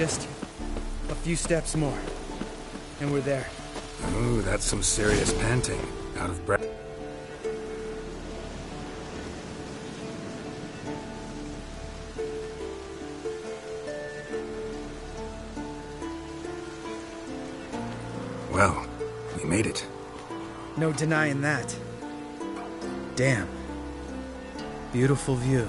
Just a few steps more, and we're there. Ooh, that's some serious panting. Out of breath. Well, we made it. No denying that. Damn. Beautiful view.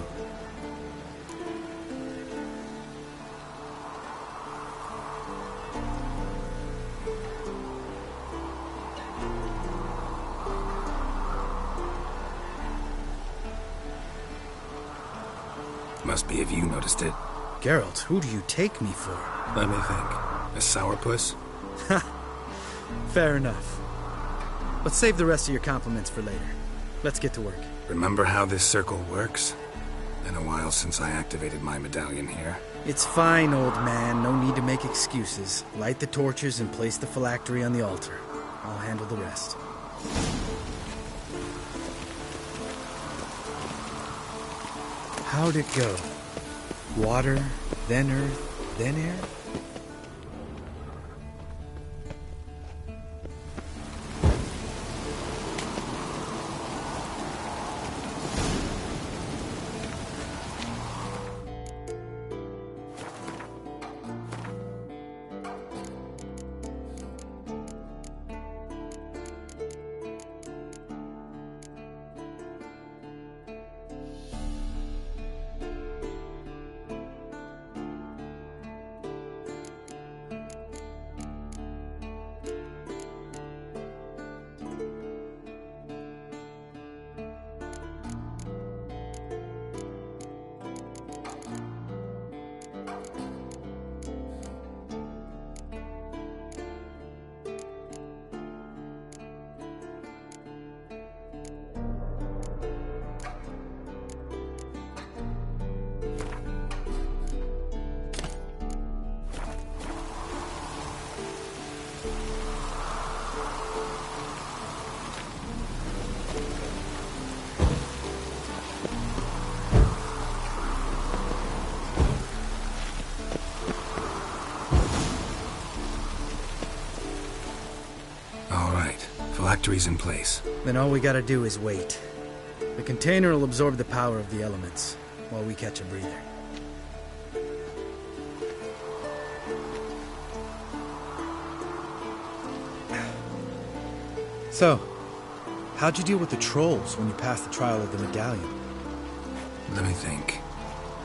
Must be if you noticed it. Geralt, who do you take me for? Let me think. A sourpuss? Fair enough. But save the rest of your compliments for later. Let's get to work. Remember how this circle works? Been a while since I activated my medallion here. It's fine, old man. No need to make excuses. Light the torches and place the phylactery on the altar. I'll handle the rest. How'd it go? Water, then earth, then air? Phylactery's in place. Then all we gotta do is wait. The container will absorb the power of the elements, while we catch a breather. So, how'd you deal with the trolls when you passed the trial of the medallion? Let me think.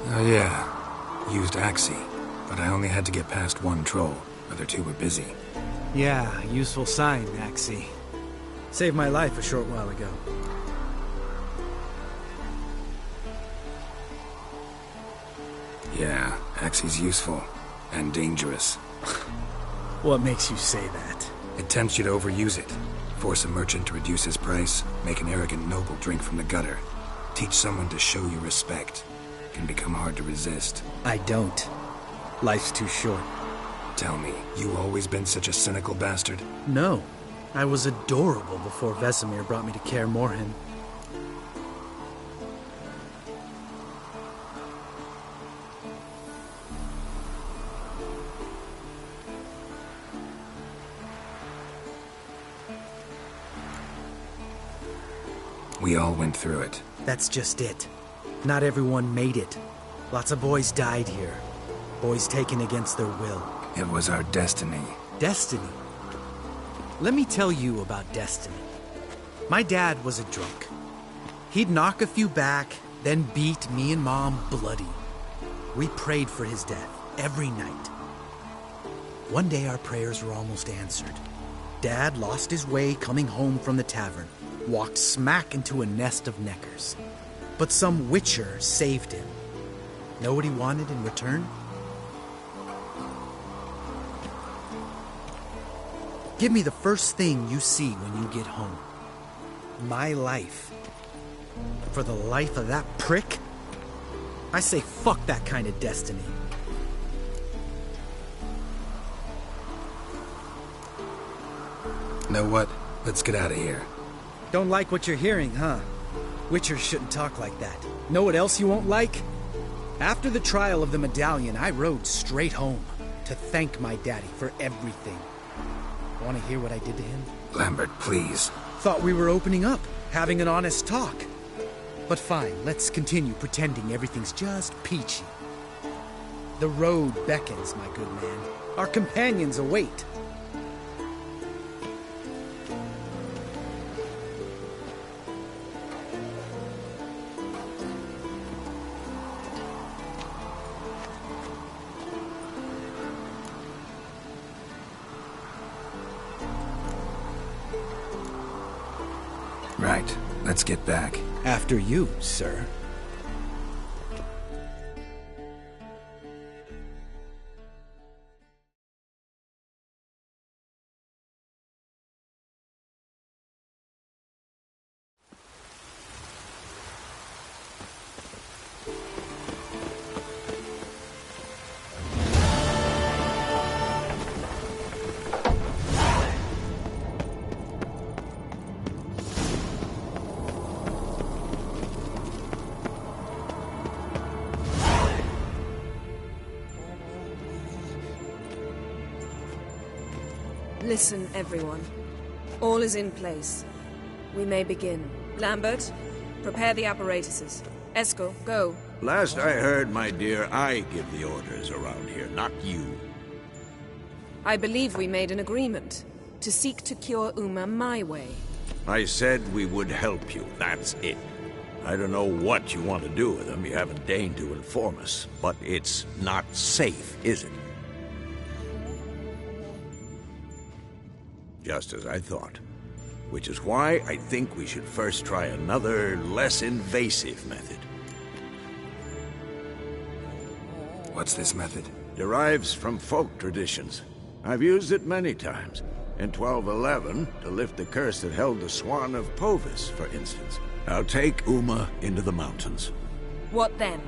Oh yeah, used Axie, but I only had to get past one troll. Other two were busy. Yeah, useful sign, Axie. Saved my life a short while ago. Yeah, Axie's useful. And dangerous. What makes you say that? It tempts you to overuse it. Force a merchant to reduce his price. Make an arrogant noble drink from the gutter. Teach someone to show you respect. Can become hard to resist. I don't. Life's too short. Tell me, you always been such a cynical bastard? No. I was adorable before Vesemir brought me to Kaer Morhen. We all went through it. That's just it. Not everyone made it. Lots of boys died here. Boys taken against their will. It was our destiny. Destiny? Let me tell you about destiny. My dad was a drunk. He'd knock a few back, then beat me and Mom bloody. We prayed for his death every night. One day our prayers were almost answered. Dad lost his way coming home from the tavern, walked smack into a nest of neckers. But some witcher saved him. Know what he wanted in return? Give me the first thing you see when you get home. My life. For the life of that prick? I say fuck that kind of destiny. Know what? Let's get out of here. Don't like what you're hearing, huh? Witchers shouldn't talk like that. Know what else you won't like? After the trial of the medallion, I rode straight home. to thank my daddy for everything. Want to hear what I did to him? Lambert, please. Thought we were opening up, having an honest talk. But fine, let's continue pretending everything's just peachy. The road beckons, my good man. Our companions await. Right. Let's get back. After you, sir. Listen, everyone. All is in place. We may begin. Lambert, prepare the apparatuses. Eskel, go. Last I heard, my dear, I give the orders around here, not you. I believe we made an agreement to seek to cure Uma my way. I said we would help you, that's it. I don't know what you want to do with them, you haven't deigned to inform us, but it's not safe, is it? Just as I thought. Which is why I think we should first try another, less invasive method. What's this method? Derives from folk traditions. I've used it many times. In 1211, to lift the curse that held the Swan of Povis, for instance. I'll take Uma into the mountains. What then?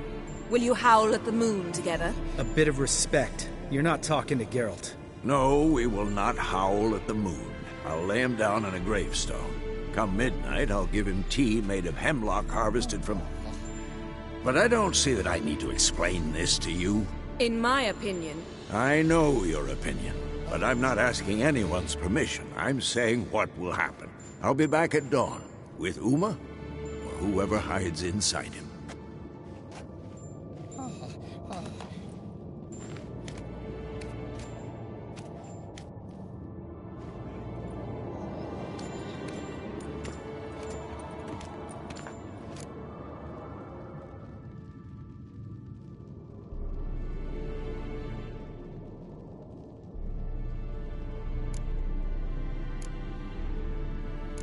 Will you howl at the moon together? A bit of respect. You're not talking to Geralt. No, we will not howl at the moon. I'll lay him down on a gravestone. Come midnight, I'll give him tea made of hemlock harvested from... But I don't see that I need to explain this to you. In my opinion... I know your opinion, but I'm not asking anyone's permission. I'm saying what will happen. I'll be back at dawn, with Uma, or whoever hides inside him.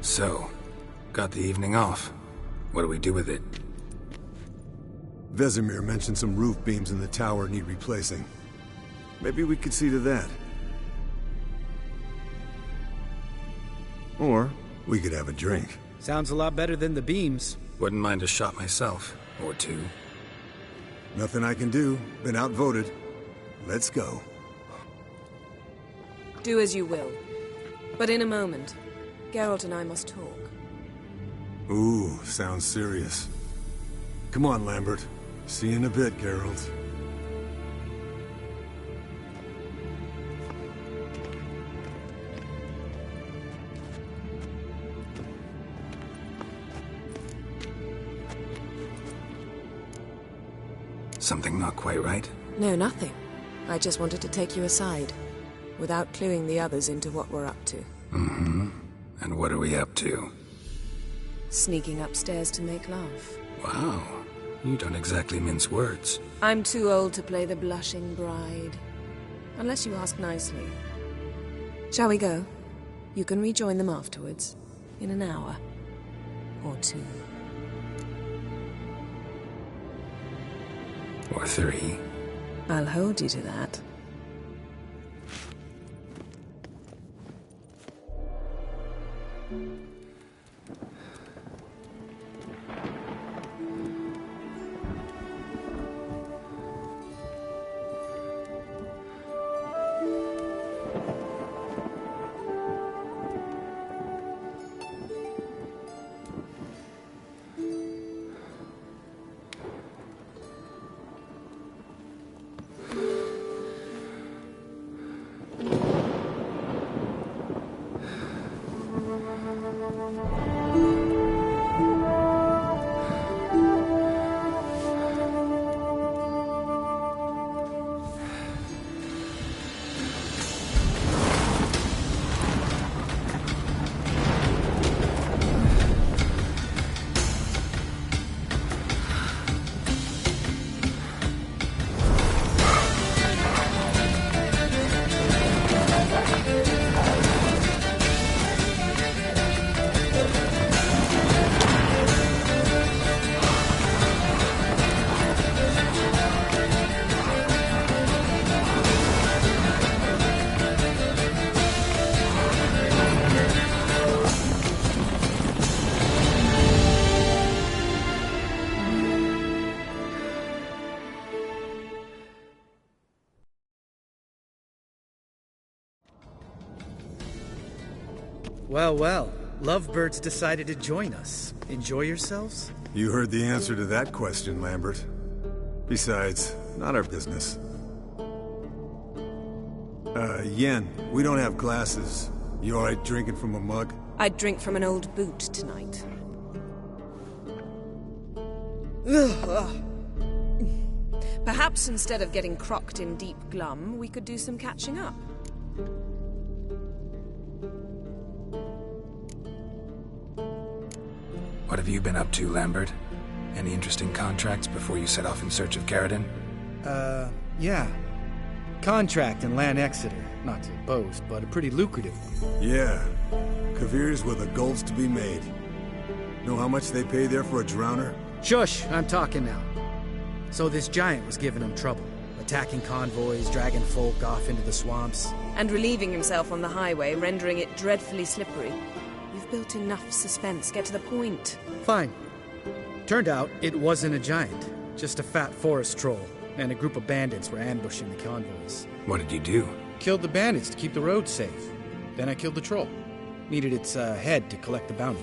So, got the evening off. What do we do with it? Vesemir mentioned some roof beams in the tower need replacing. Maybe we could see to that. Or we could have a drink. Sounds a lot better than the beams. Wouldn't mind a shot myself. Or two. Nothing I can do. Been outvoted. Let's go. Do as you will. But in a moment, Geralt and I must talk. Ooh, sounds serious. Come on, Lambert. See you in a bit, Geralt. Something not quite right? No, nothing. I just wanted to take you aside, without cluing the others into what we're up to. Mm-hmm. And what are we up to? Sneaking upstairs to make love. Wow. You don't exactly mince words. I'm too old to play the blushing bride. Unless you ask nicely. Shall we go? You can rejoin them afterwards. In an hour. Or two. Or three. I'll hold you to that. Well, well. Lovebirds decided to join us. Enjoy yourselves? You heard the answer to that question, Lambert. Besides, not our business. Yen, we don't have glasses. You alright drinking from a mug? I'd drink from an old boot tonight. Perhaps instead of getting crocked in deep glum, we could do some catching up. What have you been up to, Lambert? Any interesting contracts before you set off in search of Garrison? Yeah. Contract in Lan Exeter. Not to boast, but a pretty lucrative one. Yeah. Kavir's where the gold's to be made. Know how much they pay there for a drowner? Shush, I'm talking now. So this giant was giving him trouble. Attacking convoys, dragging folk off into the swamps. And relieving himself on the highway, rendering it dreadfully slippery. You've built enough suspense. Get to the point. Fine. Turned out it wasn't a giant. Just a fat forest troll. And a group of bandits were ambushing the convoys. What did you do? Killed the bandits to keep the roads safe. Then I killed the troll. Needed its head to collect the bounty.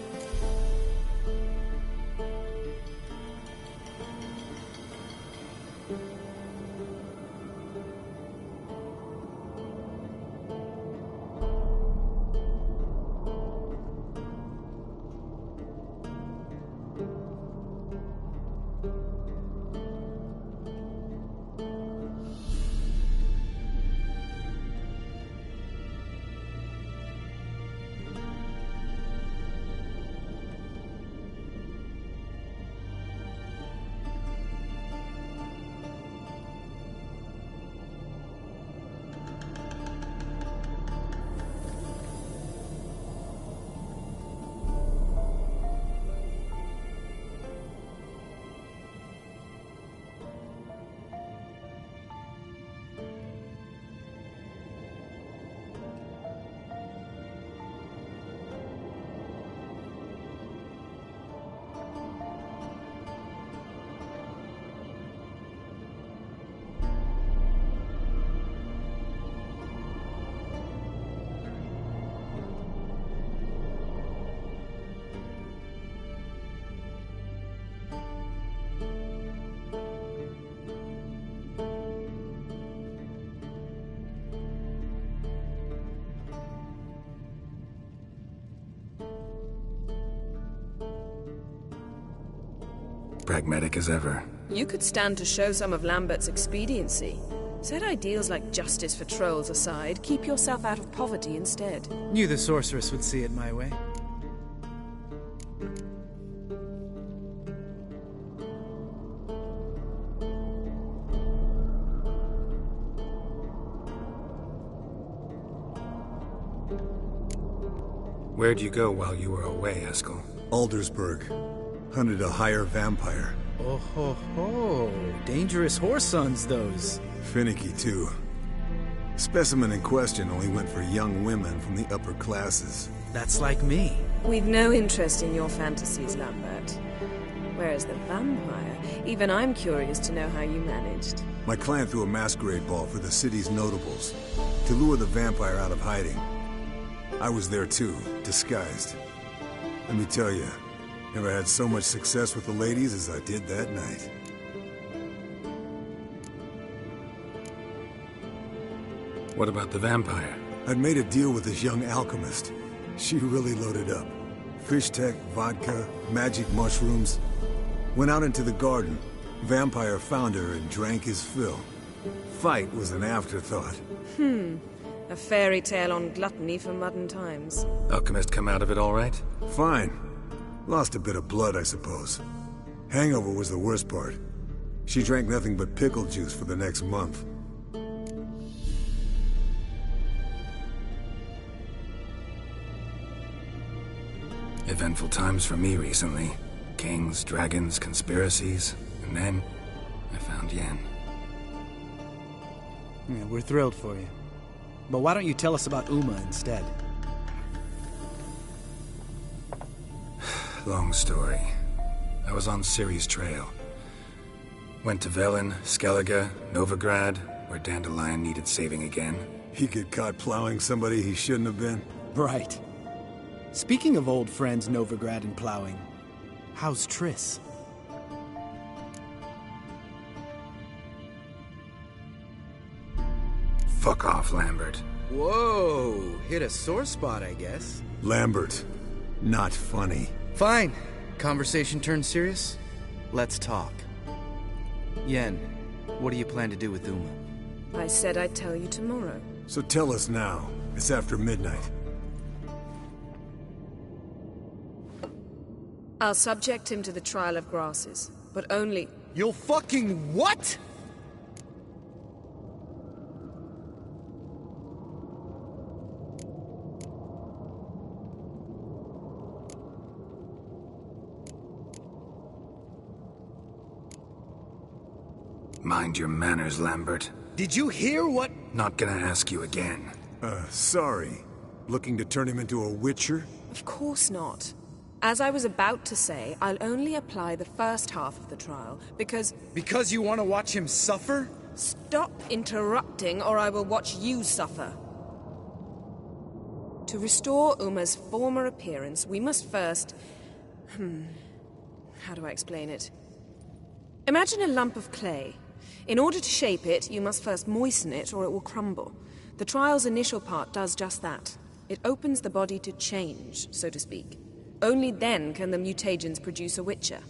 Pragmatic as ever. You could stand to show some of Lambert's expediency. Set ideals like justice for trolls aside, keep yourself out of poverty instead. Knew the sorceress would see it my way. Where'd you go while you were away, Eskel? Aldersburg. Hunted a higher vampire. Oh ho ho. Dangerous whoresons, those. Finicky, too. Specimen in question only went for young women from the upper classes. That's like me. We've no interest in your fantasies, Lambert. Whereas the vampire, even I'm curious to know how you managed. My clan threw a masquerade ball for the city's notables to lure the vampire out of hiding. I was there too, disguised. Let me tell you, never had so much success with the ladies as I did that night. What about the vampire? I'd made a deal with this young alchemist. She really loaded up. Fish tech, vodka, magic mushrooms. Went out into the garden. Vampire found her and drank his fill. Fight was an afterthought. A fairy tale on gluttony for modern times. Alchemist come out of it all right? Fine. Lost a bit of blood, I suppose. Hangover was the worst part. She drank nothing but pickle juice for the next month. Eventful times for me recently. Kings, dragons, conspiracies, and then I found Yen. Yeah, we're thrilled for you. But why don't you tell us about Uma instead? Long story. I was on Ciri's trail. Went to Velen, Skellige, Novigrad, where Dandelion needed saving again. He get caught plowing somebody he shouldn't have been. Right. Speaking of old friends Novigrad and plowing, how's Triss? Fuck off, Lambert. Whoa, hit a sore spot, I guess. Lambert, not funny. Fine. Conversation turned serious? Let's talk. Yen, what do you plan to do with Uma? I said I'd tell you tomorrow. So tell us now. It's after midnight. I'll subject him to the trial of grasses, but only... You'll fucking what? Mind your manners, Lambert. Did you hear what? Not gonna ask you again. Sorry. Looking to turn him into a witcher? Of course not. As I was about to say, I'll only apply the first half of the trial, because... Because you want to watch him suffer? Stop interrupting, or I will watch you suffer. To restore Uma's former appearance, we must first... How do I explain it? Imagine a lump of clay. In order to shape it, you must first moisten it, or it will crumble. The trial's initial part does just that. It opens the body to change, so to speak. Only then can the mutagens produce a witcher.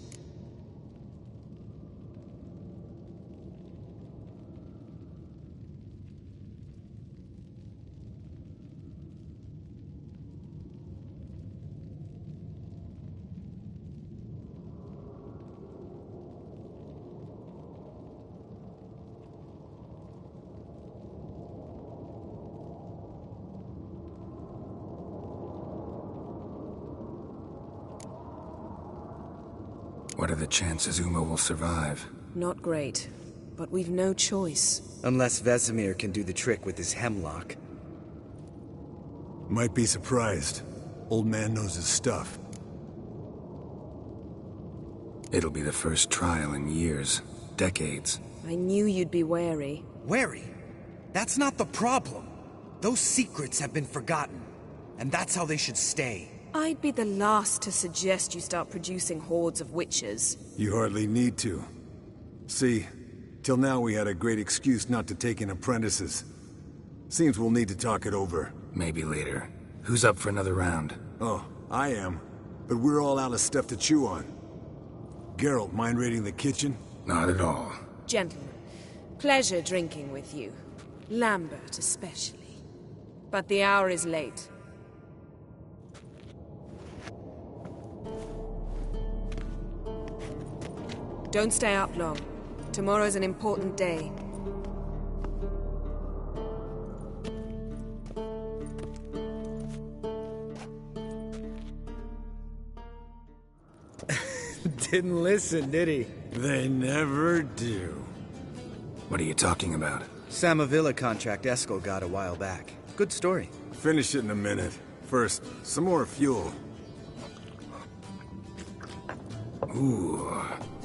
What are the chances Uma will survive? Not great, but we've no choice. Unless Vesemir can do the trick with his hemlock. Might be surprised. Old man knows his stuff. It'll be the first trial in years. Decades. I knew you'd be wary. Wary? That's not the problem. Those secrets have been forgotten. And that's how they should stay. I'd be the last to suggest you start producing hordes of witches. You hardly need to. See, till now we had a great excuse not to take in apprentices. Seems we'll need to talk it over. Maybe later. Who's up for another round? Oh, I am. But we're all out of stuff to chew on. Geralt, mind raiding the kitchen? Not at all. Gentlemen, pleasure drinking with you. Lambert especially. But the hour is late. Don't stay up long. Tomorrow's an important day. Didn't listen, did he? They never do. What are you talking about? Samavilla contract Eskel got a while back. Good story. Finish it in a minute. First, some more fuel. Ooh,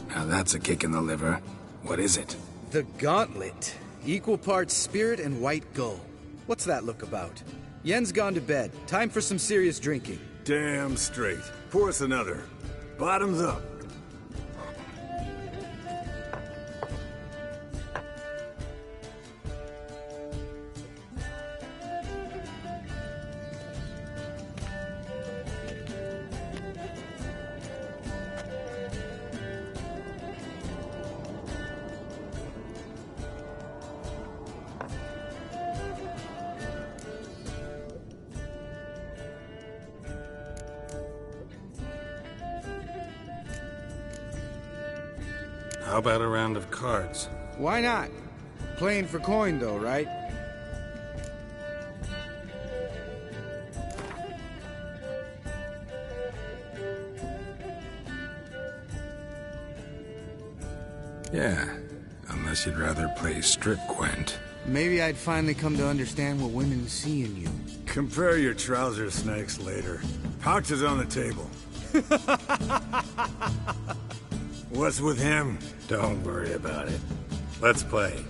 now that's a kick in the liver. What is it? The Gauntlet. Equal parts spirit and white gull. What's that look about? Yen's gone to bed. Time for some serious drinking. Damn straight. Pour us another. Bottoms up. How about a round of cards? Why not? Playing for coin, though, right? Yeah, unless you'd rather play strip Gwent. Maybe I'd finally come to understand what women see in you. Compare your trouser snakes later. Pouch is on the table. What's with him? Don't worry about it. Let's play.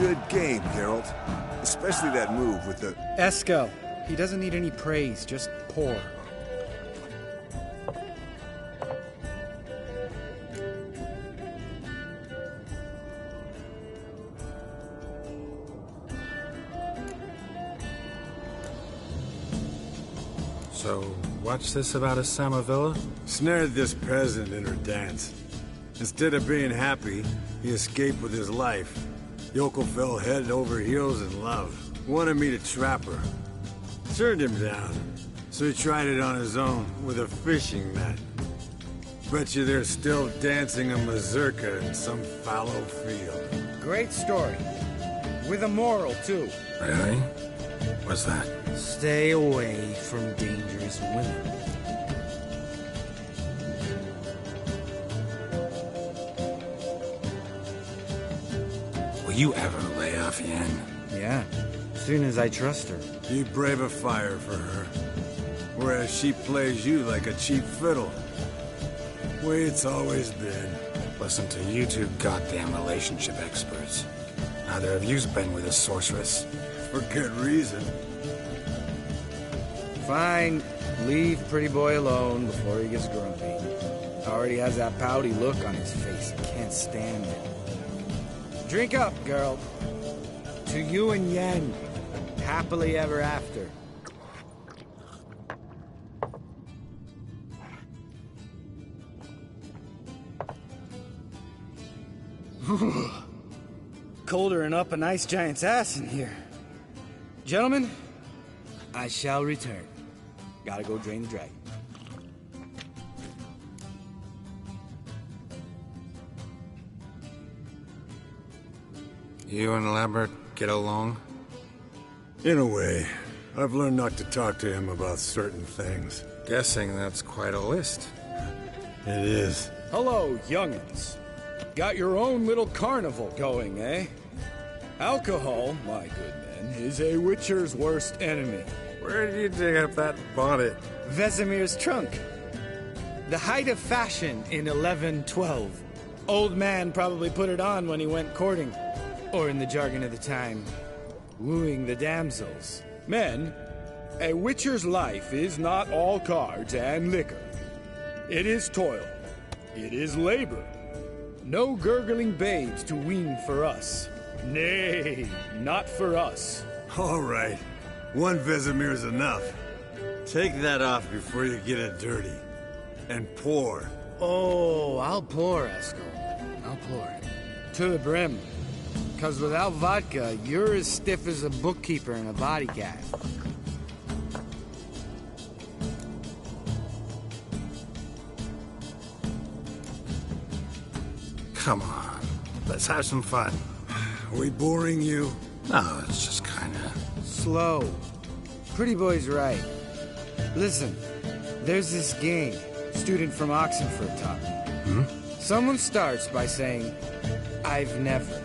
good game, Geralt. Especially that move with the... Eskel. He doesn't need any praise, just pour. So, what's this about a Samavilla? Snared this peasant in her dance. Instead of being happy, he escaped with his life. Yoko fell head over heels in love. Wanted me to trap her. Turned him down. So he tried it on his own, with a fishing net. Bet you they're still dancing a mazurka in some fallow field. Great story. With a moral, too. Really? What's that? Stay away from dangerous women. Will you ever lay off Yen? Yeah, as soon as I trust her. You brave a fire for her. Whereas she plays you like a cheap fiddle. Way it's always been. Listen to you two goddamn relationship experts. Neither of you's been with a sorceress. For good reason. Fine. Leave pretty boy alone before he gets grumpy. Already has that pouty look on his face. I can't stand it. Drink up, girl. To you and Yen. Happily ever after. Colder than up a nice giant's ass in here. Gentlemen, I shall return. Gotta go drain the dragon. You and Lambert get along? In a way. I've learned not to talk to him about certain things. Guessing that's quite a list. It is. Hello, young'uns. Got your own little carnival going, eh? Alcohol, my good men, is a witcher's worst enemy. Where did you dig up that bonnet? Vesemir's trunk. The height of fashion in 1112. Old man probably put it on when he went courting. Or in the jargon of the time, wooing the damsels. Men, a witcher's life is not all cards and liquor. It is toil. It is labor. No gurgling babes to wean for us. Nay, not for us. All right. One Vesemir's enough. Take that off before you get it dirty. And pour. Oh, I'll pour, Eskel. I'll pour. To the brim. Because without vodka, you're as stiff as a bookkeeper in a body cast. Come on, let's have some fun. Are we boring you? No, it's just kinda... Slow. Pretty boy's right. Listen, there's this gang, student from Oxenford taught me. Someone starts by saying, I've never,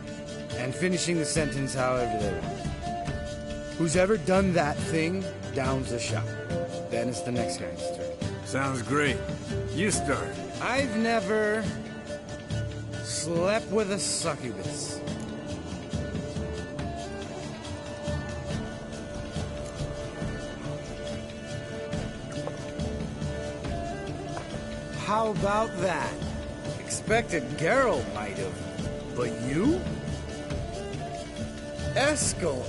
and finishing the sentence however they want. Who's ever done that thing, downs the shot. Then it's the next guy's turn. Sounds great. You start. I've never slept with a succubus. How about that? Expected Geralt might have, but you? Eskel.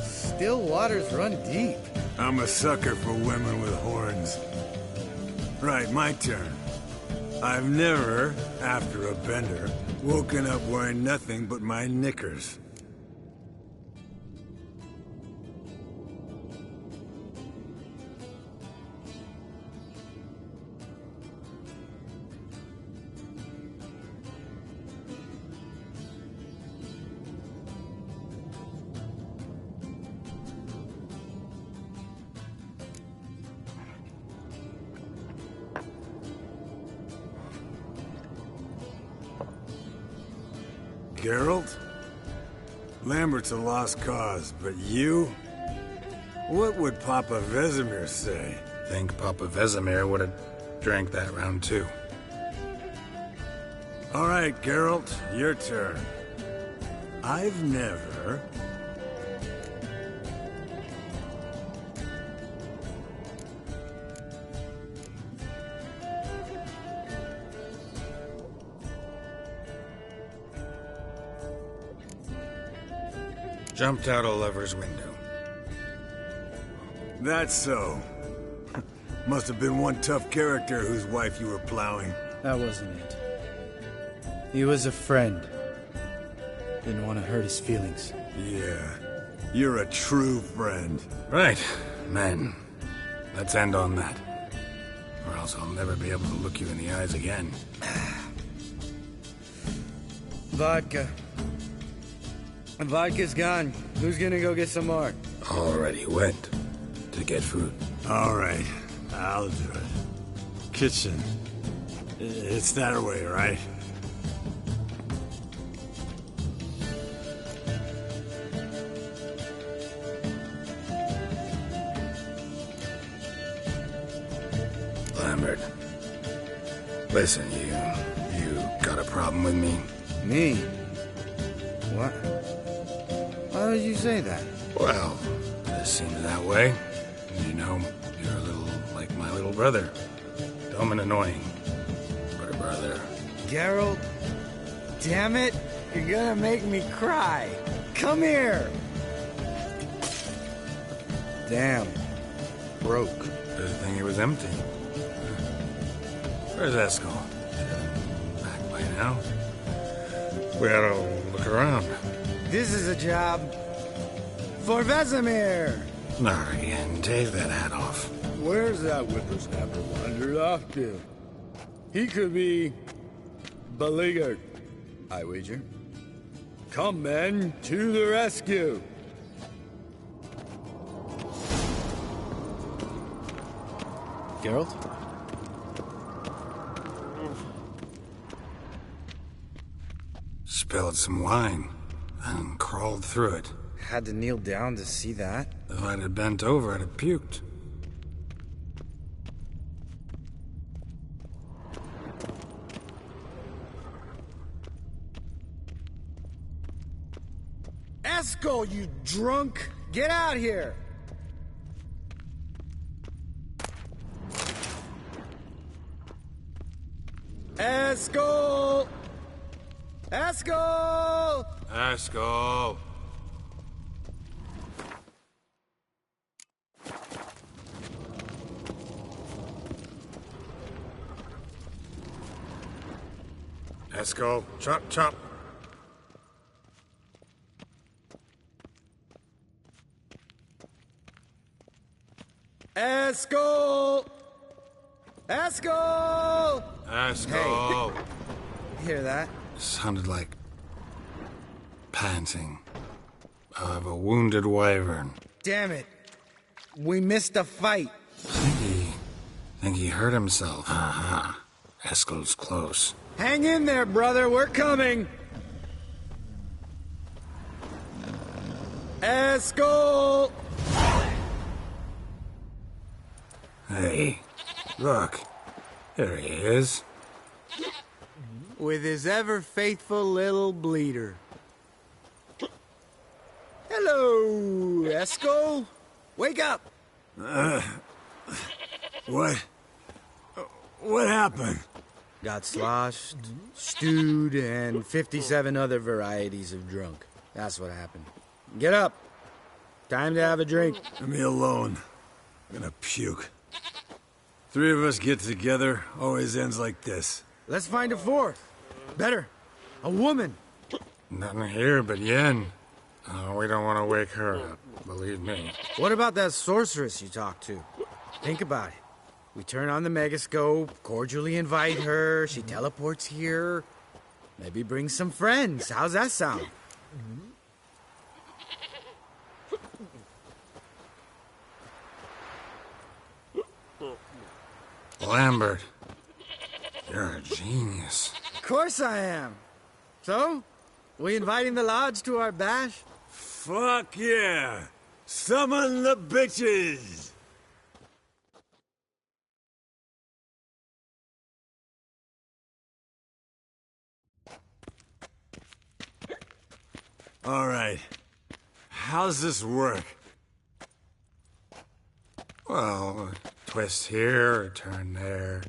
Still waters run deep. I'm a sucker for women with horns. Right, my turn. I've never, after a bender, woken up wearing nothing but my knickers. Geralt? Lambert's a lost cause, but you? What would Papa Vesemir say? Think Papa Vesemir would have drank that round too. All right, Geralt, your turn. I've never... Jumped out a lover's window. That's so. Must have been one tough character whose wife you were plowing. That wasn't it. He was a friend. Didn't want to hurt his feelings. Yeah. You're a true friend. Right, men. Let's end on that. Or else I'll never be able to look you in the eyes again. Vodka. Vodka's gone. Who's gonna go get some more? Already went to get food. All right. I'll do it. Kitchen. It's that way, right? Lambert. Listen, you got a problem with me? Me? What? Why would you say that? Well, it seems that way. You know, you're a little like my little brother. Dumb and annoying. But a brother. Geralt, damn it. You're gonna make me cry. Come here. Damn. Broke. Good thing it was empty. Where's Eskel? Back by now? We ought to look around. This is a job for Vesemir. Not again. Take that hat off. Where's that whippersnapper wandered off to? He could be beleaguered, I wager. Come, men, to the rescue. Geralt? Spilled some wine and crawled through it. Had to kneel down to see that. If I'd have bent over, I'd have puked. Eskel, you drunk! Get out here! Eskel! Eskel! Eskel! Eskel, chop, chop. Eskel! Eskel! Eskel! Hear that? Sounded like panting of a wounded wyvern. Damn it. We missed a fight. Think he hurt himself. Aha. Eskel's close. Hang in there, brother. We're coming. Eskel! Hey, look. There he is. With his ever-faithful little bleeder. Hello, Eskel. Wake up. What? What happened? Got sloshed, stewed, and 57 other varieties of drunk. That's what happened. Get up. Time to have a drink. Leave me alone. I'm gonna puke. Three of us get together, always ends like this. Let's find a fourth. Better. A woman. Nothing here but Yen. We don't want to wake her up, believe me. What about that sorceress you talked to? Think about it. We turn on the megascope, cordially invite her, she teleports here. Maybe bring some friends. How's that sound? Lambert, you're a genius. Of course I am. So, we inviting the lodge to our bash? Fuck yeah! Summon the bitches! All right. How's this work? Well, twist here, or turn there,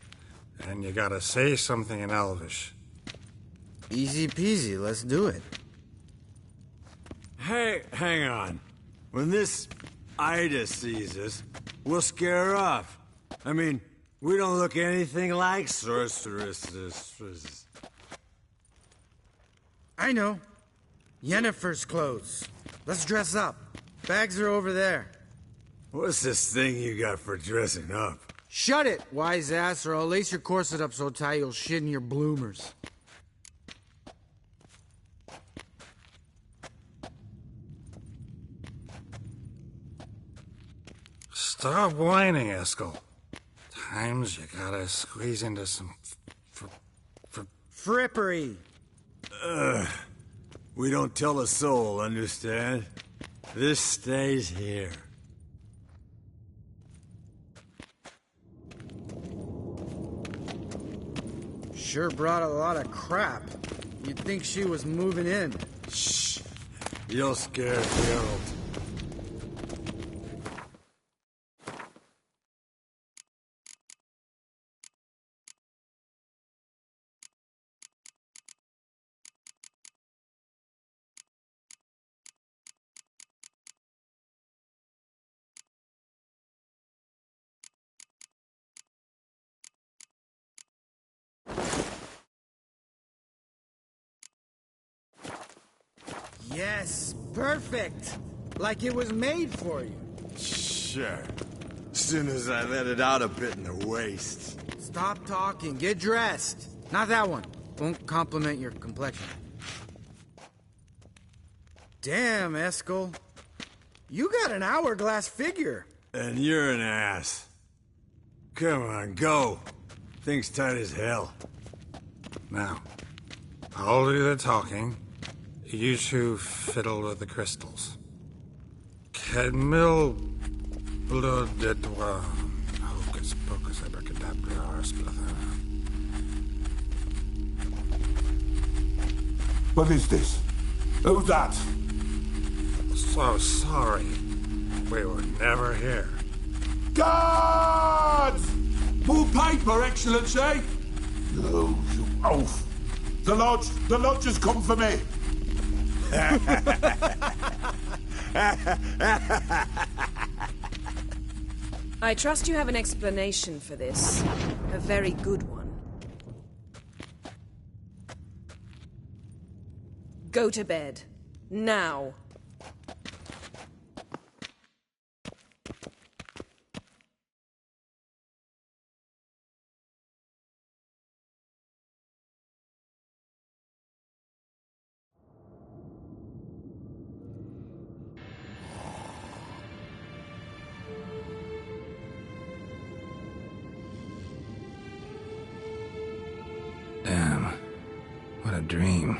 and you gotta say something in Elvish. Easy peasy, let's do it. Hey, hang on. When this Ida sees us, we'll scare her off. I mean, we don't look anything like sorceresses. I know. Yennefer's clothes. Let's dress up. Bags are over there. What's this thing you got for dressing up? Shut it, wise ass, or I'll lace your corset up so tight you'll shit in your bloomers. Stop whining, Eskel. Times you gotta squeeze into some Frippery. We don't tell a soul, understand? This stays here. Sure brought a lot of crap. You'd think she was moving in. Shh. You'll scare Geralt. Yes, perfect. Like it was made for you. Sure. Soon as I let it out a bit in the waist. Stop talking, get dressed. Not that one. Won't compliment your complexion. Damn, Eskel. You got an hourglass figure. And you're an ass. Come on, go. Thing's tight as hell. Now, I'll do the talking. You two fiddle with the crystals. Camille blood de toi. Hocus pocus abracadabra splather. What is this? Who's that? So sorry. We were never here. Guards! More paper, Excellency! No, you oaf! The lodge has come for me! I trust you have an explanation for this. A very good one. Go to bed. Now. Damn. What a dream.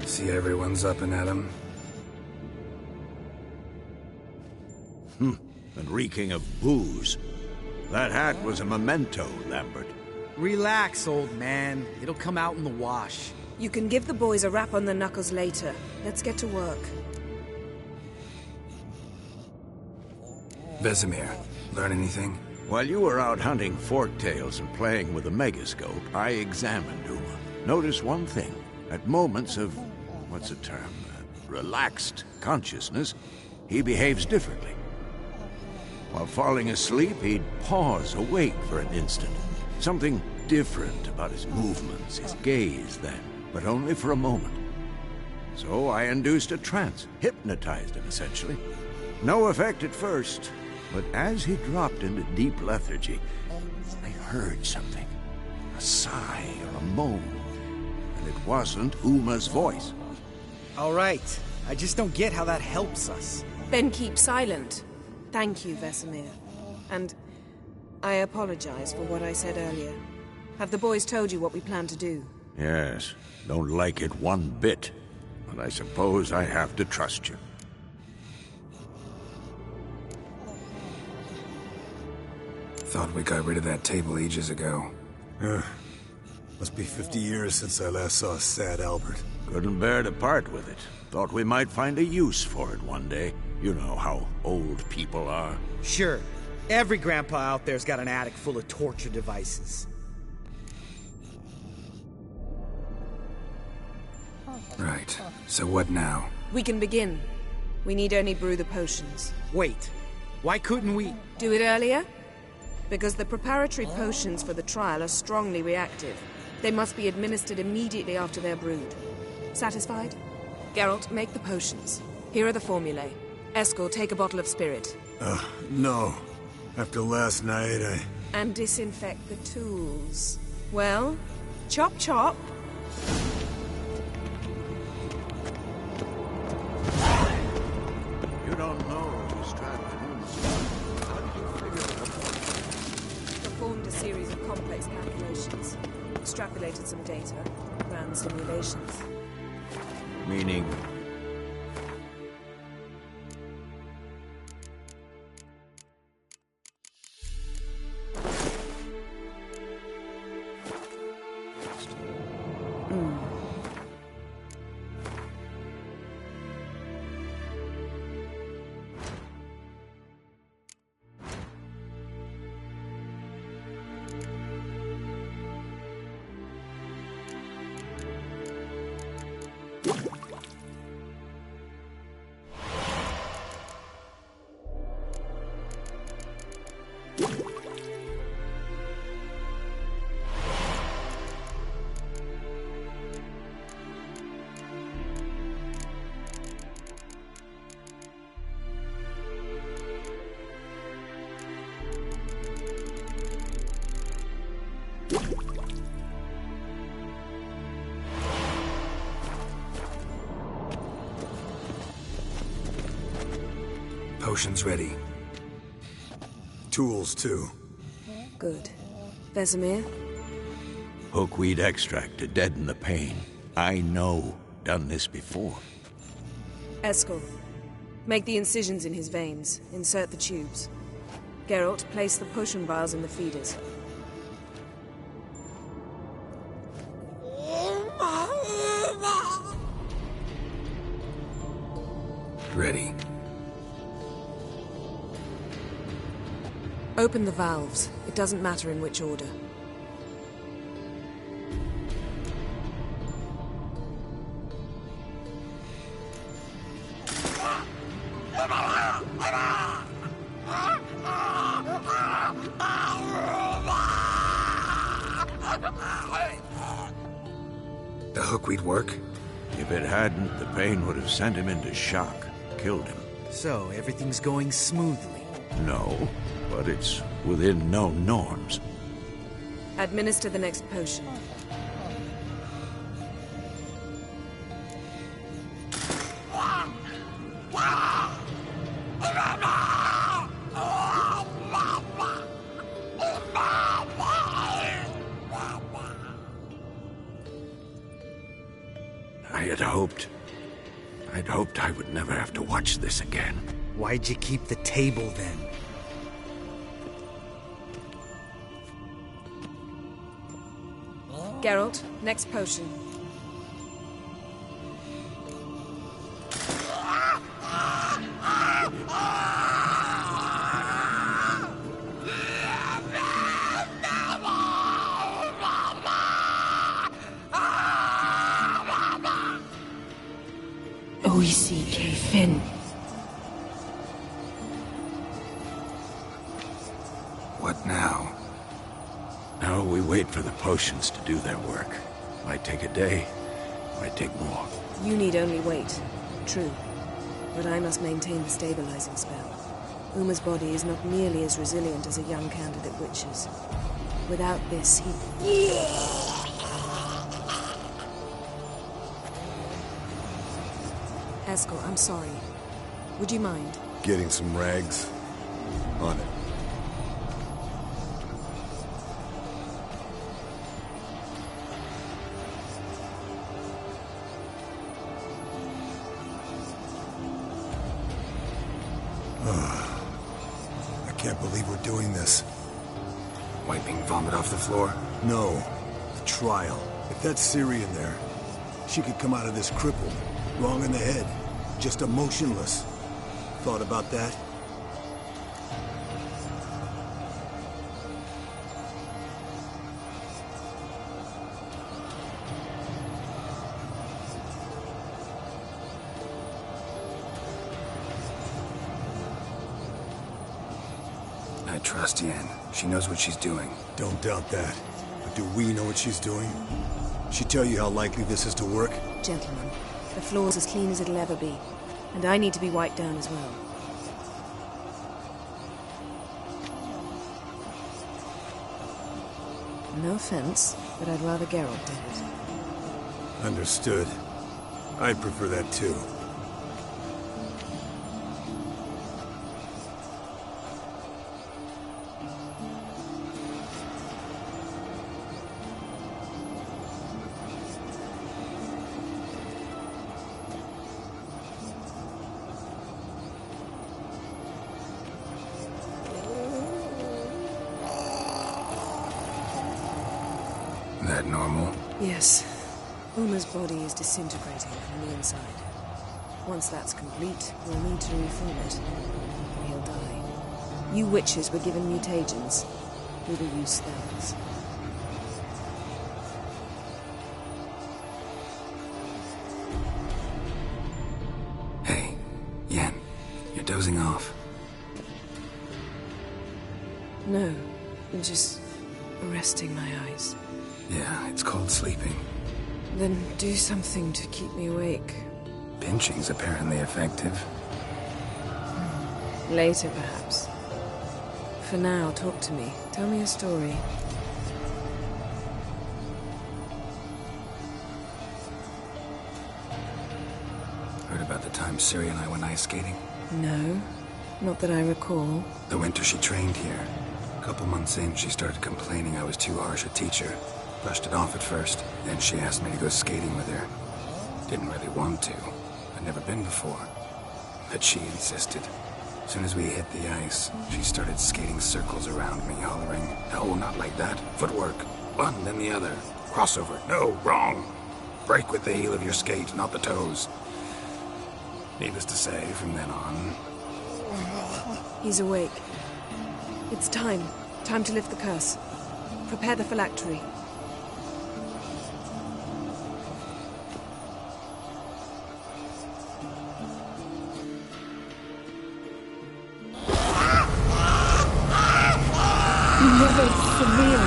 See everyone's up and at 'em. And reeking of booze. That hat was a memento, Lambert. Relax, old man. It'll come out in the wash. You can give the boys a rap on the knuckles later. Let's get to work. Vesemir, learn anything? While you were out hunting forktails and playing with a megascope, I examined Uma. Notice one thing. At moments of, what's the term, relaxed consciousness, he behaves differently. While falling asleep, he'd pause, awake for an instant. Something different about his movements, his gaze then, but only for a moment. So I induced a trance, hypnotized him essentially. No effect at first, but as he dropped into deep lethargy, I heard something. A sigh or a moan. And it wasn't Uma's voice. All right. I just don't get how that helps us. Then keep silent. Thank you, Vesemir. And I apologize for what I said earlier. Have the boys told you what we plan to do? Yes, don't like it one bit. But I suppose I have to trust you. Thought we got rid of that table ages ago. Must be 50 years since I last saw sad Albert. Couldn't bear to part with it. Thought we might find a use for it one day. You know how old people are. Sure. Every grandpa out there's got an attic full of torture devices. Right. So what now? We can begin. We need only brew the potions. Wait. Why couldn't we... Do it earlier? Because the preparatory potions for the trial are strongly reactive. They must be administered immediately after they're brewed. Satisfied? Geralt, make the potions. Here are the formulae. Eskel, take a bottle of spirit. No. After last night, And disinfect the tools. Well, chop chop. You don't know who's trapped in whose. How did you figure it out? Performed a series of complex calculations. Extrapolated some data. Ran simulations. Meaning... Potions ready. tools too. Good. Vesemir? Hookweed extract to deaden the pain. I know. Done this before. Eskel, make the incisions in his veins. Insert the tubes. Geralt, place the potion vials in the feeders. Ready. Open the valves. It doesn't matter in which order. The hookweed work? If it hadn't, the pain would have sent him into shock. Killed him. So, everything's going smoothly. No, but it's within known norms. Administer the next potion. I'd hoped I would never have to watch this again. Why'd you keep the table then? Geralt, next potion. O-E-C-K Finn. What now? Now we wait for the potions to do their work. Might take a day, might take more. You need only wait. True. But I must maintain the stabilizing spell. Uma's body is not nearly as resilient as a young candidate witch's. Without this, he... Eskel, I'm sorry. Would you mind? Getting some rags. On it. believe we're doing this. Wiping vomit off the floor? No. The trial. If that's Ciri in there, she could come out of this crippled, wrong in the head, just emotionless. Thought about that? I trust Yen. She knows what she's doing. Don't doubt that. But do we know what she's doing? She tell you how likely this is to work? Gentlemen, the floor's as clean as it'll ever be. And I need to be wiped down as well. No offense, but I'd rather Geralt did it. Understood. I'd prefer that too. That normal? Yes. Uma's body is disintegrating from the inside. Once that's complete, we'll need to reform it. Or he'll die. You witches were given mutagens. We will use spells. Hey, Yen, you're dozing off. No, I'm just resting my eyes. Yeah, it's called sleeping. Then do something to keep me awake. Pinching's apparently effective. Later, perhaps. For now, talk to me. Tell me a story. Heard about the time Ciri and I went ice skating? No, not that I recall. The winter she trained here. A couple months in, she started complaining I was too harsh a teacher. Brushed it off at first, then she asked me to go skating with her. Didn't really want to. I'd never been before. But she insisted. As soon as we hit the ice, she started skating circles around me, hollering, "No, not like that. Footwork. One, then the other. Crossover. No, wrong. Break with the heel of your skate, not the toes." Needless to say, from then on... He's awake. It's time. Time to lift the curse. Prepare the phylactery. Never severe.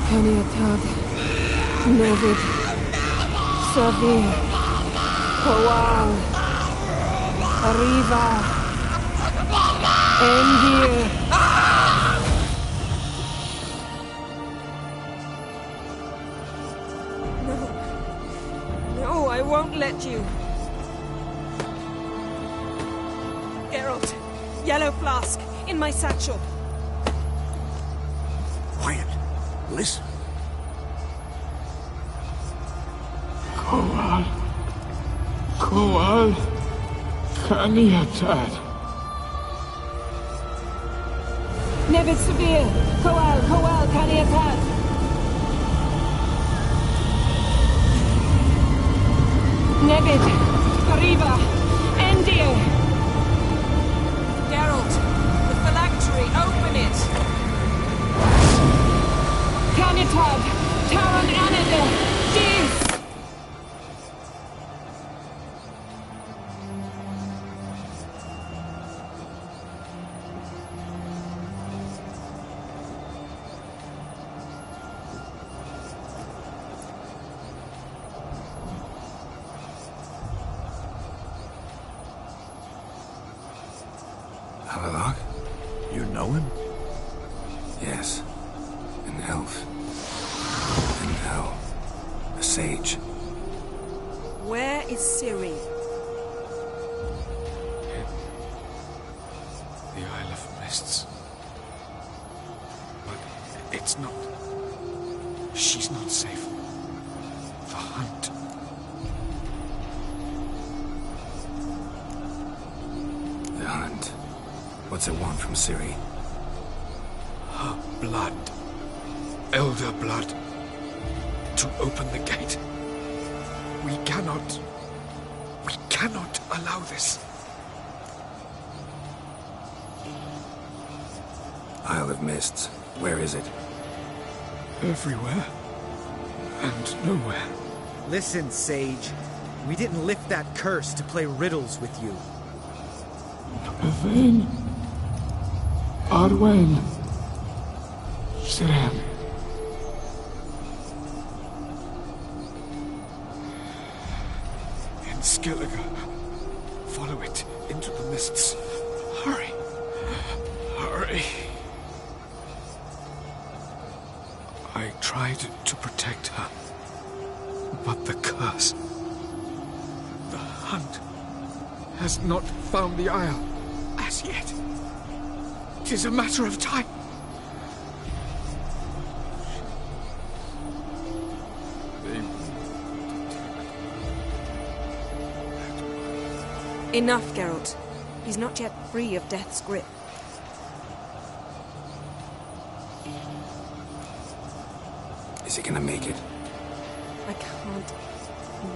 Kaniatag. Nevid. Savir. Kowal. Arriva. Endir. No, I won't let you. Geralt, yellow flask, in my satchel. Quiet. Listen. Kowal. Kowal. Kaniatad. Nevid severe. Kowal, Kaniatad. Nevid. Arriva. Endir. Geralt, the phylactery, open it! Kanitad. Taran Anade. Dis. Havelock? You know him? Yes. An elf. And now, a sage. Where is Ciri? The Isle of Mists. But it's not... She's not safe. The hunt. What's it want from Ciri? Her blood. Elder blood. To open the gate. We cannot allow this. Isle of Mists. Where is it? Everywhere. And nowhere. Listen, Sage. We didn't lift that curse to play riddles with you. Yvain. Arwen. Siran. In Skellige. Follow it into the mists. Hurry. Hurry. I tried to protect her. But the curse... The hunt has not found the Isle as yet. It is a matter of time. Enough, Geralt. He's not yet free of death's grip. Is he gonna make it? I can't...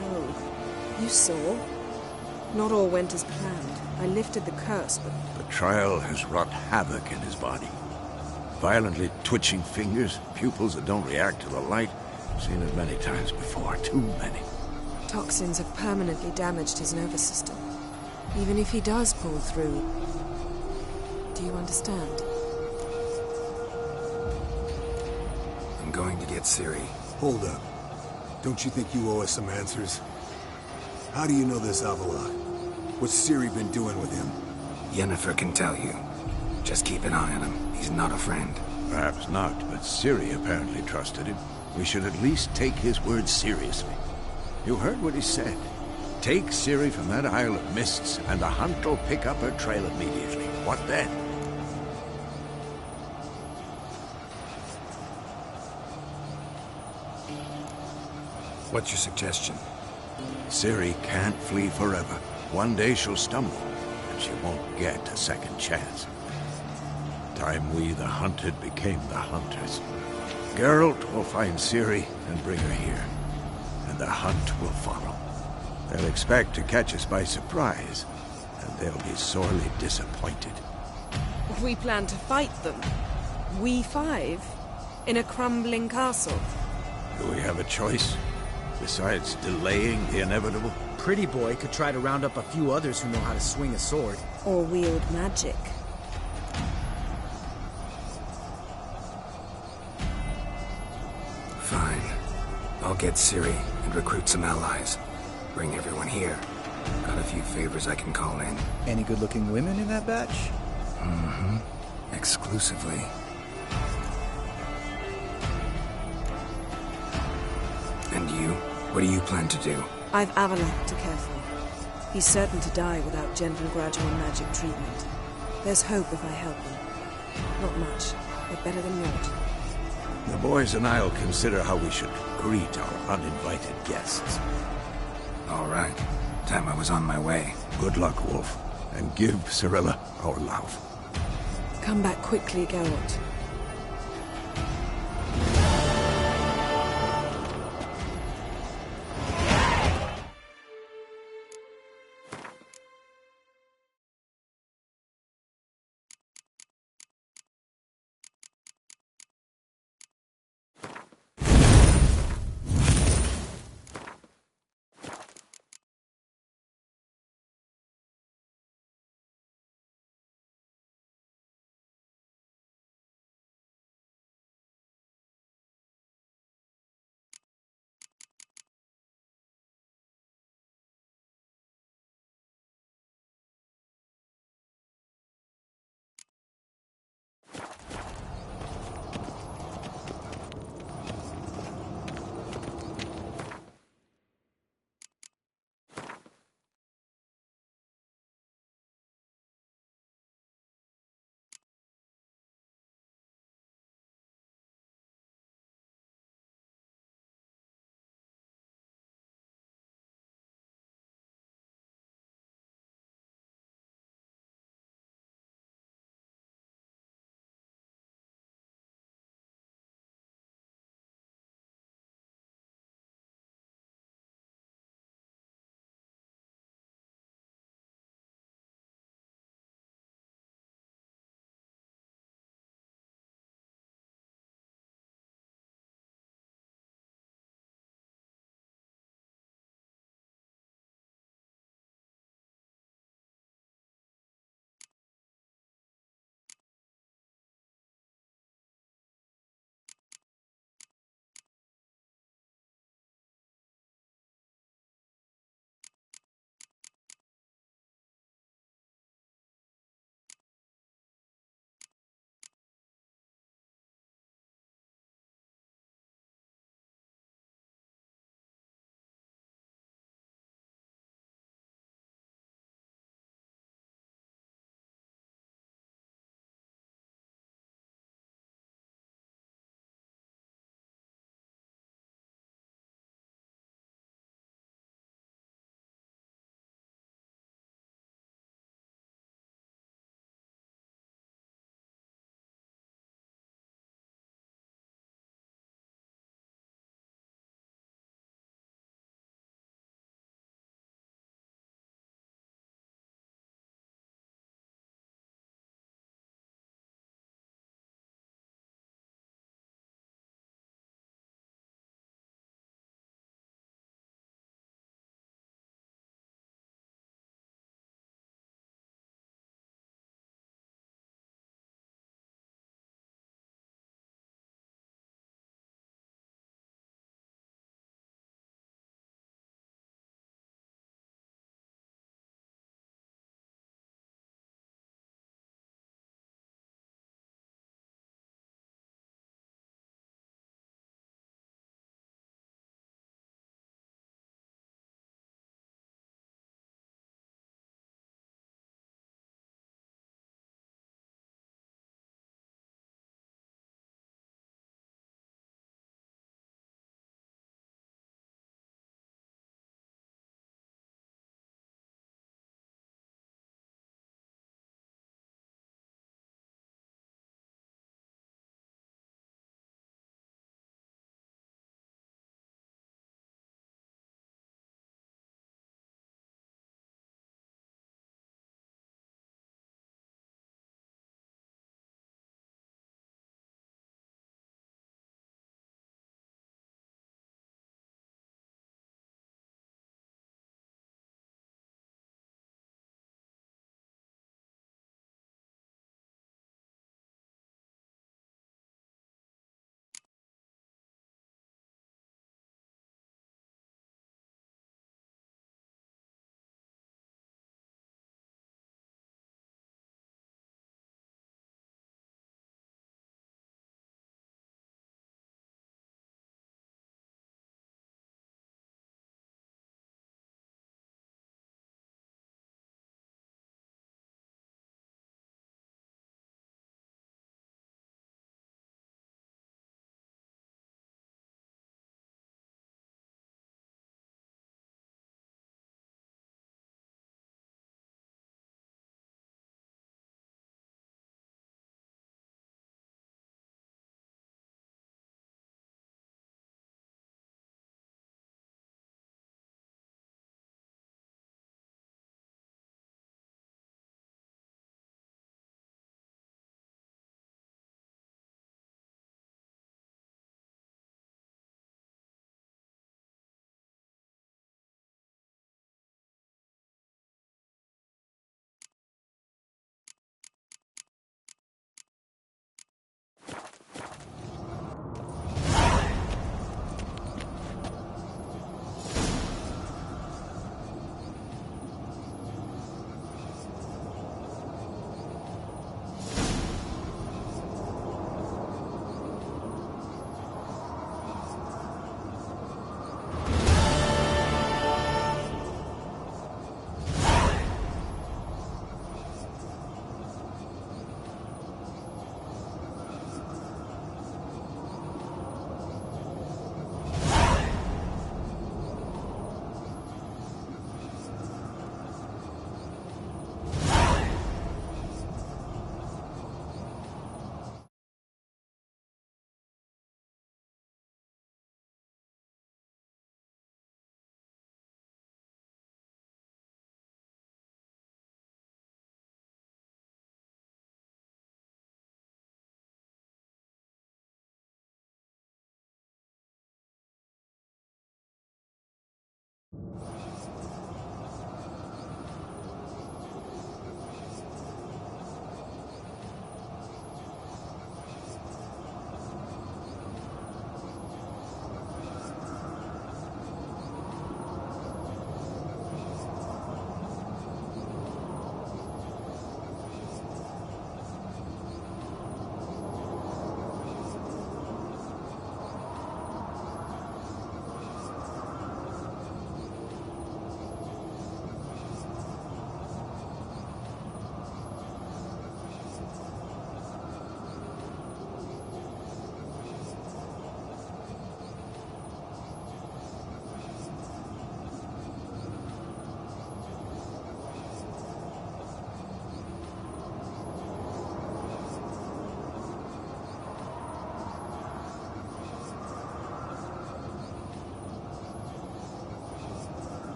No. You saw. Not all went as planned. I lifted the curse, but... The trial has wrought havoc in his body. Violently twitching fingers, pupils that don't react to the light. Seen it many times before, too many. Toxins have permanently damaged his nervous system. Even if he does pull through... Do you understand? I'm going to get Ciri. Hold up. Don't you think you owe us some answers? How do you know this Avila? What's Ciri been doing with him? Yennefer can tell you. Just keep an eye on him. He's not a friend. Perhaps not, but Ciri apparently trusted him. We should at least take his words seriously. You heard what he said. Take Ciri from that Isle of Mists, and the hunt will pick up her trail immediately. What then? What's your suggestion? Ciri can't flee forever. One day she'll stumble, and she won't get a second chance. Time we, the hunted, became the hunters. Geralt will find Ciri and bring her here, and the hunt will follow. They'll expect to catch us by surprise, and they'll be sorely disappointed. We plan to fight them. We five? In a crumbling castle? Do we have a choice? Besides delaying the inevitable? Pretty Boy could try to round up a few others who know how to swing a sword. Or wield magic. Fine. I'll get Ciri and recruit some allies. Bring everyone here. Got a few favors I can call in. Any good-looking women in that batch? Mm-hmm. Exclusively. And you? What do you plan to do? I've Avalok to care for. He's certain to die without gentle, gradual magic treatment. There's hope if I help him. Not much, but better than naught. The boys and I'll consider how we should greet our uninvited guests. All right. Time I was on my way. Good luck, Wolf. And give Cirilla our love. Come back quickly, Geralt.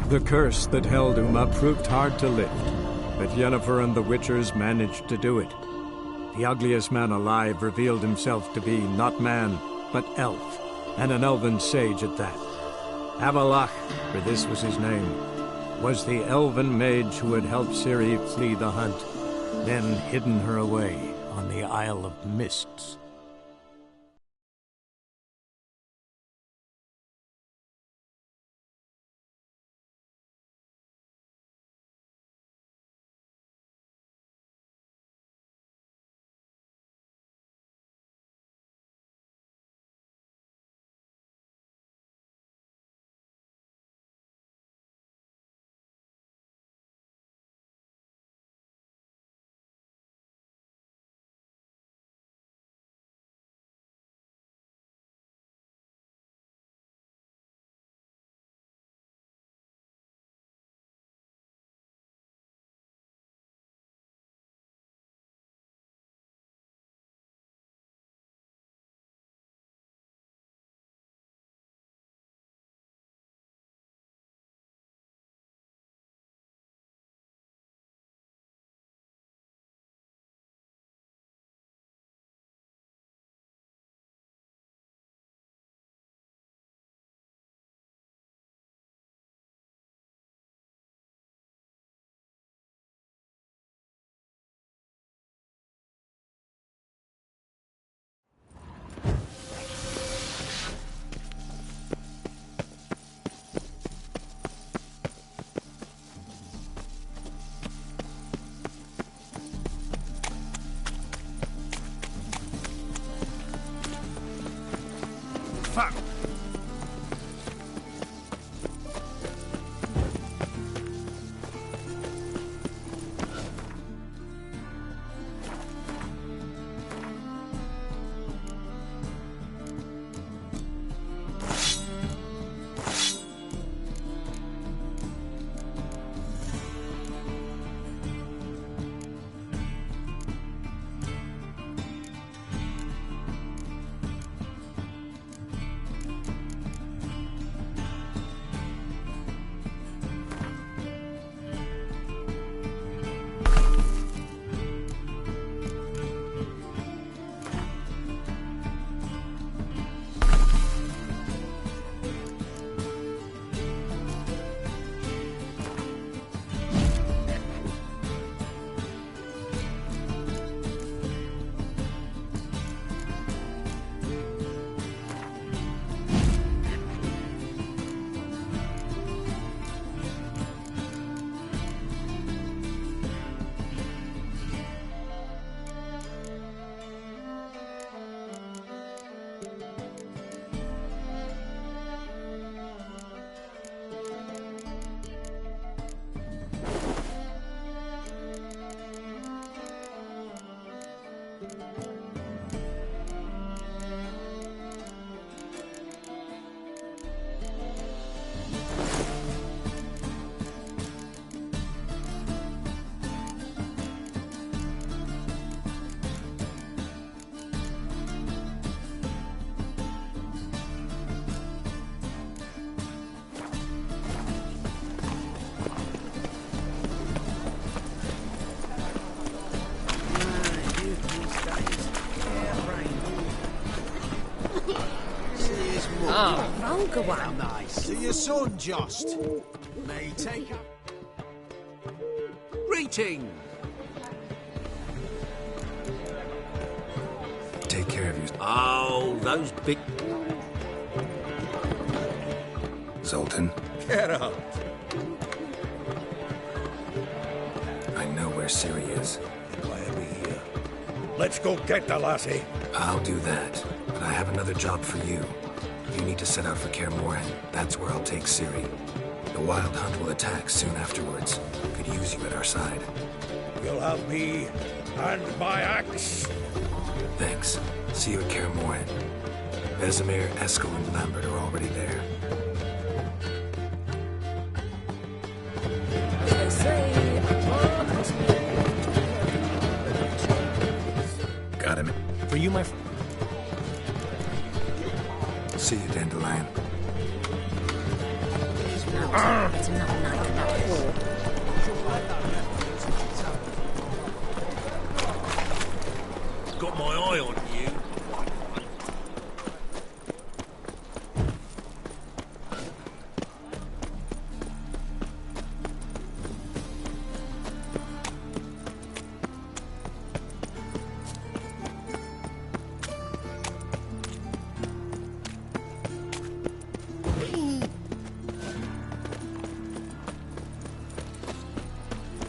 The curse that held Uma proved hard to lift, but Yennefer and the Witchers managed to do it. The ugliest man alive revealed himself to be not man, but elf, and an elven sage at that. Avalach, for this was his name, was the elven mage who had helped Ciri flee the hunt, then hidden her away on the Isle of Mists. Fuck! To your son, Jost. May take up. Greeting! Take care of you. Oh, those big... Zoltan, Get up! I know where Ciri is. Glad to be here. Let's go get the lassie. I'll do that, but I have another job for you. You need to set out for Kaer Morhen. That's where I'll take Ciri. The Wild Hunt will attack soon afterwards. Could use you at our side. You'll have me and my axe. Thanks. See you at Kaer Morhen. Vesemir, Eskel, and Lambert are already there. Got him. For you, my friend. See you, Dandelion. out. It's another night at that whore. Got my eye on you.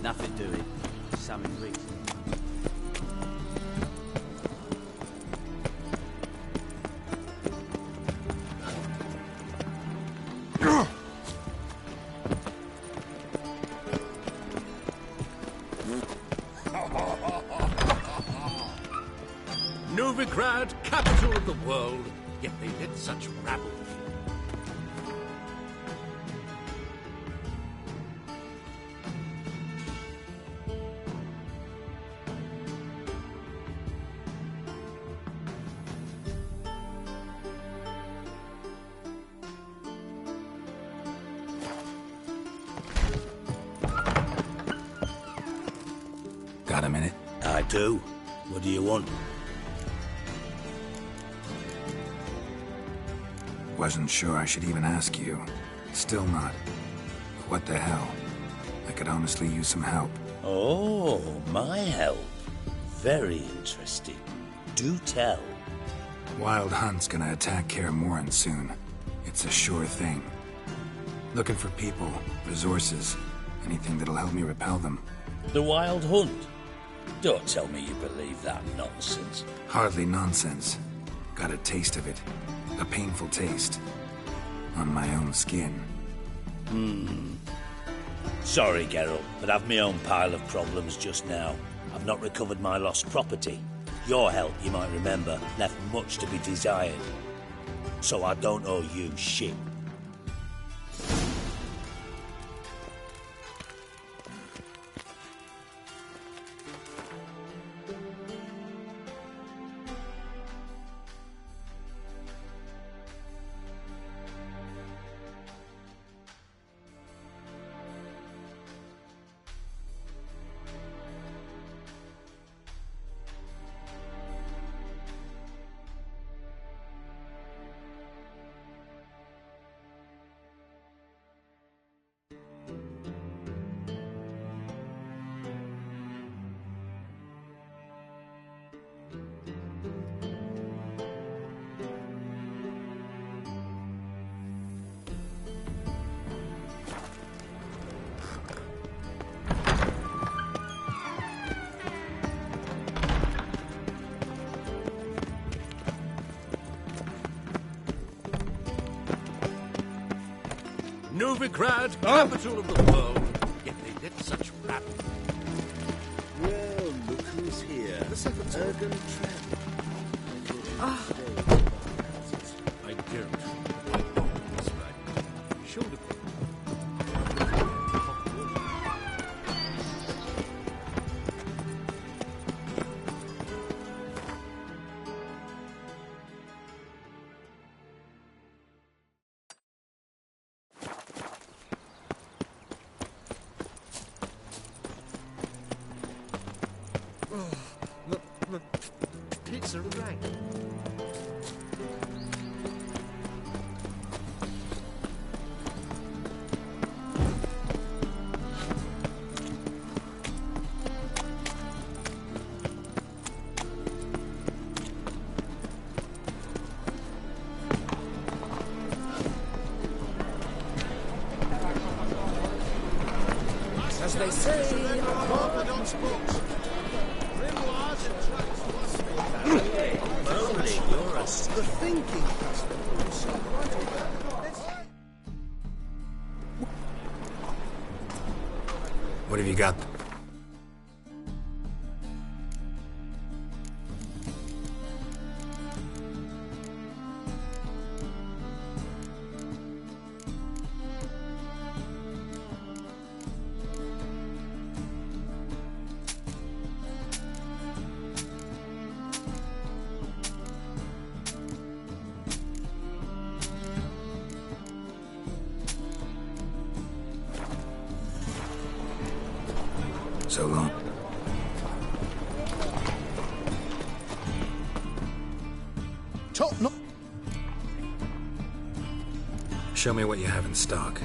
Nothing doing. Something recent. Novigrad, capital of the world, yet they let such rabble. Got a minute? I do. What do you want? Wasn't sure I should even ask you. Still not. But what the hell? I could honestly use some help. Oh, my help. Very interesting. Do tell. Wild Hunt's gonna attack Kaer Morhen soon. It's a sure thing. Looking for people, resources, anything that'll help me repel them. The Wild Hunt? Don't tell me you believe that nonsense. Hardly nonsense. Got a taste of it. A painful taste. On my own skin. Sorry, Geralt, but I've my own pile of problems just now. I've not recovered my lost property. Your help, you might remember, left much to be desired. So I don't owe you shit. Novigrad, capital of the world, yet they let such rabble. Well, look who's here. Ergen Trent. I don't. That's right. Show the pizza right. As they say, Orthodox books. Moly, you're a the thinking What have you got? So long. No. Show me what you have in stock.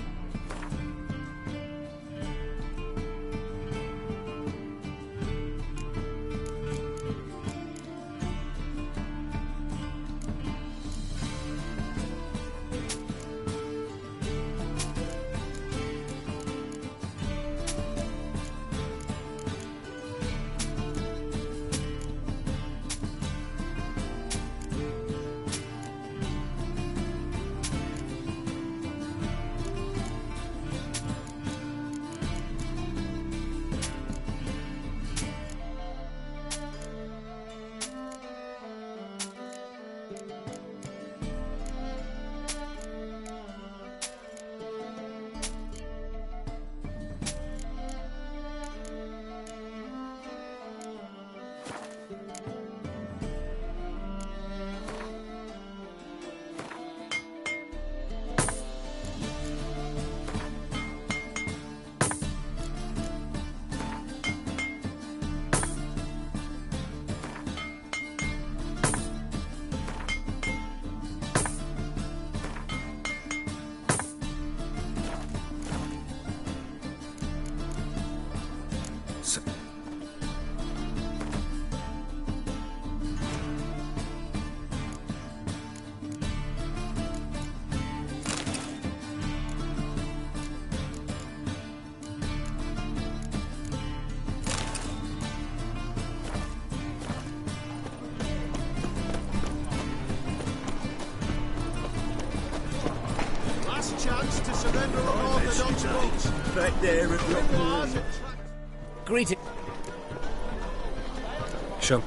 Chance to surrender unorthodox votes. Right there at the Greeting. Show.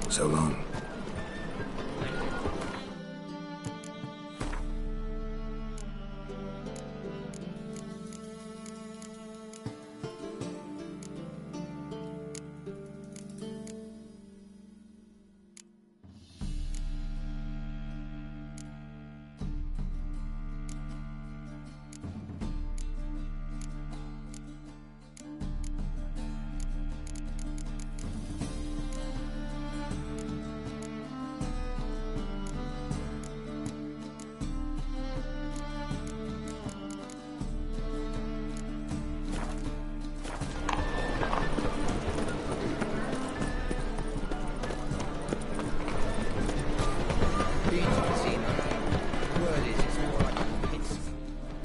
So long.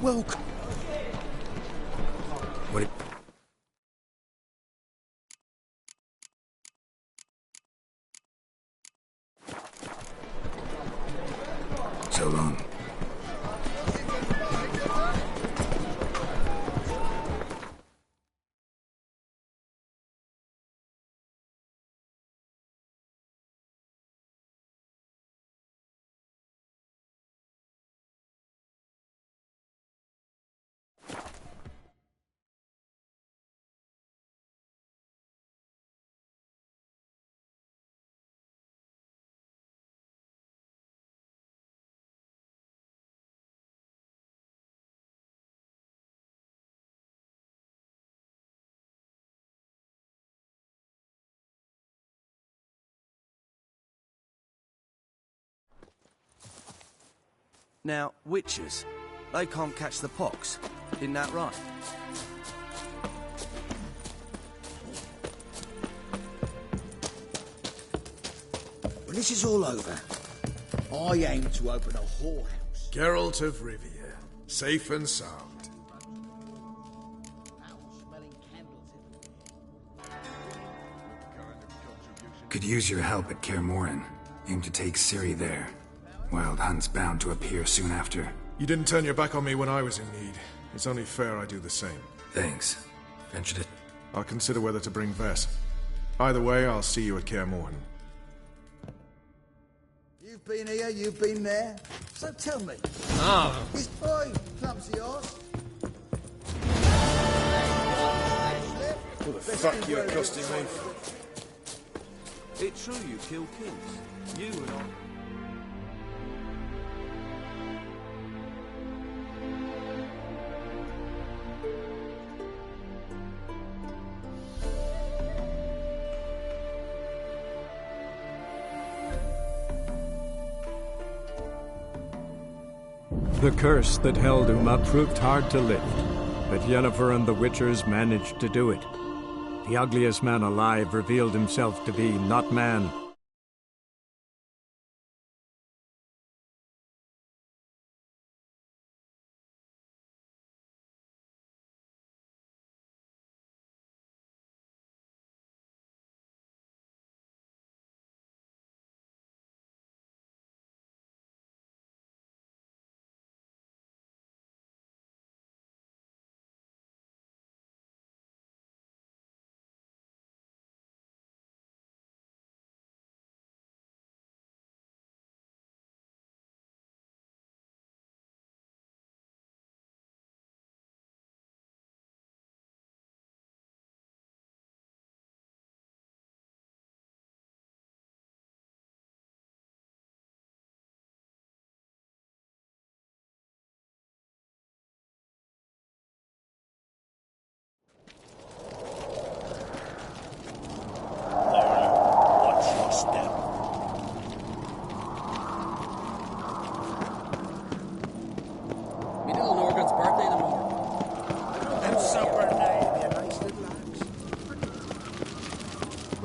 Welcome. What? So long. Now, witches, they can't catch the pox. Isn't that right? When this is all over, I aim to open a whorehouse. Geralt of Rivia, safe and sound. Could use your help at Kaer Morhen. Aim to take Ciri there. Wild Hunt's bound to appear soon after. You didn't turn your back on me when I was in need. It's only fair I do the same. Thanks. Ventured it. I'll consider whether to bring Vess. Either way, I'll see you at Kaer Morhen. You've been here, you've been there. So tell me. Is boy clumsy horse? What the fuck you're costing me? It's true you kill kings. You and I. The curse that held Uma proved hard to lift, but Yennefer and the Witchers managed to do it. The ugliest man alive revealed himself to be not man,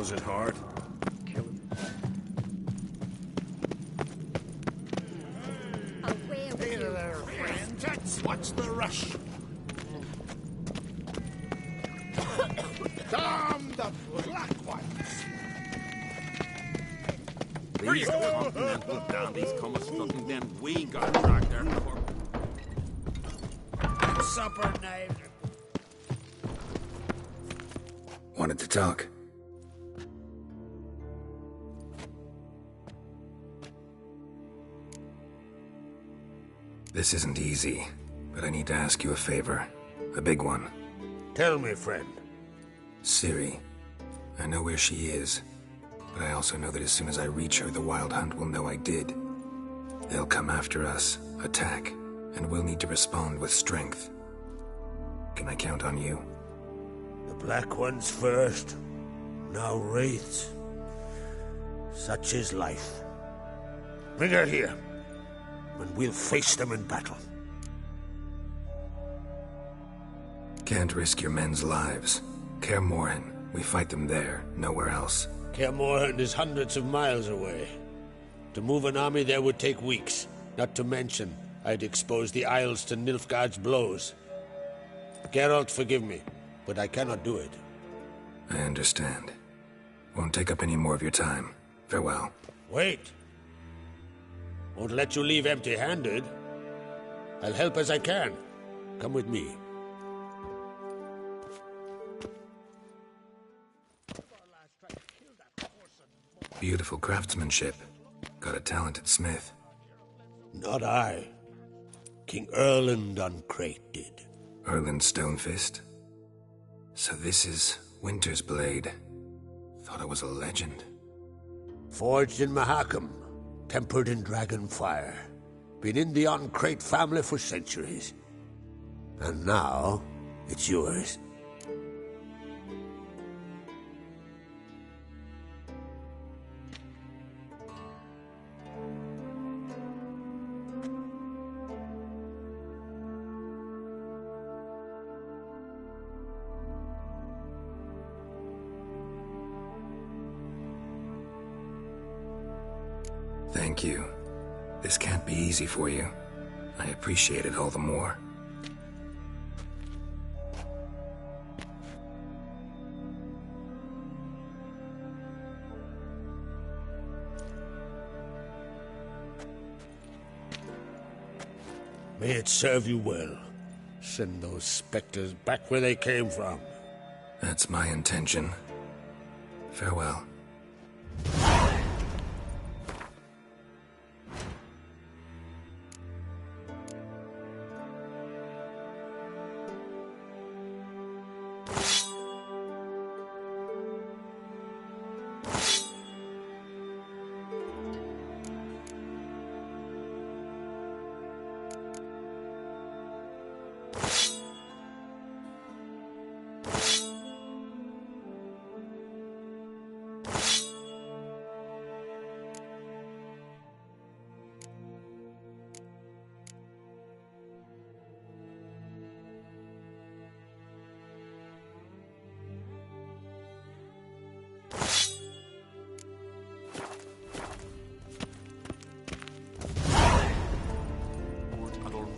Was it hard? Hey there, friends. What's the rush? Damn the black ones! These continental dandies come as fucking them we got dragged there for. Supper night. Wanted to talk. This isn't easy, but I need to ask you a favor. A big one. Tell me, friend. Ciri. I know where she is, but I also know that as soon as I reach her, the Wild Hunt will know I did. They'll come after us, attack, and we'll need to respond with strength. Can I count on you? The Black Ones first, now Wraiths. Such is life. Bring her here, and we'll face them in battle. Can't risk your men's lives. Kaer Morhen, we fight them there, nowhere else. Kaer Morhen is hundreds of miles away. To move an army there would take weeks, not to mention I'd expose the Isles to Nilfgaard's blows. Geralt, forgive me, but I cannot do it. I understand. Won't take up any more of your time. Farewell. Wait. Won't let you leave empty-handed. I'll help as I can. Come with me. Beautiful craftsmanship. Got a talented smith. Not I. King Erland Uncrate did. Erland Stonefist? So this is Winter's Blade. Thought I was a legend. Forged in Mahakam, tempered in dragon fire. Been in the Uncrate family for centuries. And now, it's yours. Thank you. This can't be easy for you. I appreciate it all the more. May it serve you well. Send those specters back where they came from. That's my intention. Farewell.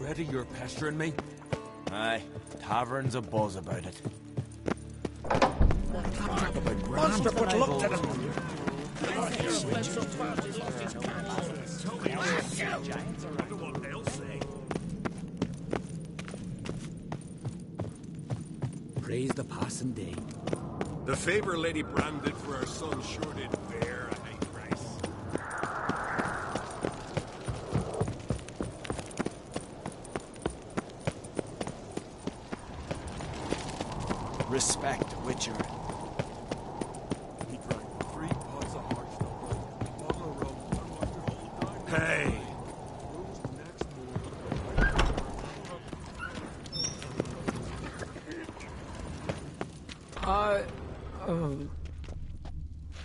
Already you're pestering me? Aye, tavern's a buzz about it. Monster put looked at him. Praise the passing day. The favor Lady Brand did for her son sure did bear a high price. Respect, Witcher. He drank 3 pots of Hearthstone, a bottle of rum, and watched the whole time. Hey!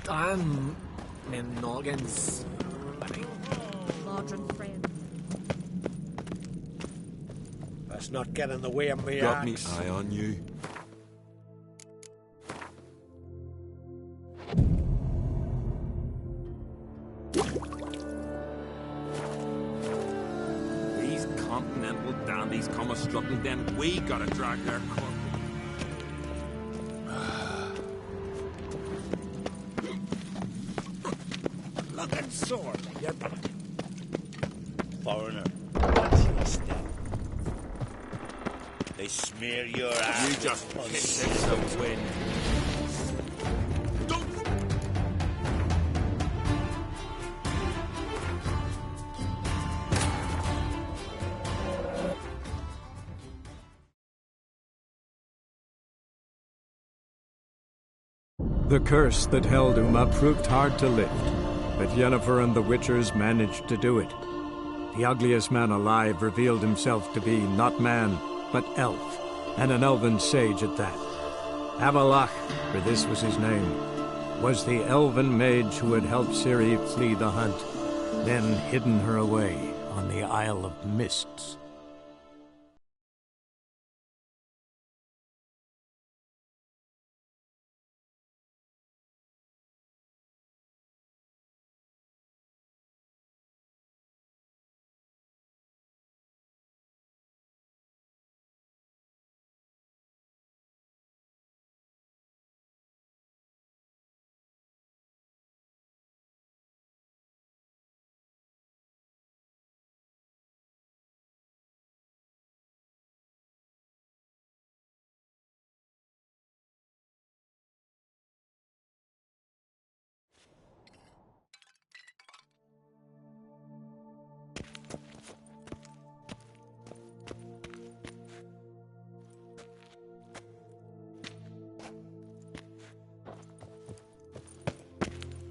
I'm in Noggins. Modern friend. Let's not get in the way of me. Got me eye on you. These continental dandies come a-strutting, then we gotta drag their corpse. Looking sword in your back. Foreigner, watch your step. They smear your ass. You just kiss it the wind. The curse that held Uma proved hard to lift, but Yennefer and the Witchers managed to do it. The ugliest man alive revealed himself to be not man, but elf, and an elven sage at that. Avalach, for this was his name, was the elven mage who had helped Ciri flee the hunt, then hidden her away on the Isle of Mists.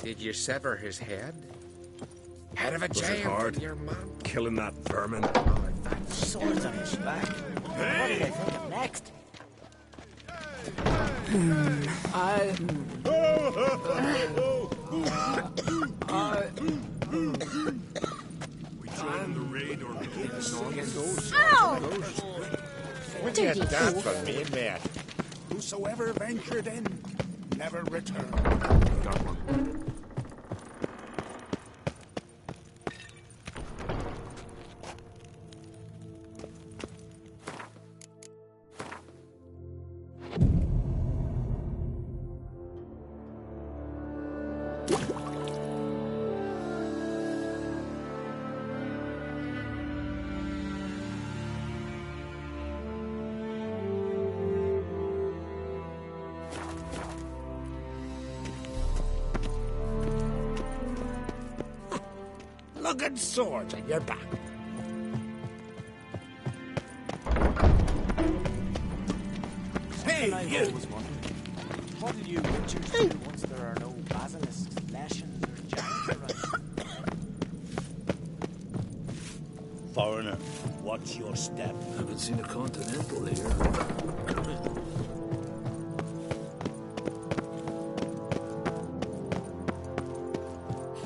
Did you sever his head? Head of a Was it giant hard? in your mouth? Killing that vermin. Swords on his back. What did I think of next? We join the raid or keep the Noggins. Ow! Would Did you you dance fool? for me, mate? Whosoever ventured in, never returned. Got one. Looking swords in your back. Hey, you! What do you witchers do once there are no basilisks, lashings, or giants around? Foreigner, watch your step. Haven't seen a continental here.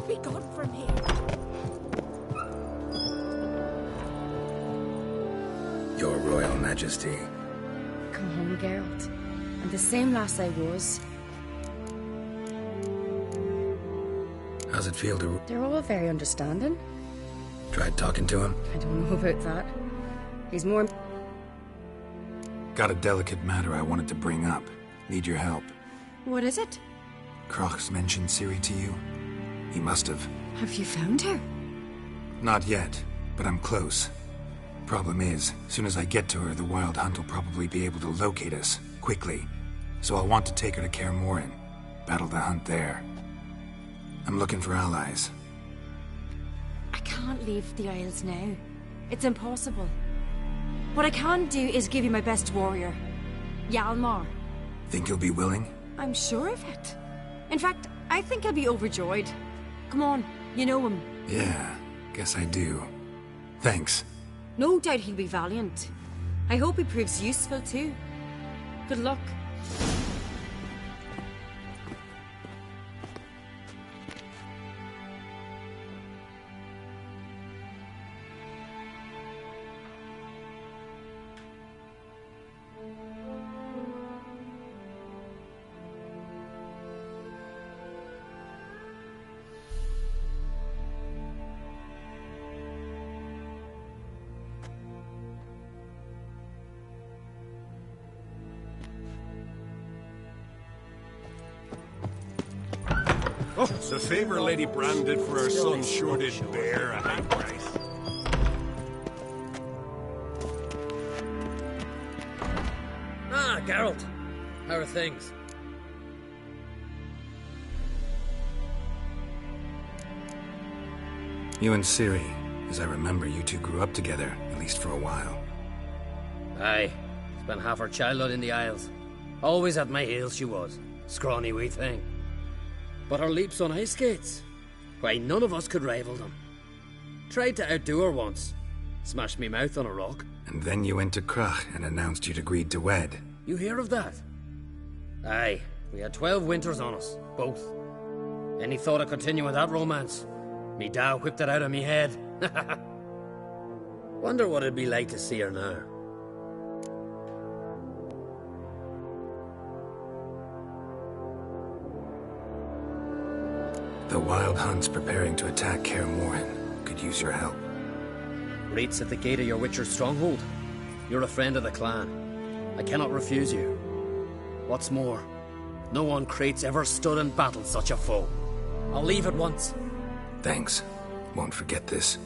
Be gone from here. Your Royal Majesty. Come home, Geralt. I'm the same lass I was. How's it feel to... They're all very understanding. Tried talking to him? I don't know about that. He's more... Got a delicate matter I wanted to bring up. Need your help. What is it? Crach's mentioned Ciri to you? He must have. Have you found her? Not yet, but I'm close. Problem is, soon as I get to her, the Wild Hunt will probably be able to locate us, quickly. So I'll want to take her to Kaer Morhen. Battle the hunt there. I'm looking for allies. I can't leave the Isles now. It's impossible. What I can do is give you my best warrior, Hjalmar. Think you'll be willing? I'm sure of it. In fact, I think he'll be overjoyed. Come on, you know him. Yeah, guess I do. Thanks. No doubt he'll be valiant. I hope he proves useful too. Good luck. Oh, it's a favor Lady Brand did for her son sure did bear a high price. Ah, Geralt. How are things? You and Ciri. As I remember, you two grew up together, at least for a while. Aye. Spent half her childhood in the Isles. Always at my heels she was. Scrawny wee thing. But her leaps on ice skates, why, none of us could rival them. Tried to outdo her once. Smashed me mouth on a rock. And then you went to Crach and announced you'd agreed to wed. You hear of that? Aye, we had 12 winters on us, both. Any thought of continuing that romance? Me da whipped it out of me head. Wonder what it'd be like to see her now. The Wild Hunt's preparing to attack Kaer Morhen. Could use your help. Rates at the gate of your Witcher's stronghold. You're a friend of the clan. I cannot refuse you. What's more, no one Krait's ever stood and battled such a foe. I'll leave at once. Thanks. Won't forget this.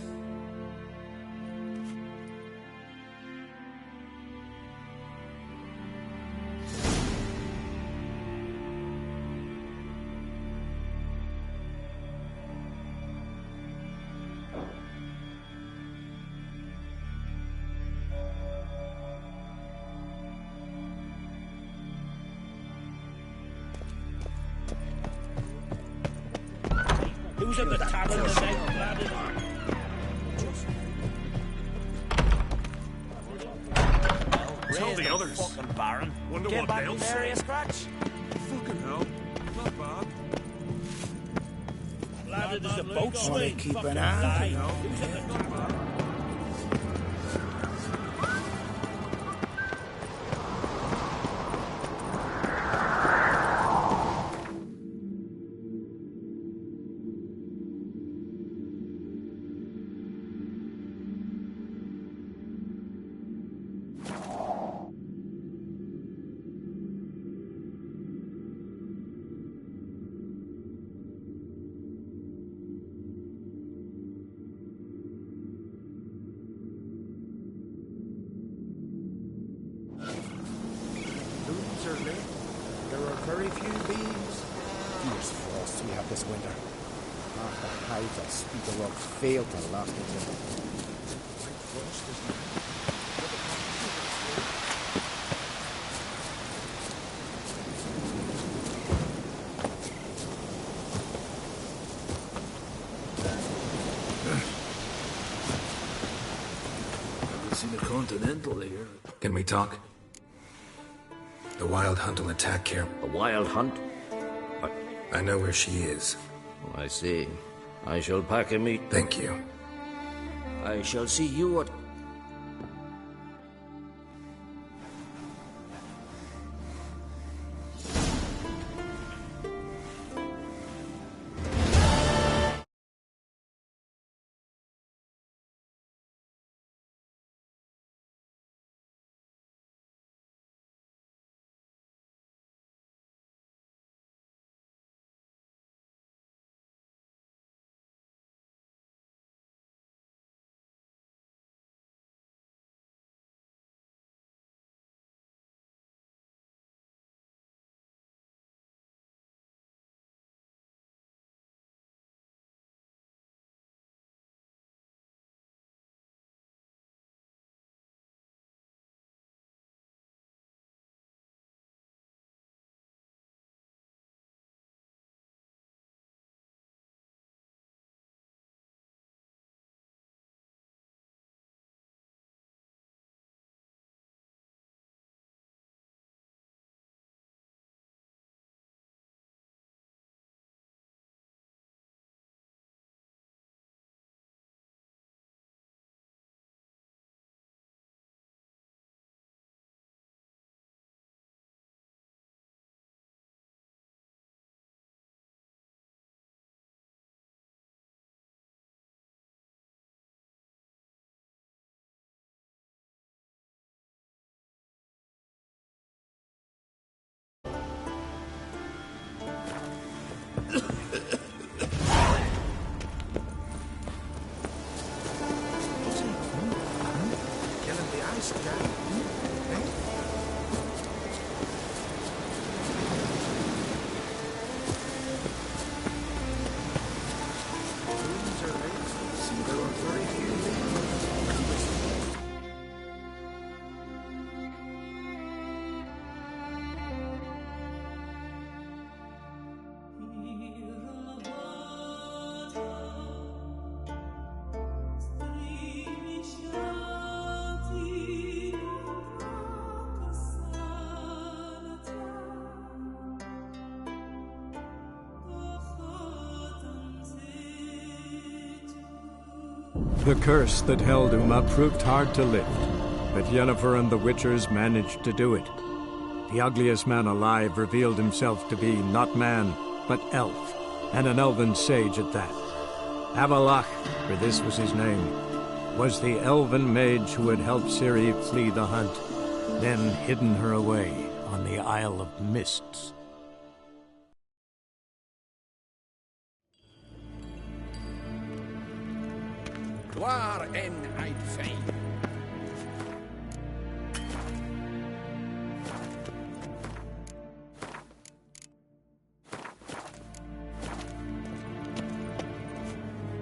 Who's at the tavern tonight, lad? Tell the others. Fucking Baron. Wonder Came what back they'll from there, say. eh, Scratch? Fucking hell. Not bad. Lad, there's a boat swing. keep Fucking an eye lie. No. Who's at the tavern? Looms are lit. There are very few bees. Fierce frosts we have this winter. Half the hives at Speaker Rock fail to last until... Frost is Haven't seen a Continental here. Can we talk? The Wild Hunt will attack Kaer. A wild hunt? I know where she is. I see. I shall pack a meat. Thank you. I shall see you at The curse that held Uma proved hard to lift, but Yennefer and the Witchers managed to do it. The ugliest man alive revealed himself to be not man, but elf, and an elven sage at that. Avalach, for this was his name, was the elven mage who had helped Ciri flee the hunt, then hidden her away on the Isle of Mists. Waar en uitveen.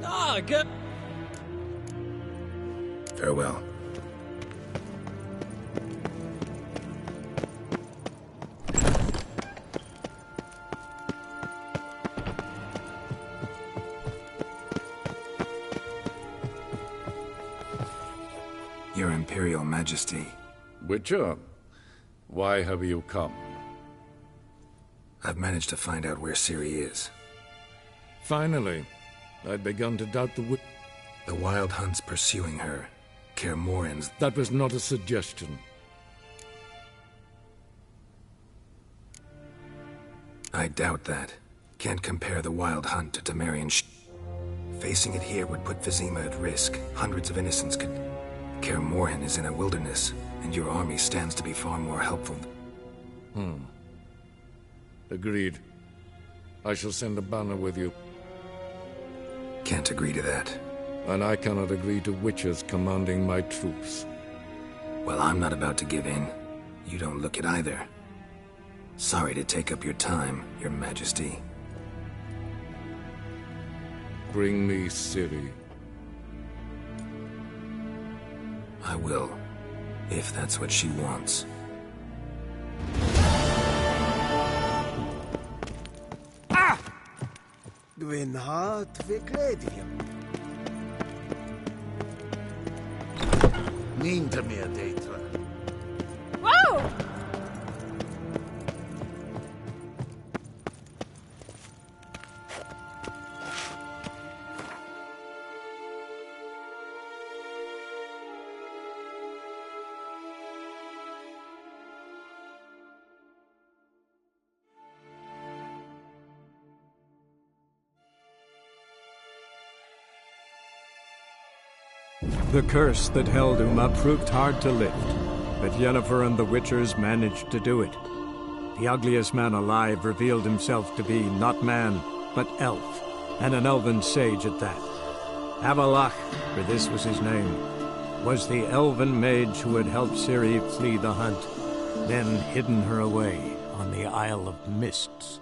Dogg! Farewell. Your Imperial Majesty. Witcher, why have you come? I've managed to find out where Ciri is. Finally. I'd begun to doubt The Wild Hunt's pursuing her. Kaer Morhen's... That was not a suggestion. I doubt that. Can't compare the Wild Hunt to Temerian Facing it here would put Vizima at risk. Hundreds of innocents could... Kaer Morhen is in a wilderness, and your army stands to be far more helpful. Agreed. I shall send a banner with you. Can't agree to that. And I cannot agree to Witchers commanding my troops. Well, I'm not about to give in. You don't look it either. Sorry to take up your time, Your Majesty. Bring me Ciri. I will, if that's what she wants. Gwyn hart fi kledium. Niente meer data. Whoa! The curse that held Uma proved hard to lift, but Yennefer and the Witchers managed to do it. The ugliest man alive revealed himself to be not man, but elf, and an elven sage at that. Avalach, for this was his name, was the elven mage who had helped Ciri flee the hunt, then hidden her away on the Isle of Mists.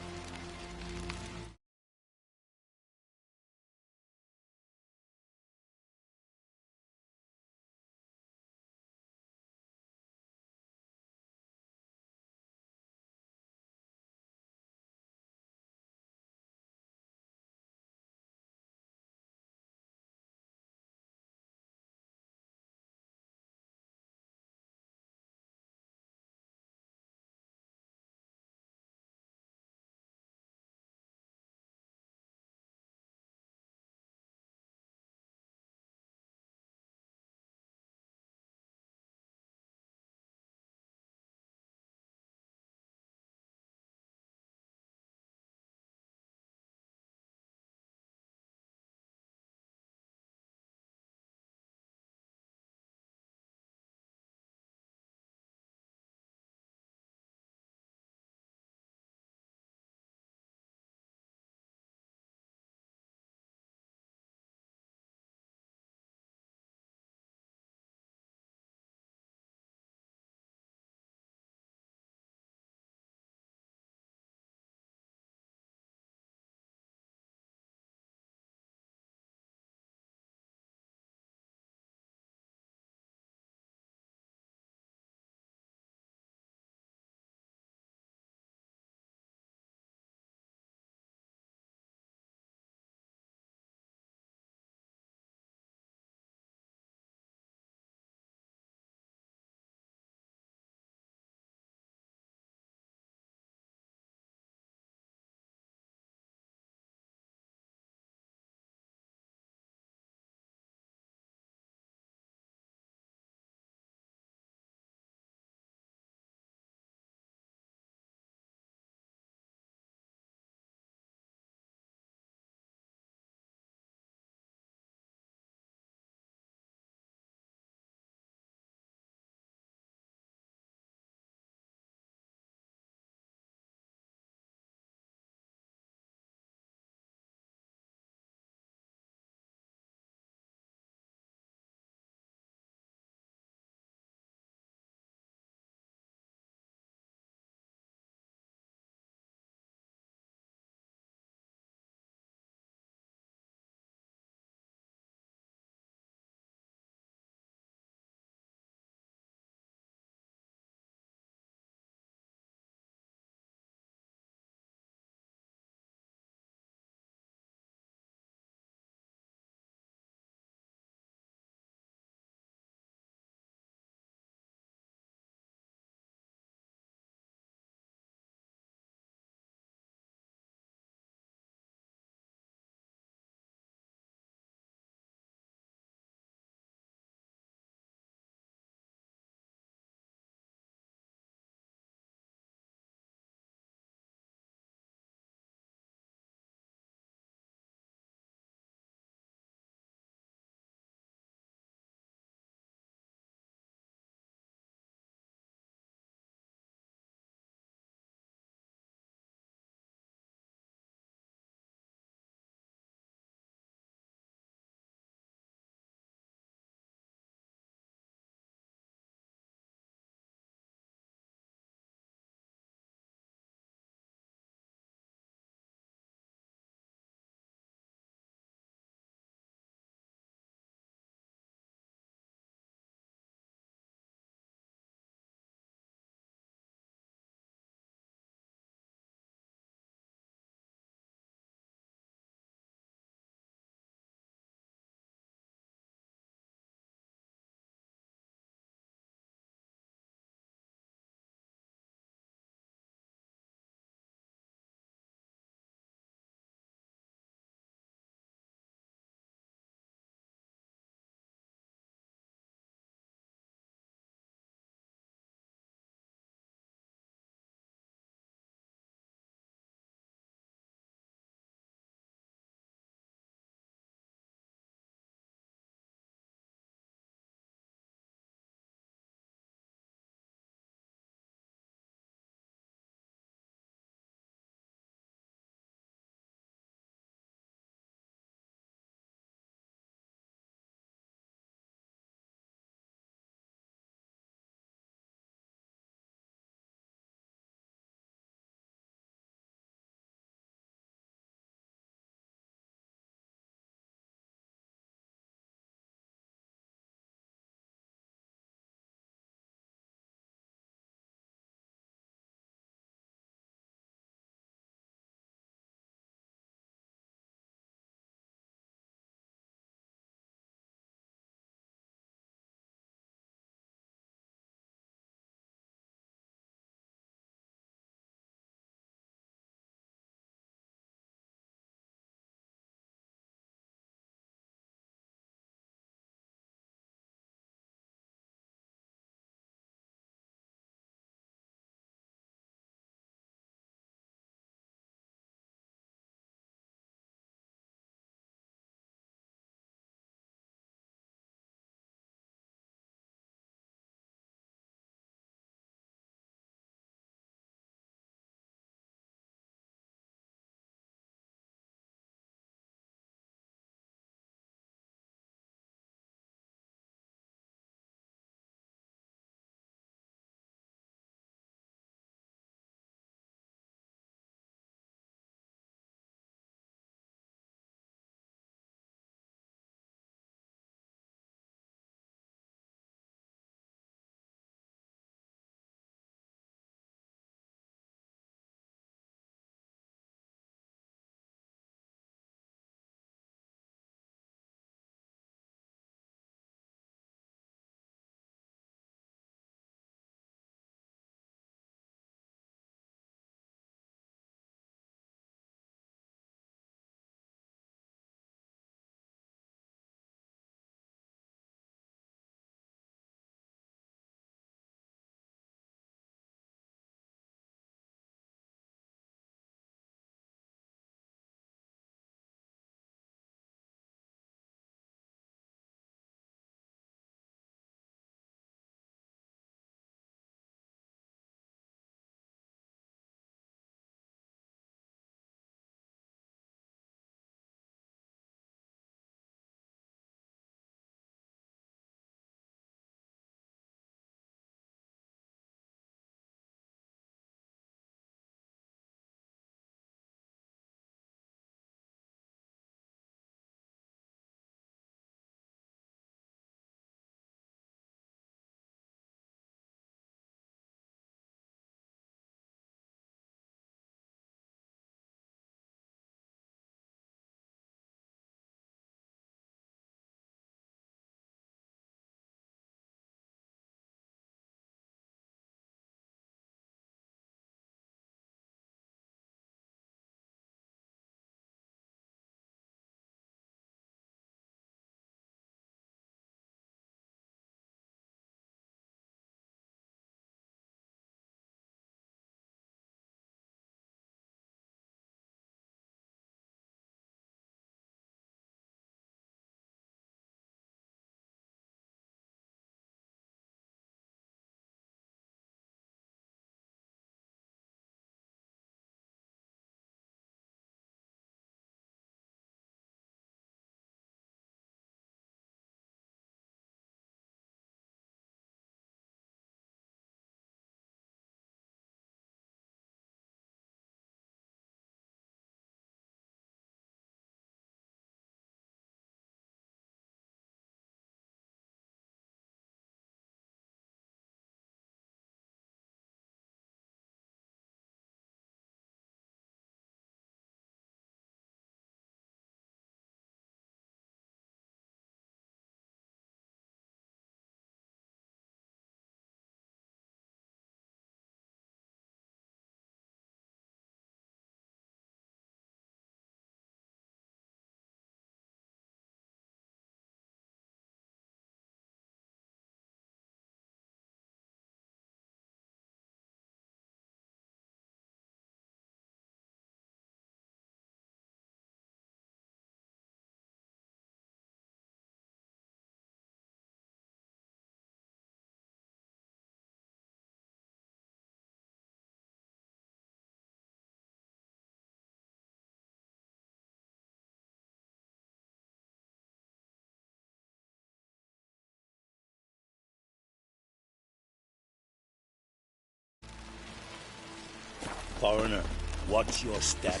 foreigner. Watch your step.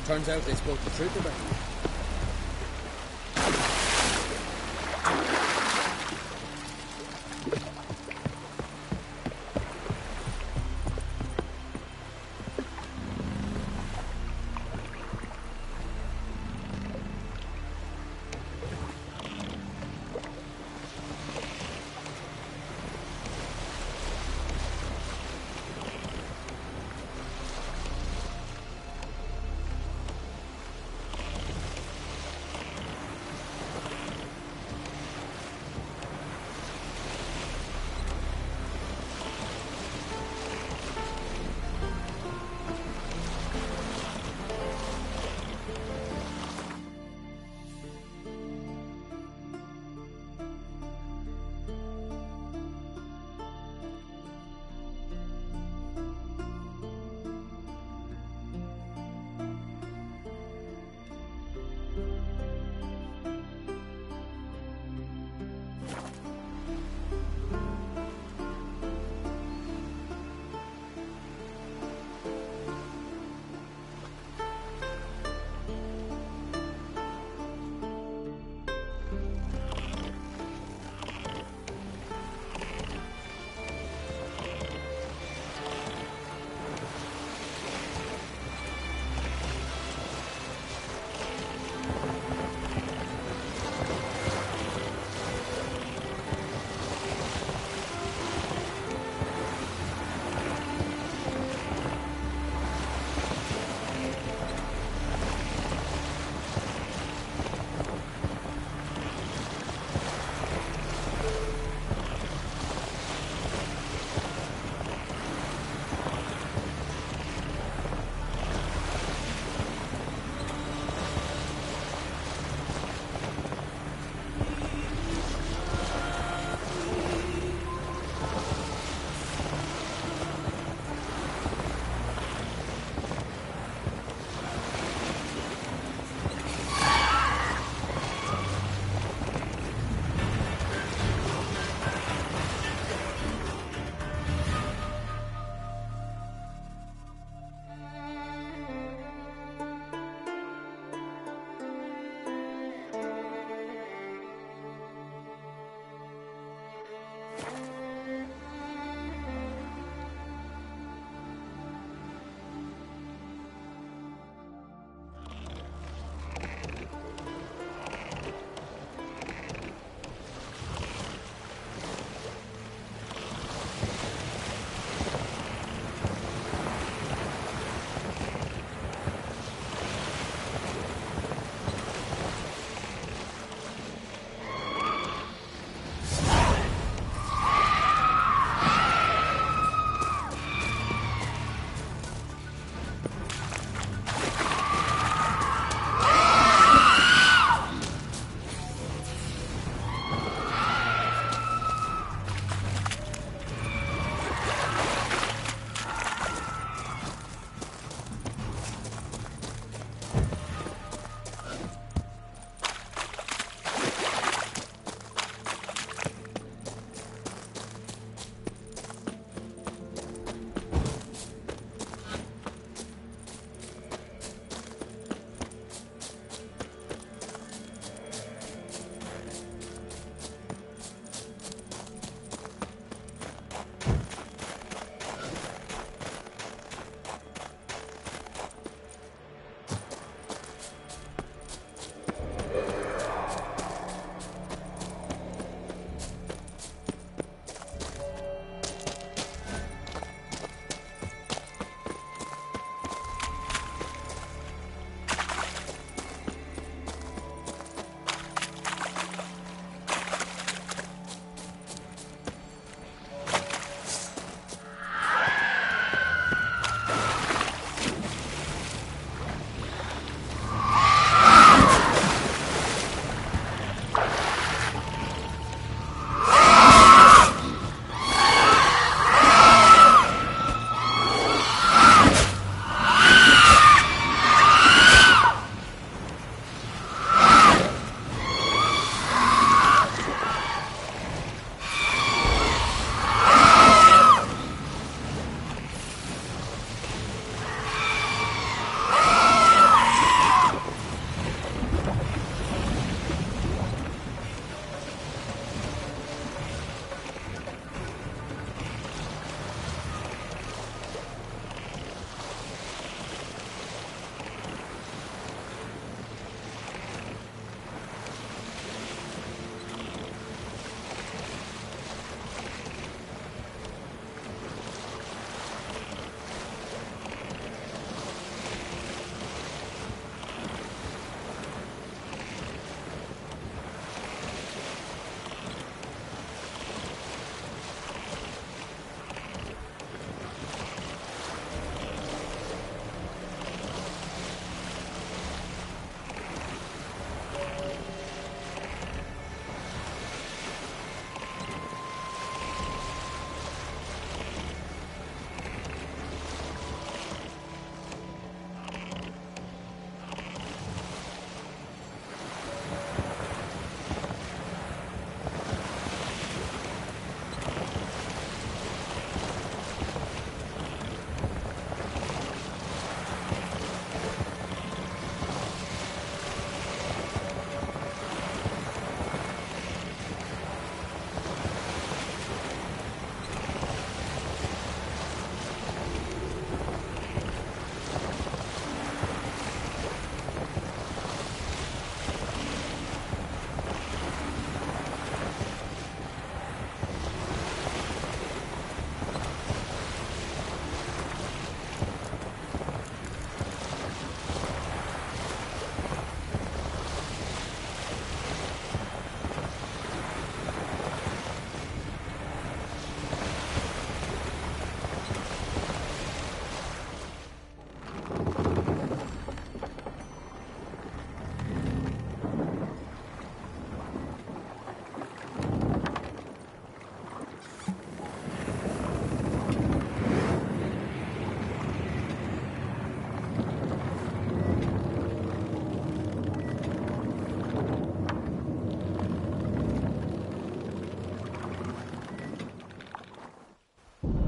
Turns out they spoke the truth about you.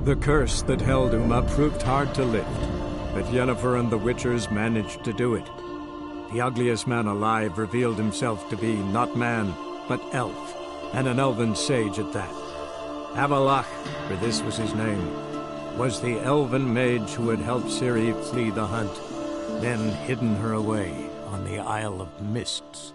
The curse that held Uma proved hard to lift, but Yennefer and the Witchers managed to do it. The ugliest man alive revealed himself to be not man, but elf, and an elven sage at that. Avalach, for this was his name, was the elven mage who had helped Ciri flee the hunt, then hidden her away on the Isle of Mists.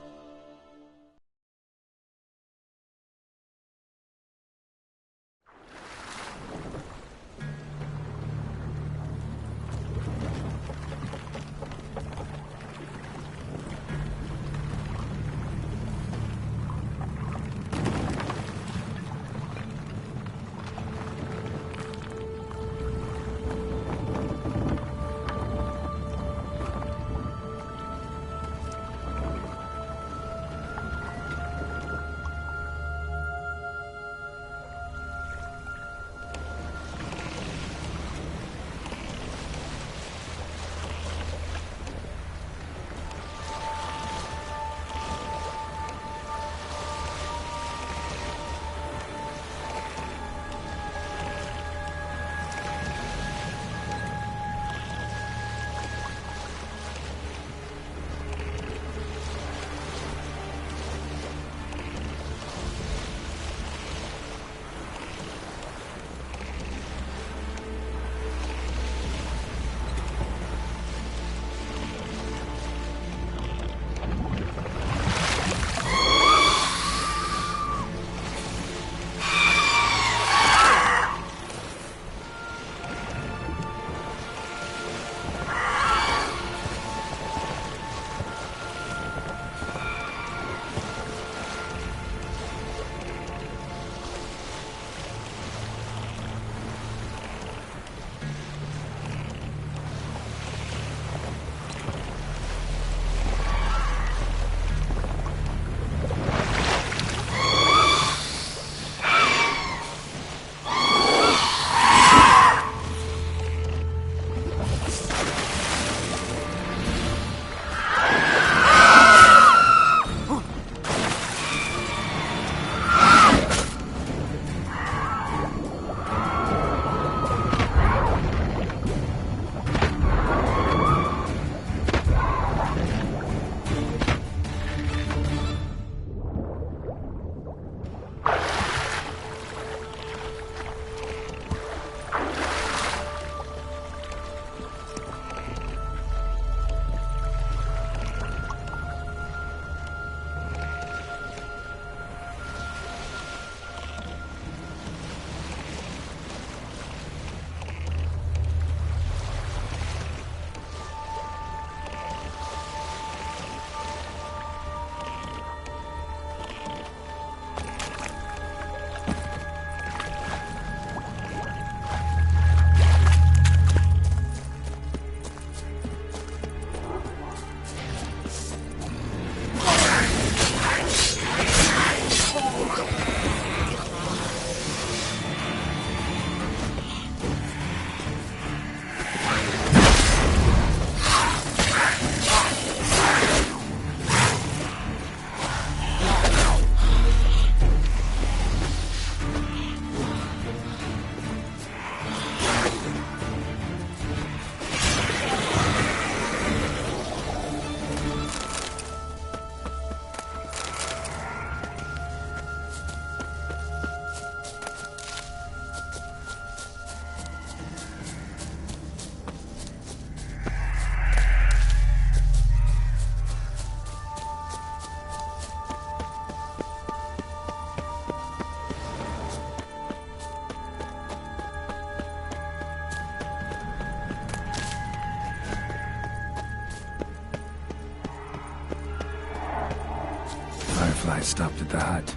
I stopped at the hut.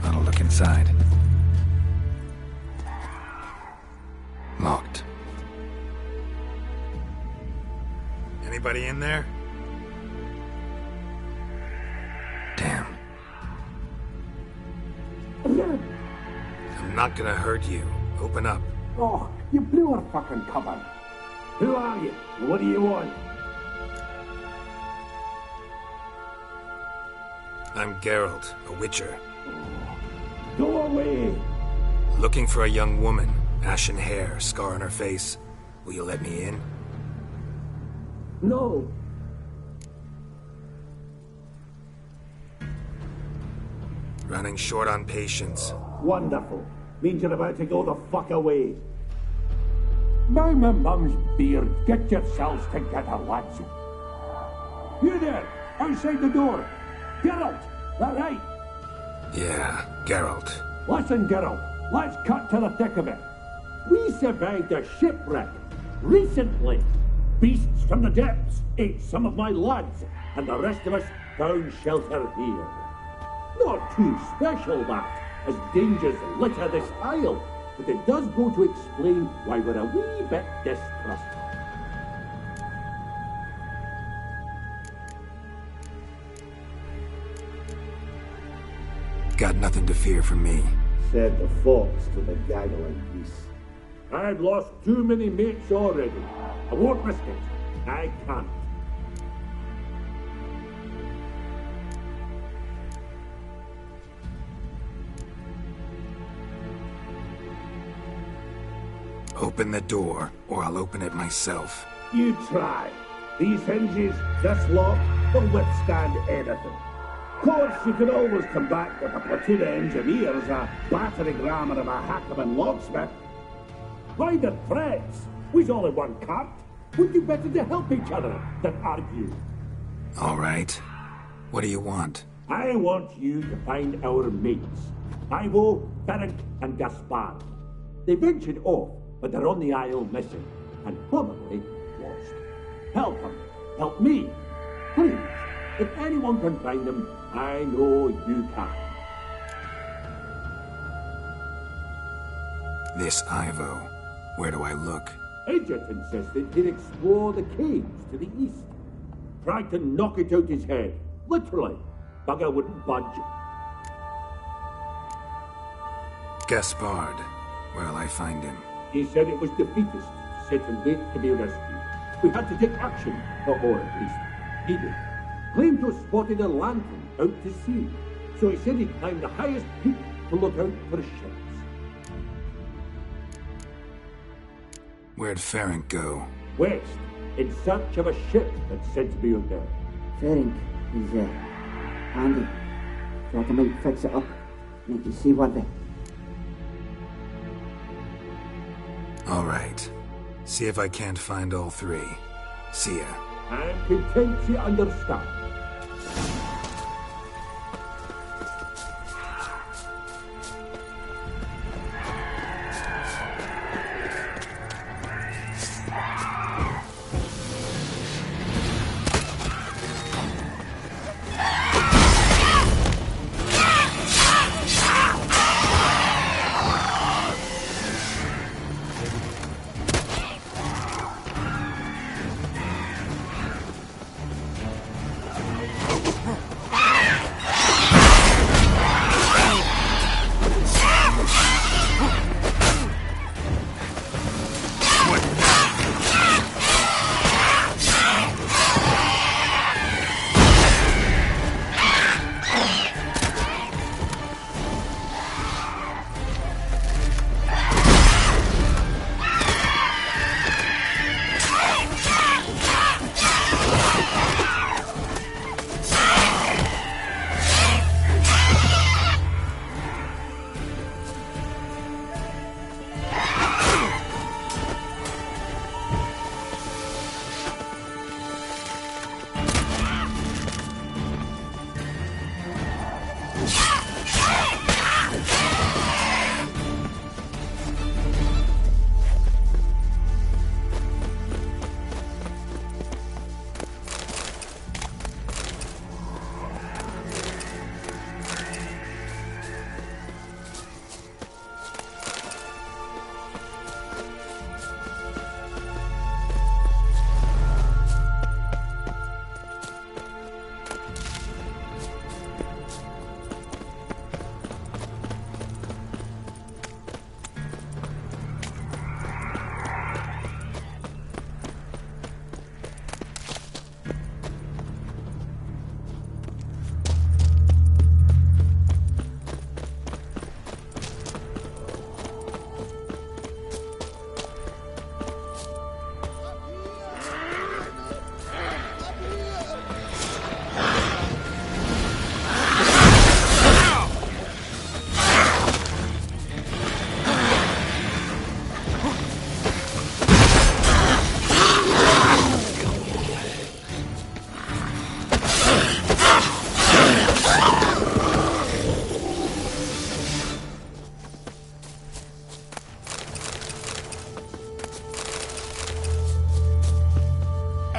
I'll look inside. Locked. Anybody in there? Damn. I'm not gonna hurt you. Open up. Oh, you blew our fucking cover. Who are you? What do you want? I'm Geralt, a witcher. Go away! Looking for a young woman. Ashen hair, scar on her face. Will you let me in? No. Running short on patience. Wonderful. Means you're about to go the fuck away. By my mum's beard, get yourselves together, lads. You there, outside the door. Geralt, that right? Yeah, Geralt. Listen, Geralt, let's cut to the thick of it. We survived a shipwreck recently. Beasts from the depths ate some of my lads, and the rest of us found shelter here. Not too special, that, as dangers litter this isle, but it does go to explain why we're a wee bit distrustful. Got nothing to fear from me. Said the fox to the gaggling geese. I've lost too many mates already. I won't risk it. I can't. Open the door, or I'll open it myself. You try. These hinges, this lock, will withstand anything. Of course, you can always come back with a platoon of engineers, a battering ram and a hackman locksmith. Why the threats? We's all in one cart. We'd do better to help each other than argue. All right. What do you want? I want you to find our mates. Ivo, Ferenc, and Gaspard. They ventured off, but they're on the Isle missing, and probably lost. Help them. Help me. Please. If anyone can find them, I know you can. This Ivo. Where do I look? Agent insisted he'd explore the caves to the east. Tried to knock it out his head. Literally. Bugger wouldn't budge. Gaspard. Where'll I find him? He said it was defeatist, set him late to be rescued. We had to take action, or at least, he did. Claimed to have spotted a lantern out to sea, so he said he'd climb the highest peak to look out for ships. Where'd Ferenc go? West, in search of a ship that's said to be out there. Ferenc is, handy. Thought I might fix it up, make you see what they... All right. See if I can't find all three. See ya. I'm content you understand.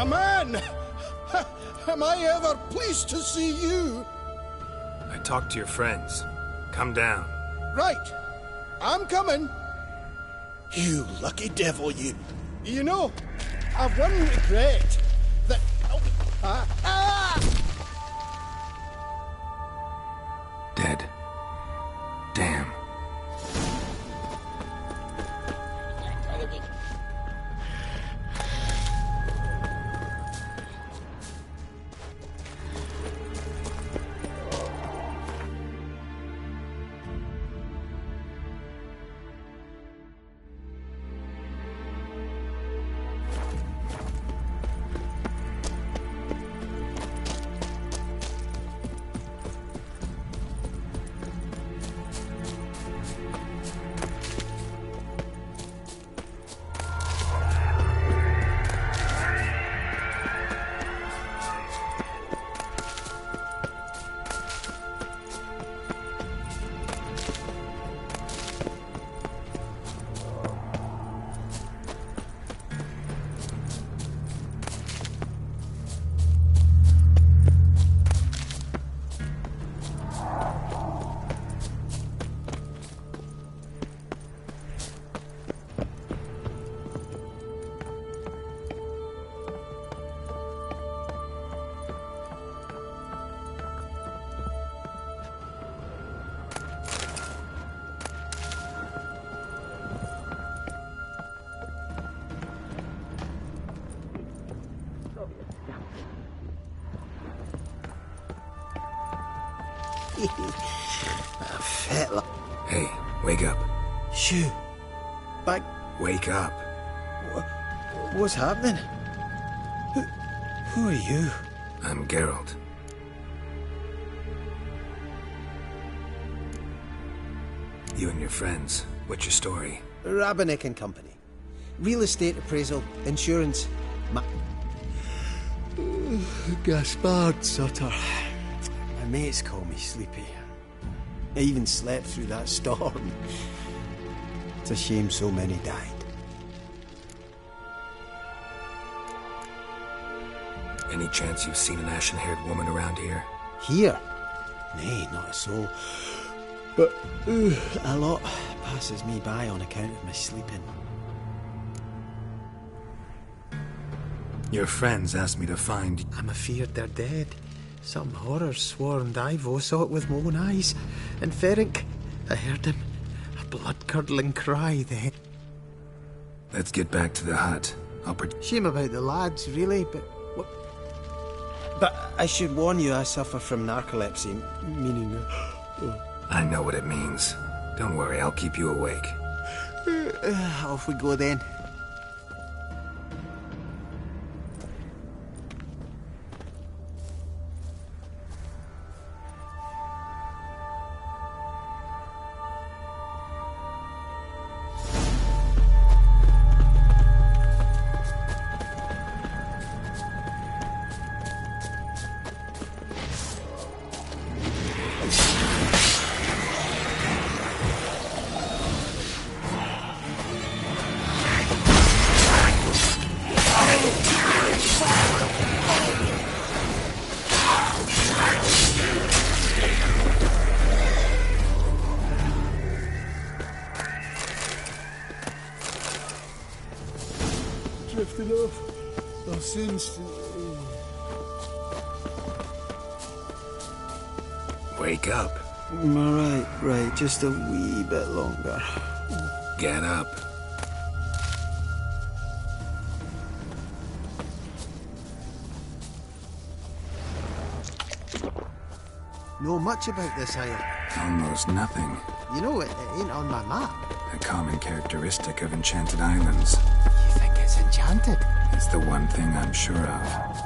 man! Am I ever pleased to see you? I talked to your friends. Come down. Right. I'm coming. You lucky devil, you. You know, I've one regret. That... Dead. Damn. Fetler. Hey, wake up. Shoo. Back. Wake up. What's happening? Who are you? I'm Geralt. You and your friends. What's your story? Rabenik and Company. Real estate appraisal, insurance. Gaspard Sutter. My mates call me Sleepy. I even slept through that storm. It's a shame so many died. Any chance you've seen an ashen-haired woman around here? Here? Nay, not a soul. But a lot passes me by on account of my sleeping. Your friends asked me to find... I'm afeard they're dead. Some horror swarmed Ivo, saw it with my own eyes. And Ferenc, I heard him. A blood-curdling cry then. Let's get back to the hut. Shame about the lads, really, but... What? But I should warn you, I suffer from narcolepsy, meaning... I know what it means. Don't worry, I'll keep you awake. Off we go then. Drifting off. Our sins. Wake up. Right. Just a wee bit longer. Get up. Know much about this isle? Almost nothing. You know, it ain't on my map. A common characteristic of enchanted islands. You think it's enchanted? It's the one thing I'm sure of.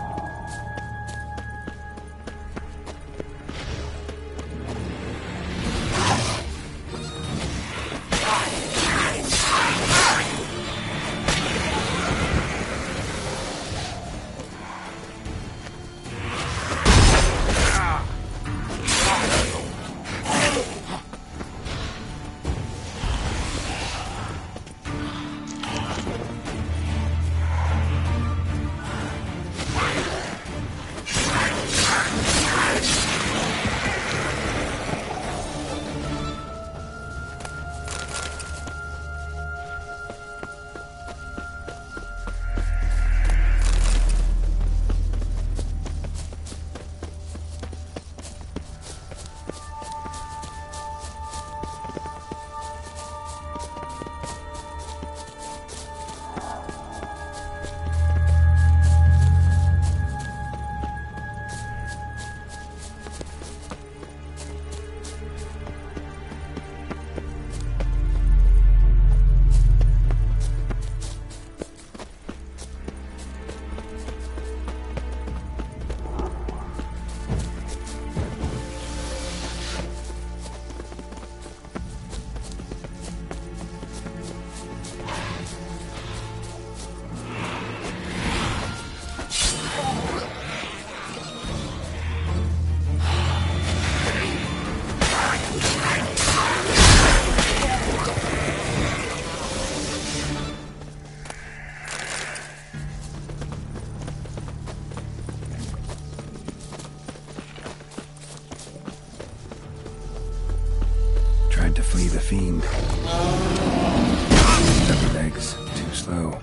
fiend. Double legs, too slow.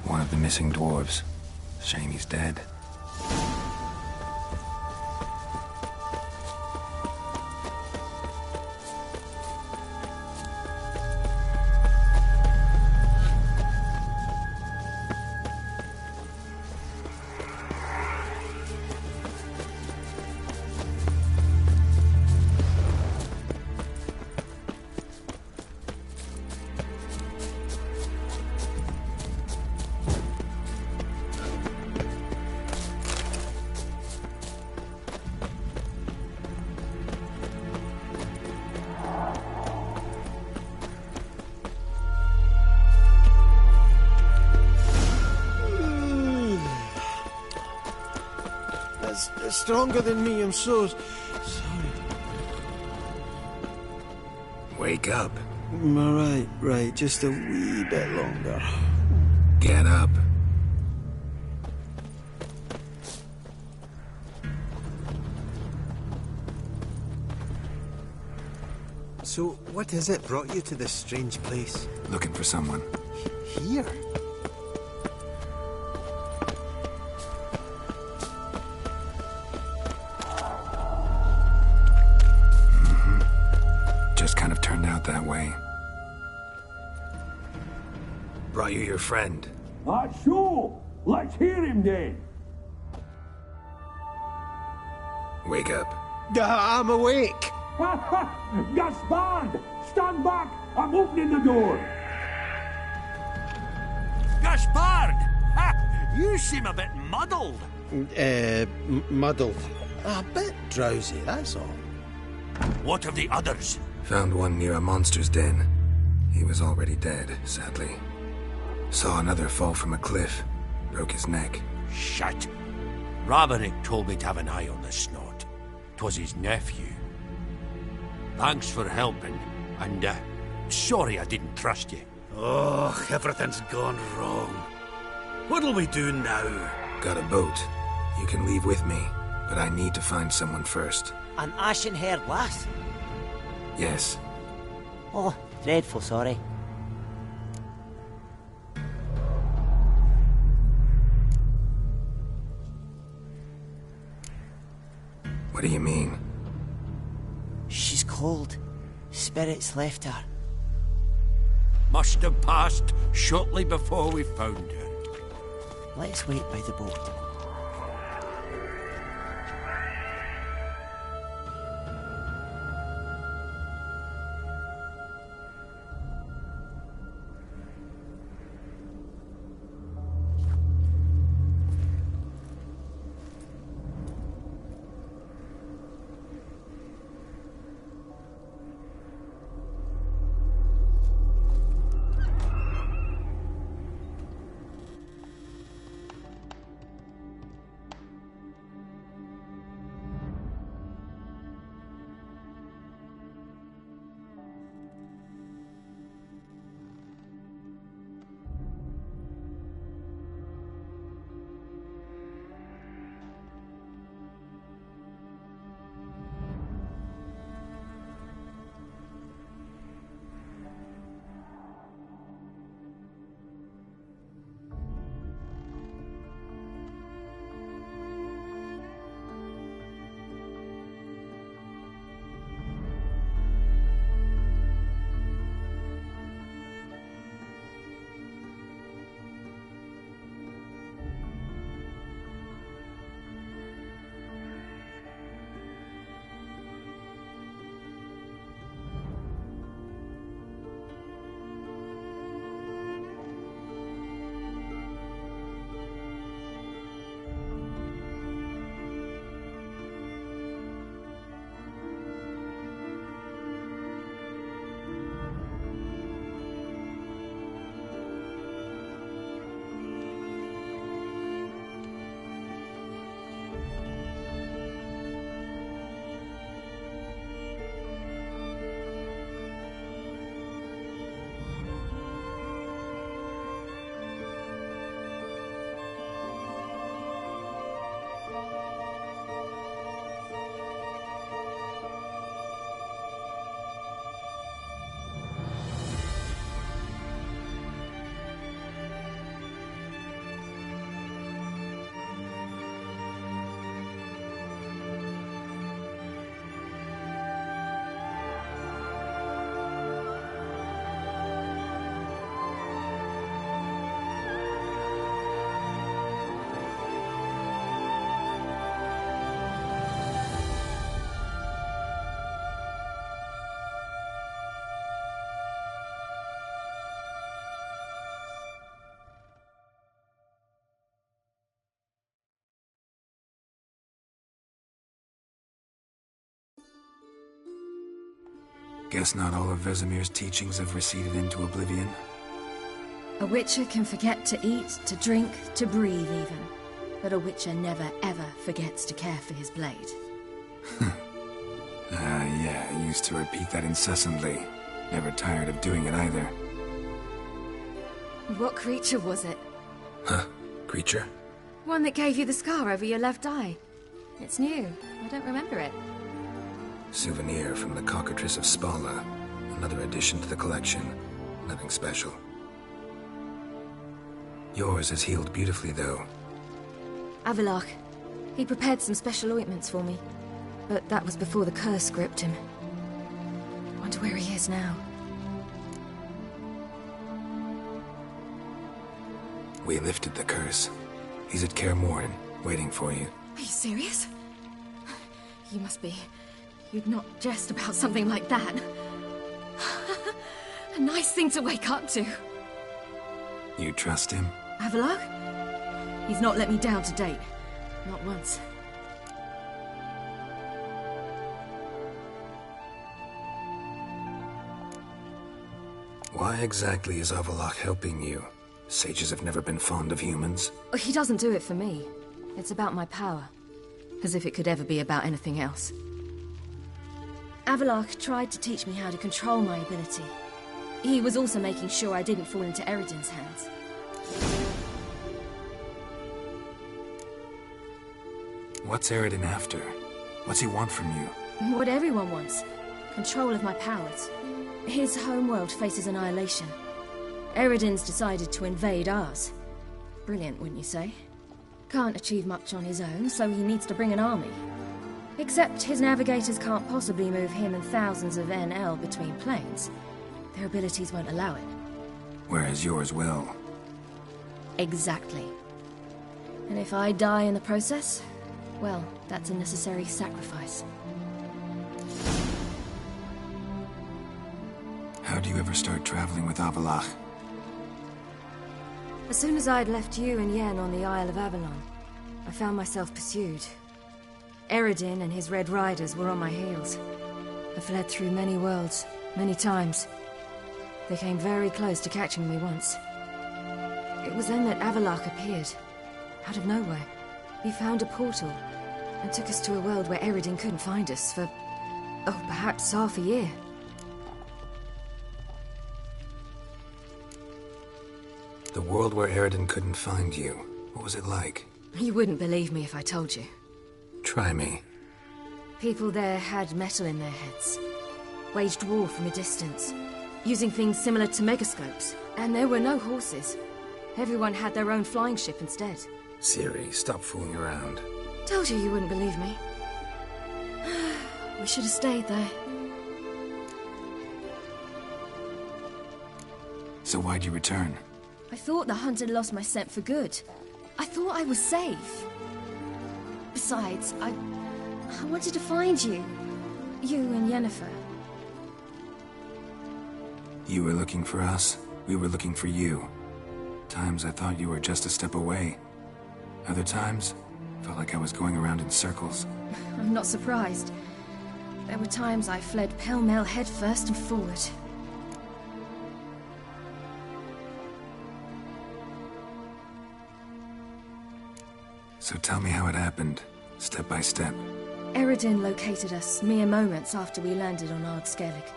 One of the missing dwarves. Shame he's dead. It's stronger than me, I'm so sorry. Wake up. Right, just a wee bit longer. Get up. So, what is it brought you to this strange place? Looking for someone. Here? Just kind of turned out that way. Brought you your friend. Sure. Let's hear him then. Wake up. I'm awake. Gaspard! Stand back! I'm opening the door! Gaspard! Ha! You seem a bit muddled. Muddled. A bit drowsy, that's all. What of the others? Found one near a monster's den. He was already dead, sadly. Saw another fall from a cliff. Broke his neck. Shit. Roderick told me to have an eye on the snot. 'Twas his nephew. Thanks for helping, and sorry I didn't trust you. Oh, everything's gone wrong. What'll we do now? Got a boat. You can leave with me, but I need to find someone first. An ashen-haired lass? Yes. Oh, dreadful sorry. What do you mean? She's cold. Spirits left her. Must have passed shortly before we found her. Let's wait by the boat. Guess not all of Vesemir's teachings have receded into oblivion. A Witcher can forget to eat, to drink, to breathe even. But a Witcher never ever forgets to care for his blade. Yeah, I used to repeat that incessantly. Never tired of doing it either. What creature was it? Huh? Creature? One that gave you the scar over your left eye. It's new. I don't remember it. Souvenir from the Cockatrice of Spala. Another addition to the collection. Nothing special. Yours has healed beautifully, though. Avalok. He prepared some special ointments for me. But that was before the curse gripped him. Wonder where he is now. We lifted the curse. He's at Kaer Morhen, waiting for you. Are you serious? You must be. You'd not jest about something like that. A nice thing to wake up to. You trust him? Avalok? He's not let me down to date. Not once. Why exactly is Avalok helping you? Sages have never been fond of humans. He doesn't do it for me. It's about my power. As if it could ever be about anything else. Avalok tried to teach me how to control my ability. He was also making sure I didn't fall into Eredin's hands. What's Eredin after? What's he want from you? What everyone wants. Control of my powers. His homeworld faces annihilation. Eredin's decided to invade ours. Brilliant, wouldn't you say? Can't achieve much on his own, so he needs to bring an army. Except his navigators can't possibly move him and thousands of NL between planes. Their abilities won't allow it. Whereas yours will. Exactly. And if I die in the process, well, that's a necessary sacrifice. How do you ever start traveling with Avalok? As soon as I'd left you and Yen on the Isle of Avalon, I found myself pursued. Eredin and his Red Riders were on my heels. I fled through many worlds, many times. They came very close to catching me once. It was then that Avalok appeared, out of nowhere. He found a portal, and took us to a world where Eredin couldn't find us for, oh, perhaps half a year. The world where Eredin couldn't find you. What was it like? You wouldn't believe me if I told you. Try me. People there had metal in their heads. Waged war from a distance, using things similar to megascopes. And there were no horses. Everyone had their own flying ship instead. Ciri, stop fooling around. Told you wouldn't believe me. We should have stayed there. So why'd you return? I thought the hunt had lost my scent for good. I thought I was safe. Besides, I wanted to find you. You and Yennefer. You were looking for us. We were looking for you. Times I thought you were just a step away. Other times, felt like I was going around in circles. I'm not surprised. There were times I fled pell-mell headfirst and forward. So tell me how it happened, step by step. Eredin located us mere moments after we landed on Ard Skellig.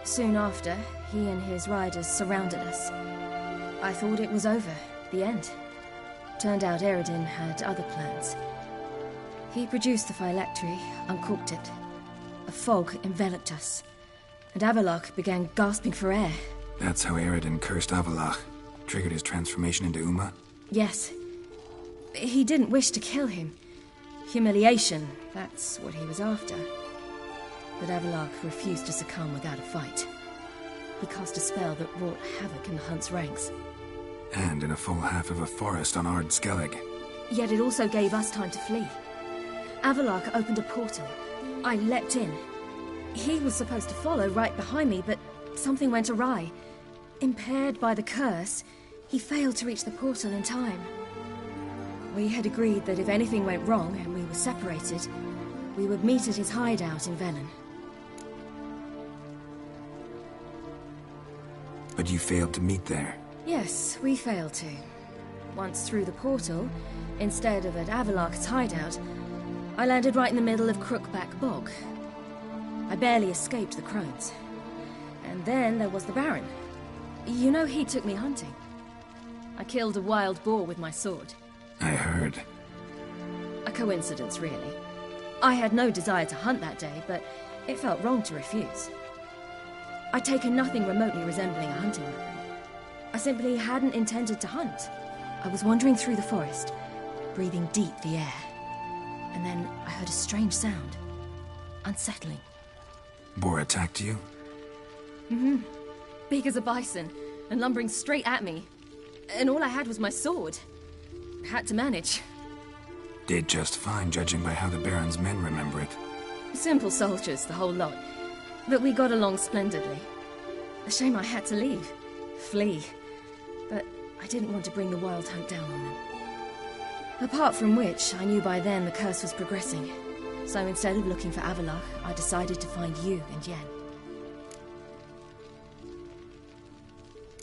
Soon after, he and his riders surrounded us. I thought it was over, the end. Turned out Eredin had other plans. He produced the phylactery, uncorked it. A fog enveloped us, and Avalok began gasping for air. That's how Eredin cursed Avalok, triggered his transformation into Uma? Yes. He didn't wish to kill him. Humiliation, that's what he was after. But Avalok refused to succumb without a fight. He cast a spell that wrought havoc in the hunt's ranks. And in a full half of a forest on Ard Skellig. Yet it also gave us time to flee. Avalok opened a portal. I leapt in. He was supposed to follow right behind me, but something went awry. Impaired by the curse, he failed to reach the portal in time. We had agreed that if anything went wrong and we were separated, we would meet at his hideout in Velen. But you failed to meet there. Yes, we failed to. Once through the portal, instead of at Avalok's hideout, I landed right in the middle of Crookback Bog. I barely escaped the crones. And then there was the Baron. You know, he took me hunting. I killed a wild boar with my sword. I heard. A coincidence, really. I had no desire to hunt that day, but it felt wrong to refuse. I'd taken nothing remotely resembling a hunting weapon. I simply hadn't intended to hunt. I was wandering through the forest, breathing deep the air. And then I heard a strange sound. Unsettling. Boar attacked you? Mm-hmm. Big as a bison, and lumbering straight at me. And all I had was my sword. Had to manage. Did just fine, judging by how the Baron's men remember it. Simple soldiers, the whole lot. But we got along splendidly. A shame I had to leave. Flee. But I didn't want to bring the wild hunt down on them. Apart from which, I knew by then the curse was progressing. So instead of looking for Avalok, I decided to find you and Yen.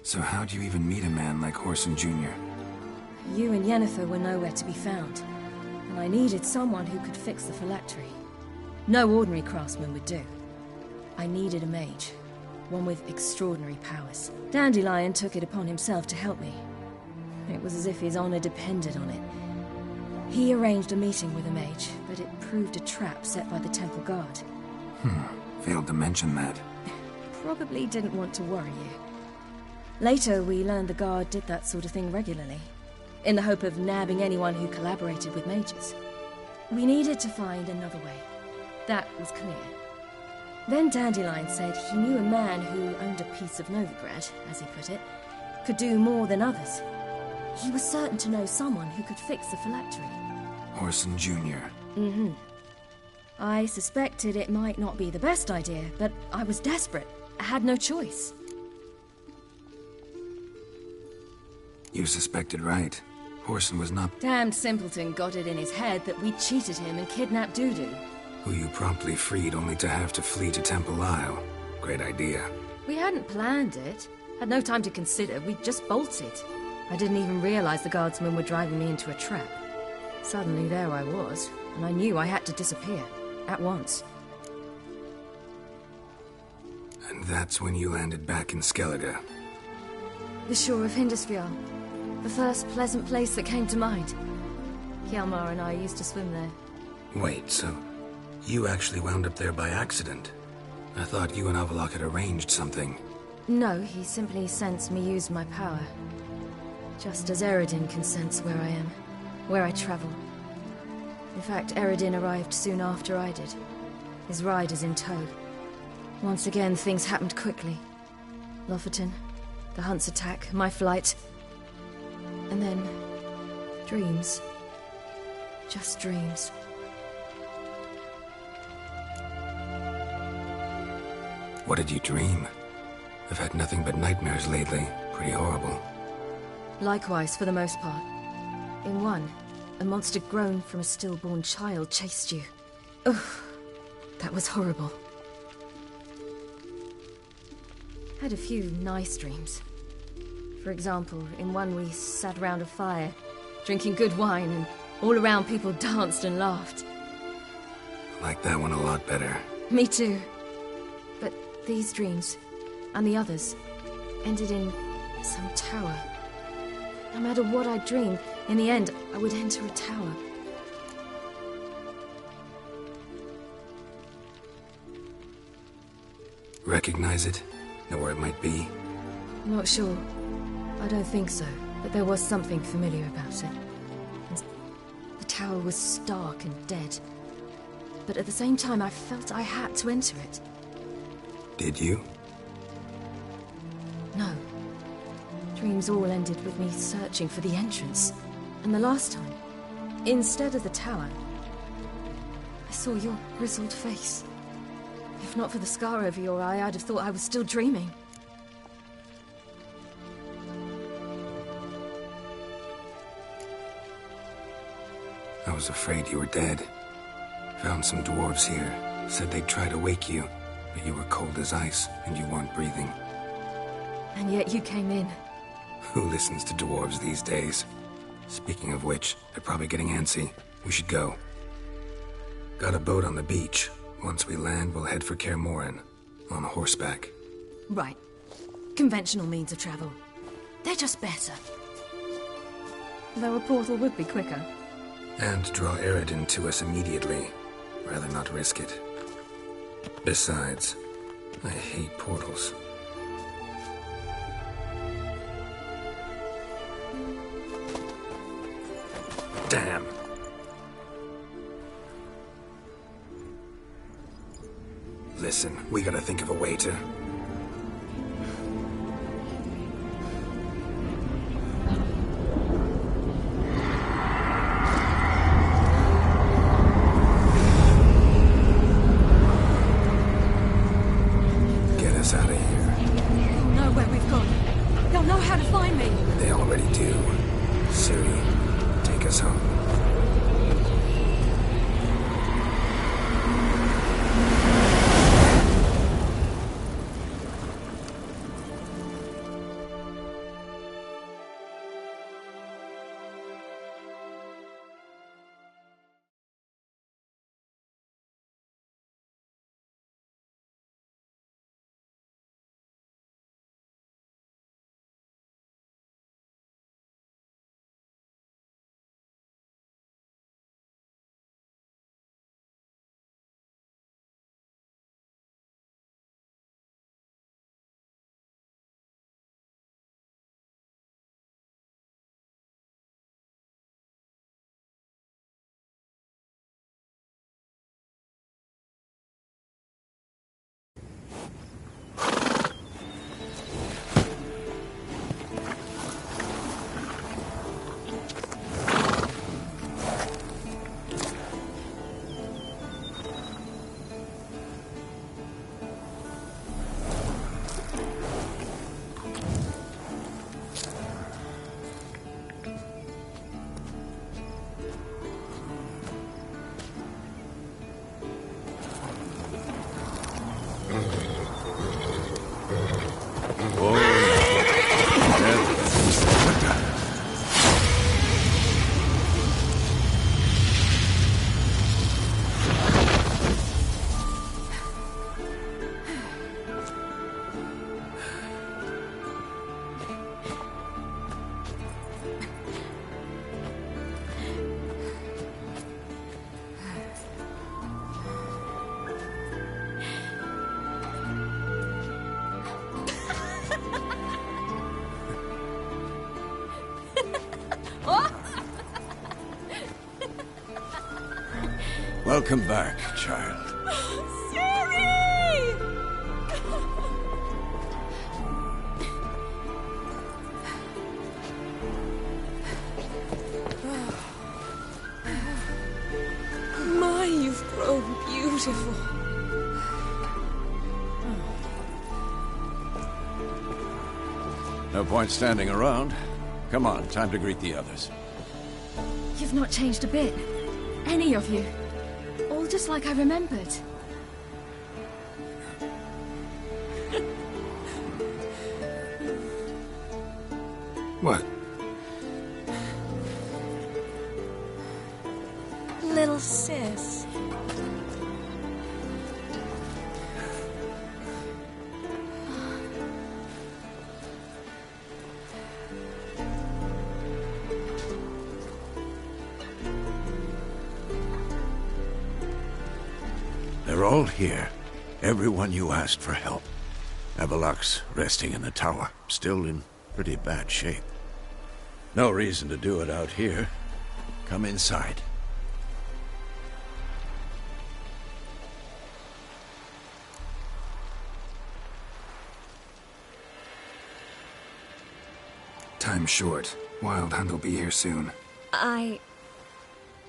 So how'd you even meet a man like Horson Jr.? You and Yennefer were nowhere to be found. And I needed someone who could fix the phylactery. No ordinary craftsman would do. I needed a mage. One with extraordinary powers. Dandelion took it upon himself to help me. It was as if his honor depended on it. He arranged a meeting with a mage, but it proved a trap set by the temple guard. Failed to mention that. Probably didn't want to worry you. Later, we learned the guard did that sort of thing regularly, in the hope of nabbing anyone who collaborated with mages. We needed to find another way. That was clear. Then Dandelion said he knew a man who owned a piece of Novigrad, as he put it, could do more than others. He was certain to know someone who could fix the phylactery. Horson Jr. Mm-hmm. I suspected it might not be the best idea, but I was desperate. I had no choice. You suspected right. Horson was not... Damned simpleton got it in his head that we cheated him and kidnapped Dudu. Who you promptly freed only to have to flee to Temple Isle. Great idea. We hadn't planned it. Had no time to consider. We just bolted. I didn't even realize the guardsmen were driving me into a trap. Suddenly there I was, and I knew I had to disappear. At once. And that's when you landed back in Skellige. The shore of Hindisfjall. The first pleasant place that came to mind. Hjalmar and I used to swim there. Wait, so you actually wound up there by accident? I thought you and Avalok had arranged something. No, he simply sensed me use my power. Just as Eredin can sense where I am, where I travel. In fact, Eredin arrived soon after I did. His riders in tow. Once again, things happened quickly. Lofoten, the hunt's attack, my flight. And then... dreams. Just dreams. What did you dream? I've had nothing but nightmares lately. Pretty horrible. Likewise, for the most part. In one, a monster grown from a stillborn child chased you. Ugh, that was horrible. Had a few nice dreams. For example, in one we sat around a fire, drinking good wine, and all around people danced and laughed. I like that one a lot better. Me too. But these dreams, and the others, ended in some tower. No matter what I dreamed, in the end, I would enter a tower. Recognize it? Know where it might be? Not sure. I don't think so, but there was something familiar about it. The tower was stark and dead. But at the same time, I felt I had to enter it. Did you? No. Dreams all ended with me searching for the entrance. And the last time, instead of the tower, I saw your grizzled face. If not for the scar over your eye, I'd have thought I was still dreaming. I was afraid you were dead. Found some dwarves here. Said they'd try to wake you, but you were cold as ice and you weren't breathing. And yet you came in. Who listens to dwarves these days? Speaking of which, they're probably getting antsy. We should go. Got a boat on the beach. Once we land, we'll head for Kaer Morhen. On horseback. Right. Conventional means of travel. They're just better. Though a portal would be quicker. And draw Eredin to us immediately. Rather not risk it. Besides, I hate portals. Damn. Listen, we gotta think of a way to... get us out of here. They'll know where we've gone. They'll know how to find me. They already do. Ciri, take us home. Welcome back, child. My, you've grown beautiful. No point standing around. Come on, time to greet the others. You've not changed a bit. Any of you. All just like I remembered. What? Little sis. They're all here. Everyone you asked for help. Avalok's resting in the tower, still in pretty bad shape. No reason to do it out here. Come inside. Time's short. Wild Hunt will be here soon.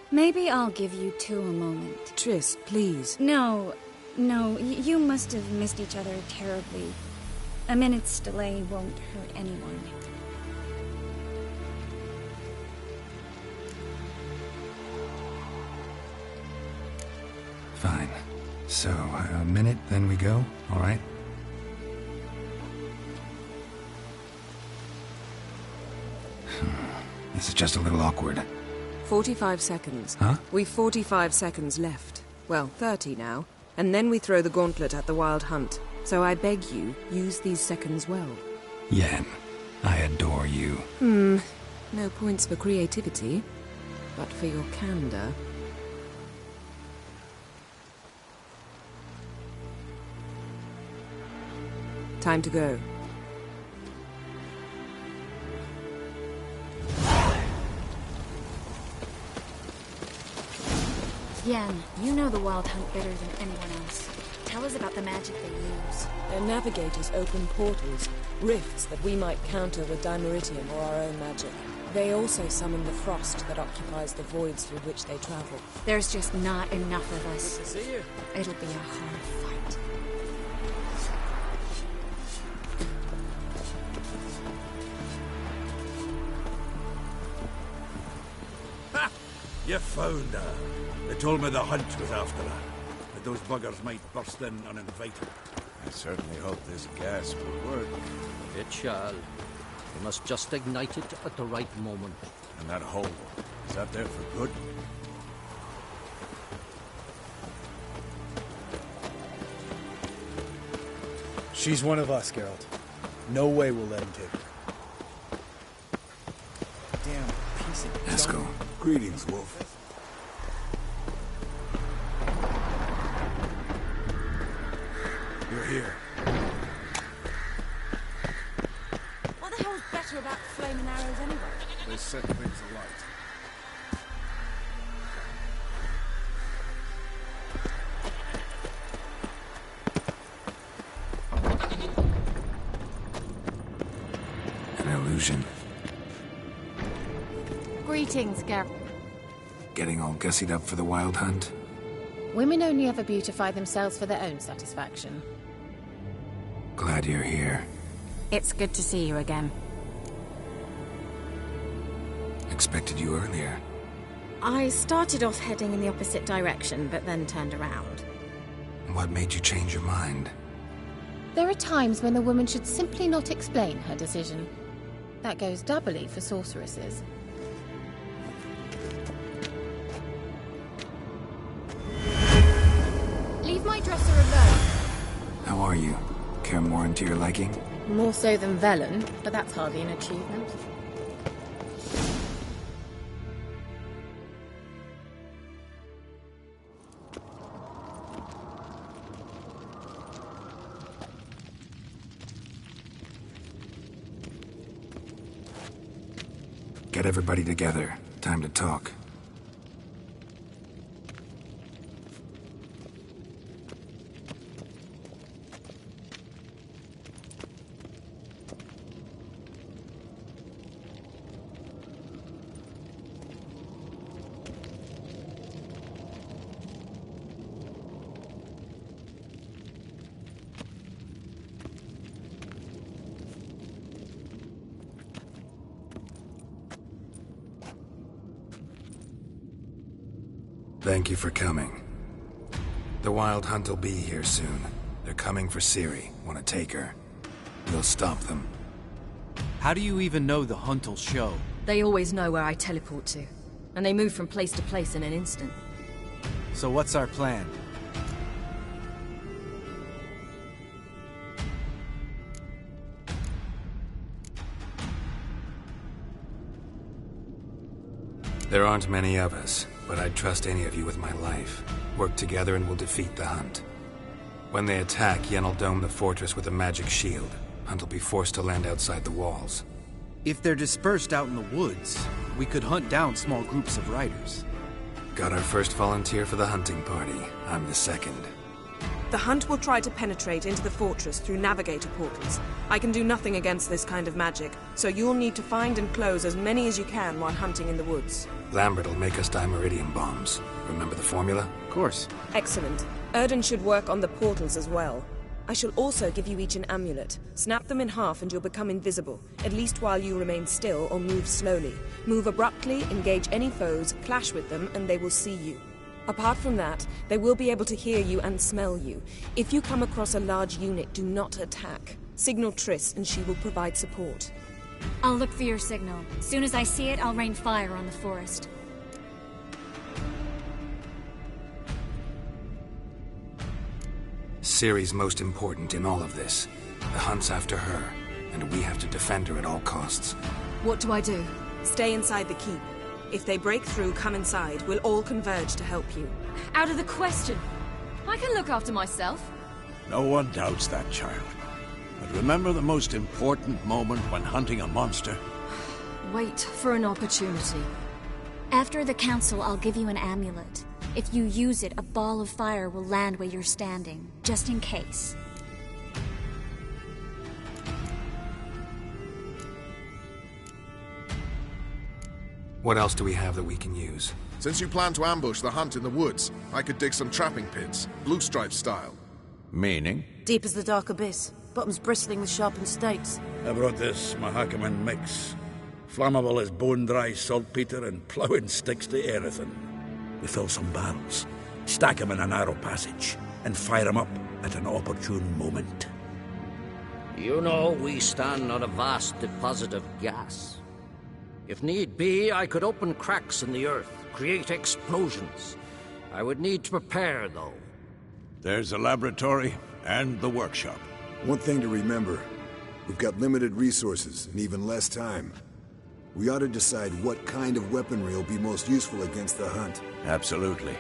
Maybe I'll give you two a moment. Triss, please. No, you must have missed each other terribly. A minute's delay won't hurt anyone. Fine. So, a minute, then we go, all right? just a little awkward. 45 seconds. Huh? We've 45 seconds left. Well, 30 now. And then we throw the gauntlet at the Wild Hunt. So I beg you, use these seconds well. Yen, I adore you. No points for creativity, but for your candor. Time to go. Yen, you know the Wild Hunt better than anyone else. Tell us about the magic they use. Their navigators open portals, rifts that we might counter with dimeritium or our own magic. They also summon the frost that occupies the voids through which they travel. There's just not enough of us. Good to see you. It'll be a hard fight. Ha! You found her. They told me the hunt was after her. But those buggers might burst in uninvited. I certainly hope this gas will work. It shall. We must just ignite it at the right moment. And that hole, is that there for good? She's one of us, Geralt. No way we'll let him take her. Damn piece of Esco. Greetings, Wolf. You're here. What the hell's better about flaming arrows anyway? They set things alight. An illusion. Greetings, Geralt. Getting all gussied up for the Wild Hunt? Women only ever beautify themselves for their own satisfaction. Glad you're here. It's good to see you again. Expected you earlier. I started off heading in the opposite direction, but then turned around. What made you change your mind? There are times when a woman should simply not explain her decision. That goes doubly for sorceresses. Leave my dresser alone. How are you? Cairnmorn to your liking? More so than Velen, but that's hardly an achievement. Get everybody together. Time to talk. Thank you for coming. The Wild Hunt will be here soon. They're coming for Ciri. Want to take her? We'll stop them. How do you even know the hunt will show? They always know where I teleport to. And they move from place to place in an instant. So what's our plan? There aren't many of us, but I'd trust any of you with my life. Work together and we'll defeat the Hunt. When they attack, Yen will dome the fortress with a magic shield. Hunt will be forced to land outside the walls. If they're dispersed out in the woods, we could hunt down small groups of riders. Got our first volunteer for the hunting party. I'm the second. The Hunt will try to penetrate into the fortress through navigator portals. I can do nothing against this kind of magic, so you'll need to find and close as many as you can while hunting in the woods. Lambert will make us dimeridium bombs. Remember the formula? Of course. Excellent. Erden should work on the portals as well. I shall also give you each an amulet. Snap them in half and you'll become invisible, at least while you remain still or move slowly. Move abruptly, engage any foes, clash with them, and they will see you. Apart from that, they will be able to hear you and smell you. If you come across a large unit, do not attack. Signal Triss and she will provide support. I'll look for your signal. As soon as I see it, I'll rain fire on the forest. Ciri's most important in all of this. The hunt's after her, and we have to defend her at all costs. What do I do? Stay inside the keep. If they break through, come inside. We'll all converge to help you. Out of the question. I can look after myself. No one doubts that, child. But remember the most important moment when hunting a monster? Wait for an opportunity. After the council, I'll give you an amulet. If you use it, a ball of fire will land where you're standing, just in case. What else do we have that we can use? Since you plan to ambush the hunt in the woods, I could dig some trapping pits, blue stripe style. Meaning? Deep as the dark abyss, bottoms bristling with sharpened stakes. I brought this Mahakaman mix. Flammable as bone-dry saltpeter and ploughing sticks to everything. We fill some barrels, stack 'em in a narrow passage, and fire 'em up at an opportune moment. You know, we stand on a vast deposit of gas. If need be, I could open cracks in the earth, create explosions. I would need to prepare, though. There's the laboratory and the workshop. One thing to remember, we've got limited resources and even less time. We ought to decide what kind of weaponry will be most useful against the hunt. Absolutely.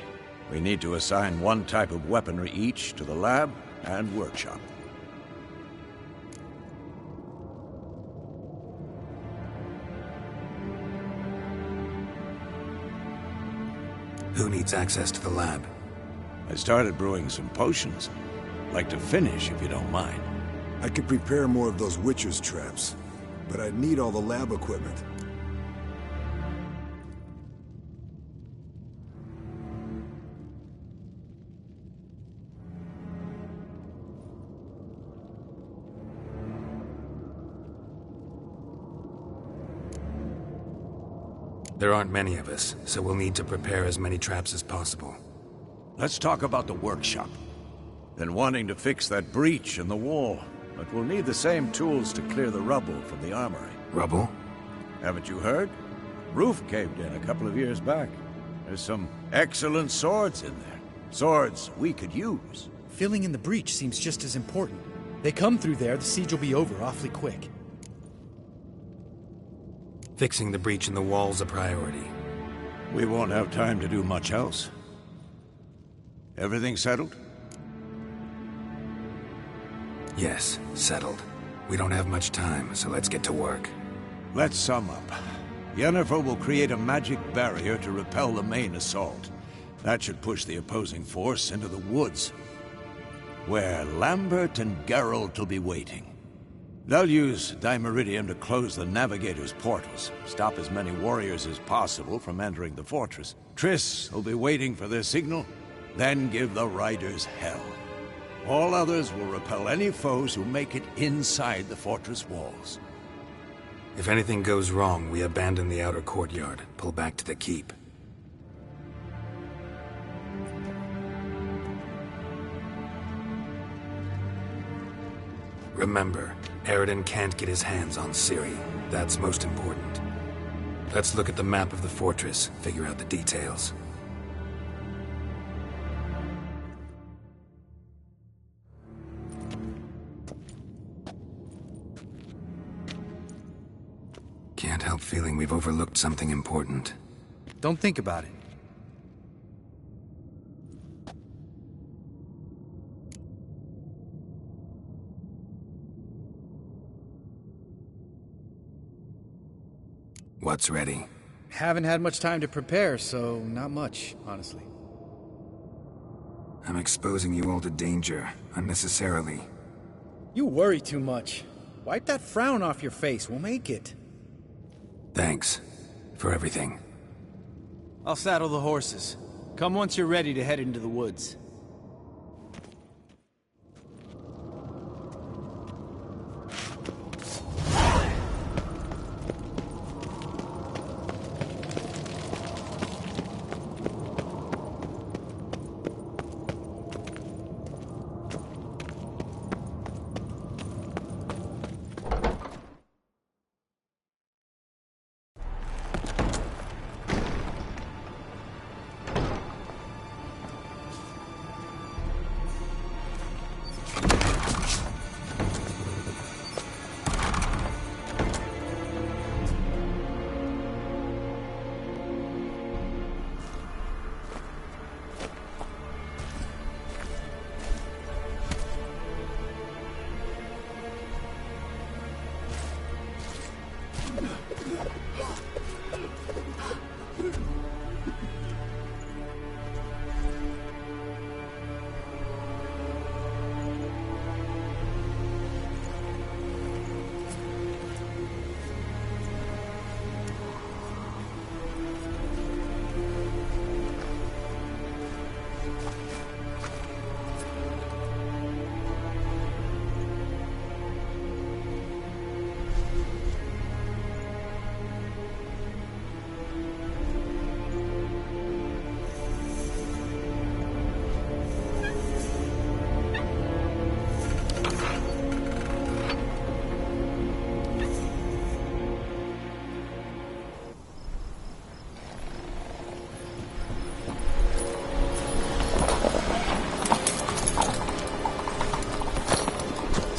We need to assign one type of weaponry each to the lab and workshop. Who needs access to the lab? I started brewing some potions. Like to finish, if you don't mind. I could prepare more of those Witcher's traps, but I'd need all the lab equipment. There aren't many of us, so we'll need to prepare as many traps as possible. Let's talk about the workshop. Been wanting to fix that breach in the wall, but we'll need the same tools to clear the rubble from the armory. Rubble? Haven't you heard? Roof caved in a couple of years back. There's some excellent swords in there. Swords we could use. Filling in the breach seems just as important. They come through there, the siege will be over awfully quick. Fixing the breach in the wall's a priority. We won't have time to do much else. Everything settled? Yes, settled. We don't have much time, so let's get to work. Let's sum up. Yennefer will create a magic barrier to repel the main assault. That should push the opposing force into the woods, where Lambert and Geralt will be waiting. They'll use Dimeridium to close the Navigator's portals, stop as many warriors as possible from entering the fortress. Triss will be waiting for their signal, then give the riders hell. All others will repel any foes who make it inside the fortress walls. If anything goes wrong, we abandon the outer courtyard, pull back to the keep. Remember, Eridan can't get his hands on Ciri. That's most important. Let's look at the map of the fortress, figure out the details. Can't help feeling we've overlooked something important. Don't think about it. What's ready? Haven't had much time to prepare, so not much, honestly. I'm exposing you all to danger, unnecessarily. You worry too much. Wipe that frown off your face, we'll make it. Thanks for everything. I'll saddle the horses. Come once you're ready to head into the woods.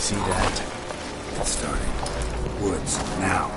see that. It's starting. Woods, now.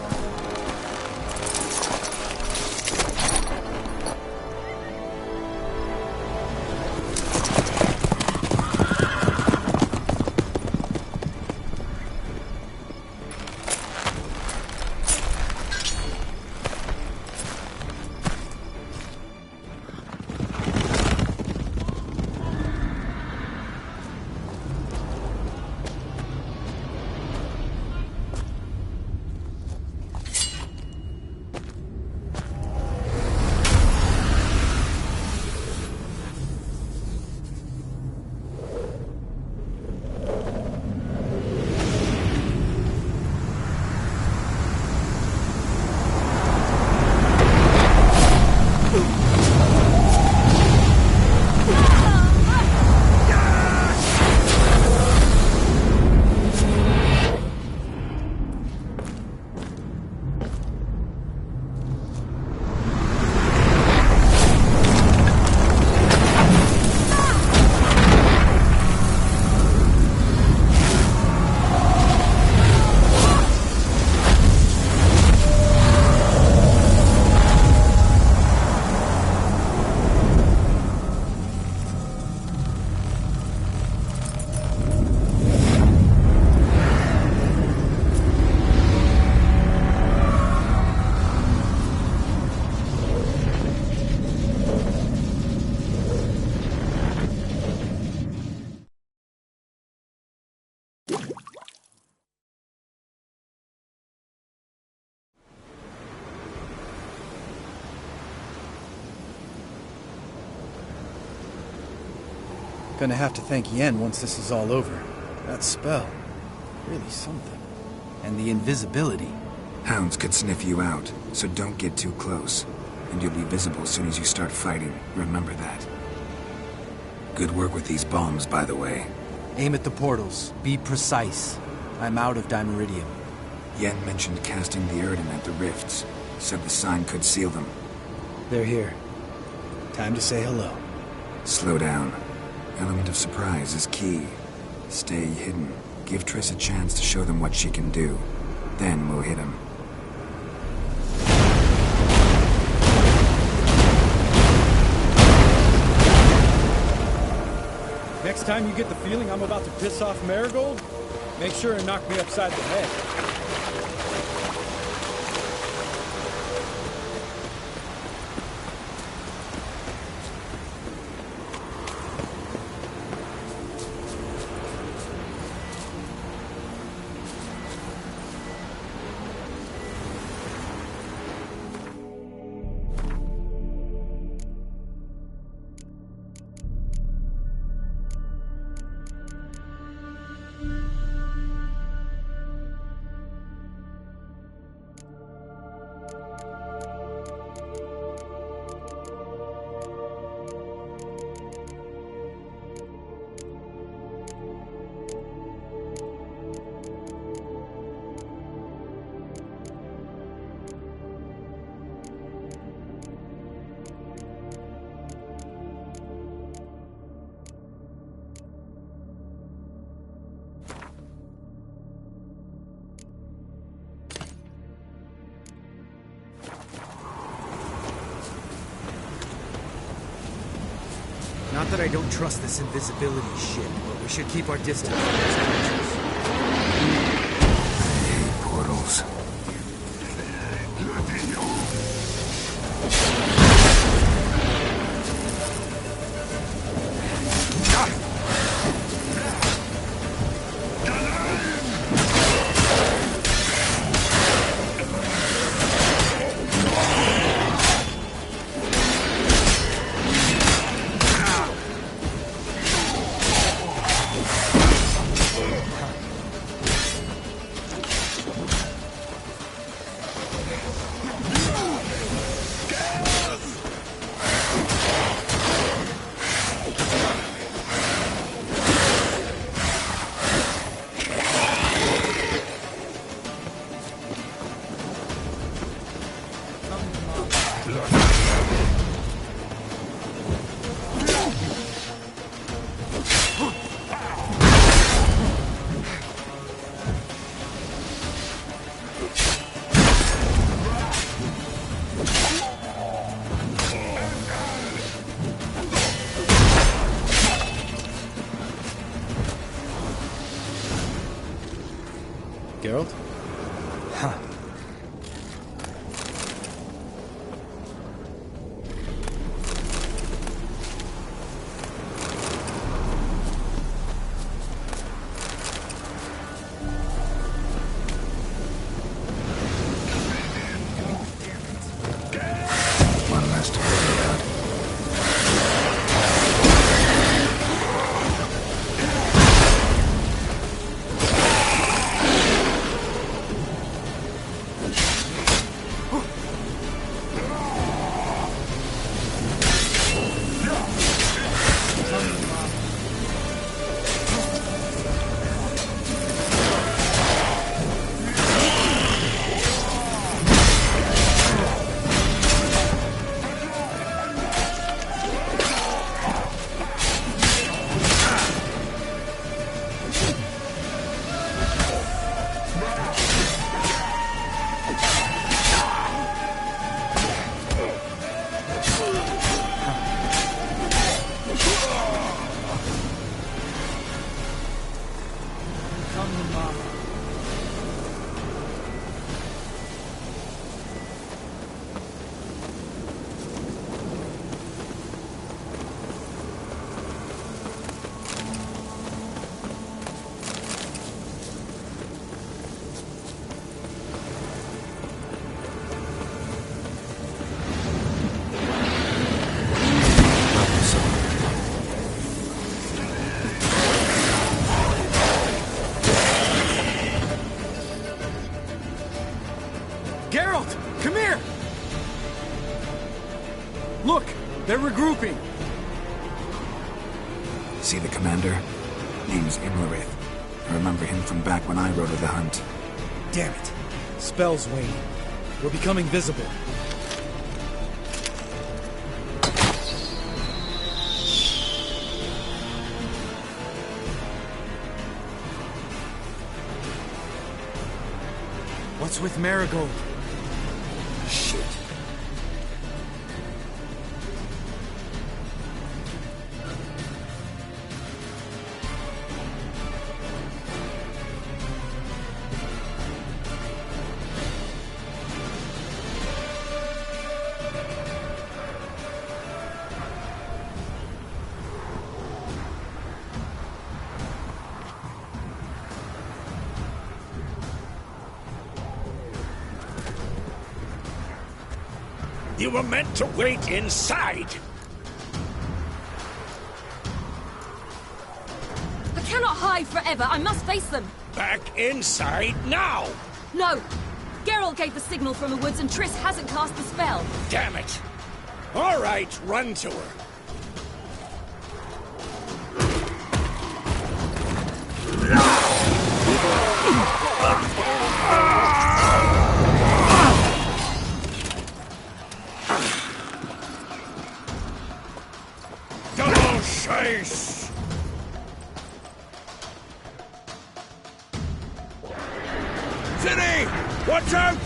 Gonna have to thank Yen once this is all over. That spell, really something. And the invisibility. Hounds could sniff you out, so don't get too close. And you'll be visible as soon as you start fighting. Remember that. Good work with these bombs, by the way. Aim at the portals. Be precise. I'm out of Dimeridium. Yen mentioned casting the Erdin at the rifts. Said the sign could seal them. They're here. Time to say hello. Slow down. Element of surprise is key. Stay hidden. Give Triss a chance to show them what she can do. Then we'll hit him. Next time you get the feeling I'm about to piss off Marigold, make sure and knock me upside the head. Not that I don't trust this invisibility shit, but we should keep our distance from these creatures. I hate portals. Geralt? Huh. One last to figure out. Geralt, come here! Look, they're regrouping. See the commander? Name's Imlerith. I remember him from back when I rode the hunt. Damn it. Spell's waning. We're becoming visible. What's with Marigold? Shit. You were meant to wait inside. I cannot hide forever. I must face them. Back inside now! No! Geralt gave the signal from the woods and Triss hasn't cast the spell. Damn it! All right, run to her. Double chase! City! Watch out!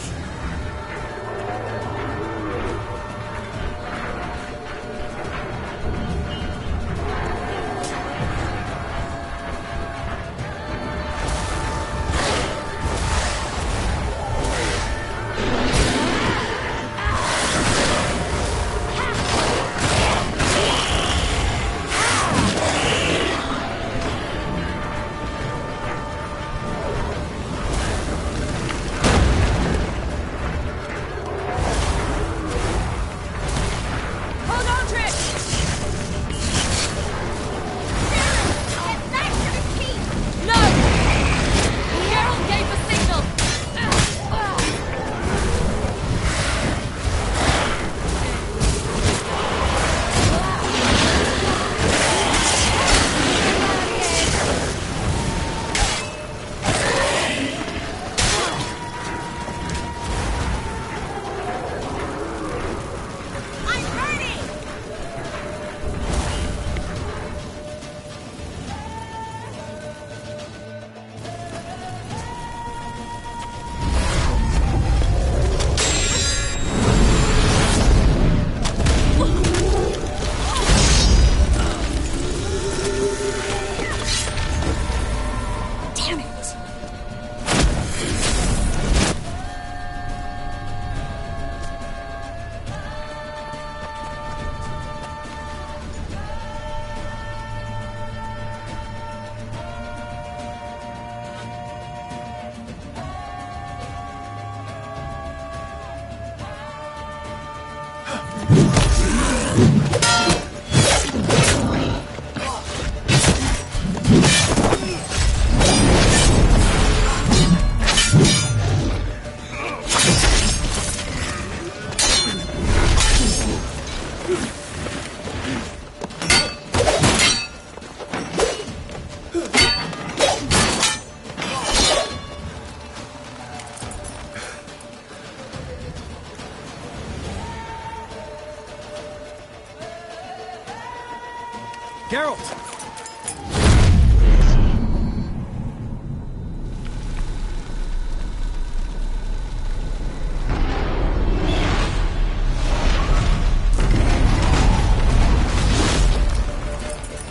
Geralt!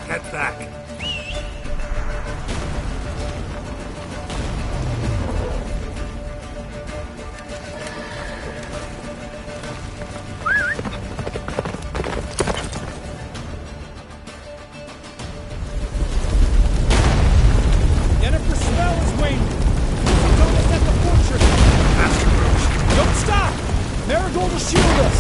Get back. Jennifer's spell is waning. She's almost at the fortress. Don't stop! Marigold will shield us.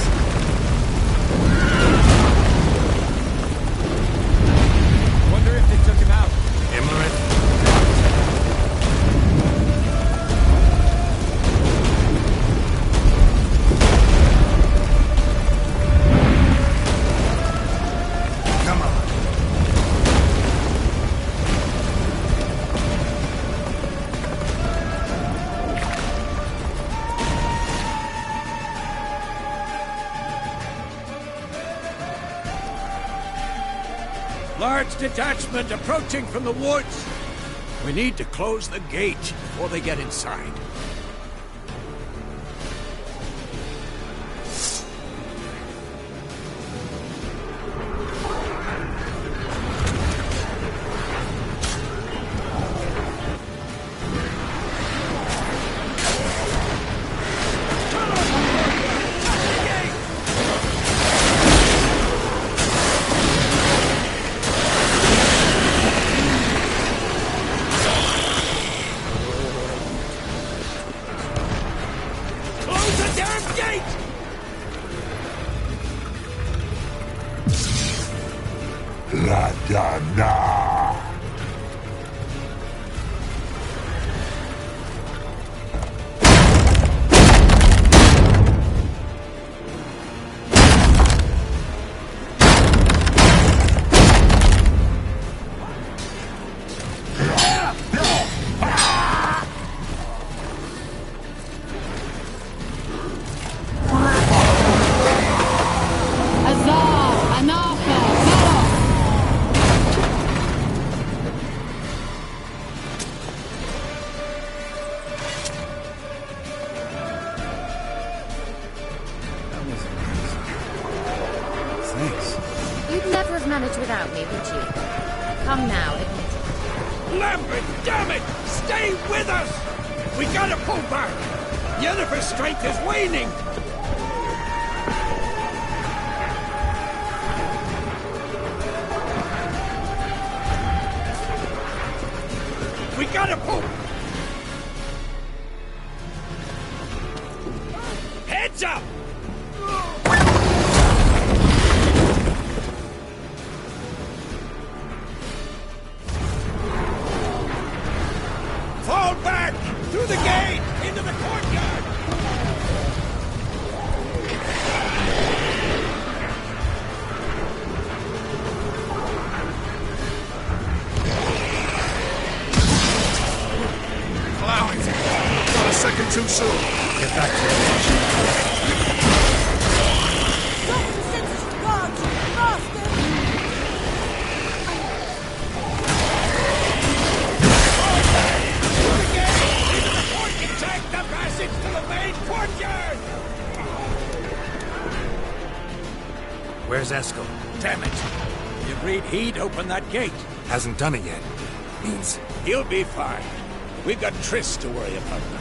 Wonder if they took him out. Come on. Large detachment approaching from the woods. We need to close the gate before they get inside. Close the damn gate! La da da. Thanks. You'd never have managed without me, would you? Come now, admit it. Lambert, damn it! Stay with us! We gotta pull back! Yennefer's strength is waning! We gotta pull! Heads up! Fall back! Through the gate! Into the courtyard! Allowing it. Not a second too soon. Get back to it. Take the passage to the main courtyard! Where's Eskel? Damn it! He agreed he'd open that gate. Hasn't done it yet. Means He'll be fine. We've got Triss to worry about now.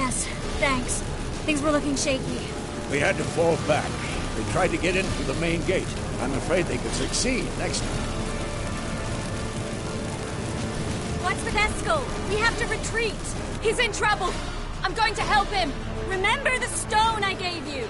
Yes, thanks. Things were looking shaky. We had to fall back. They tried to get in through the main gate. I'm afraid they could succeed next time. What's with Eskel? We have to retreat. He's in trouble. I'm going to help him. Remember the stone I gave you.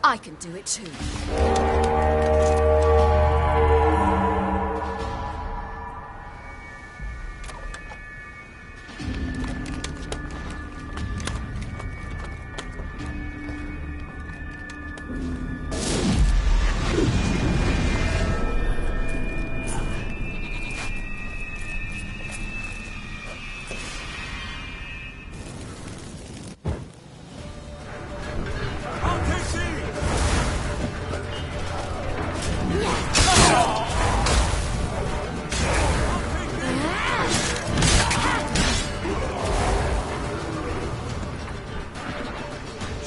I can do it too.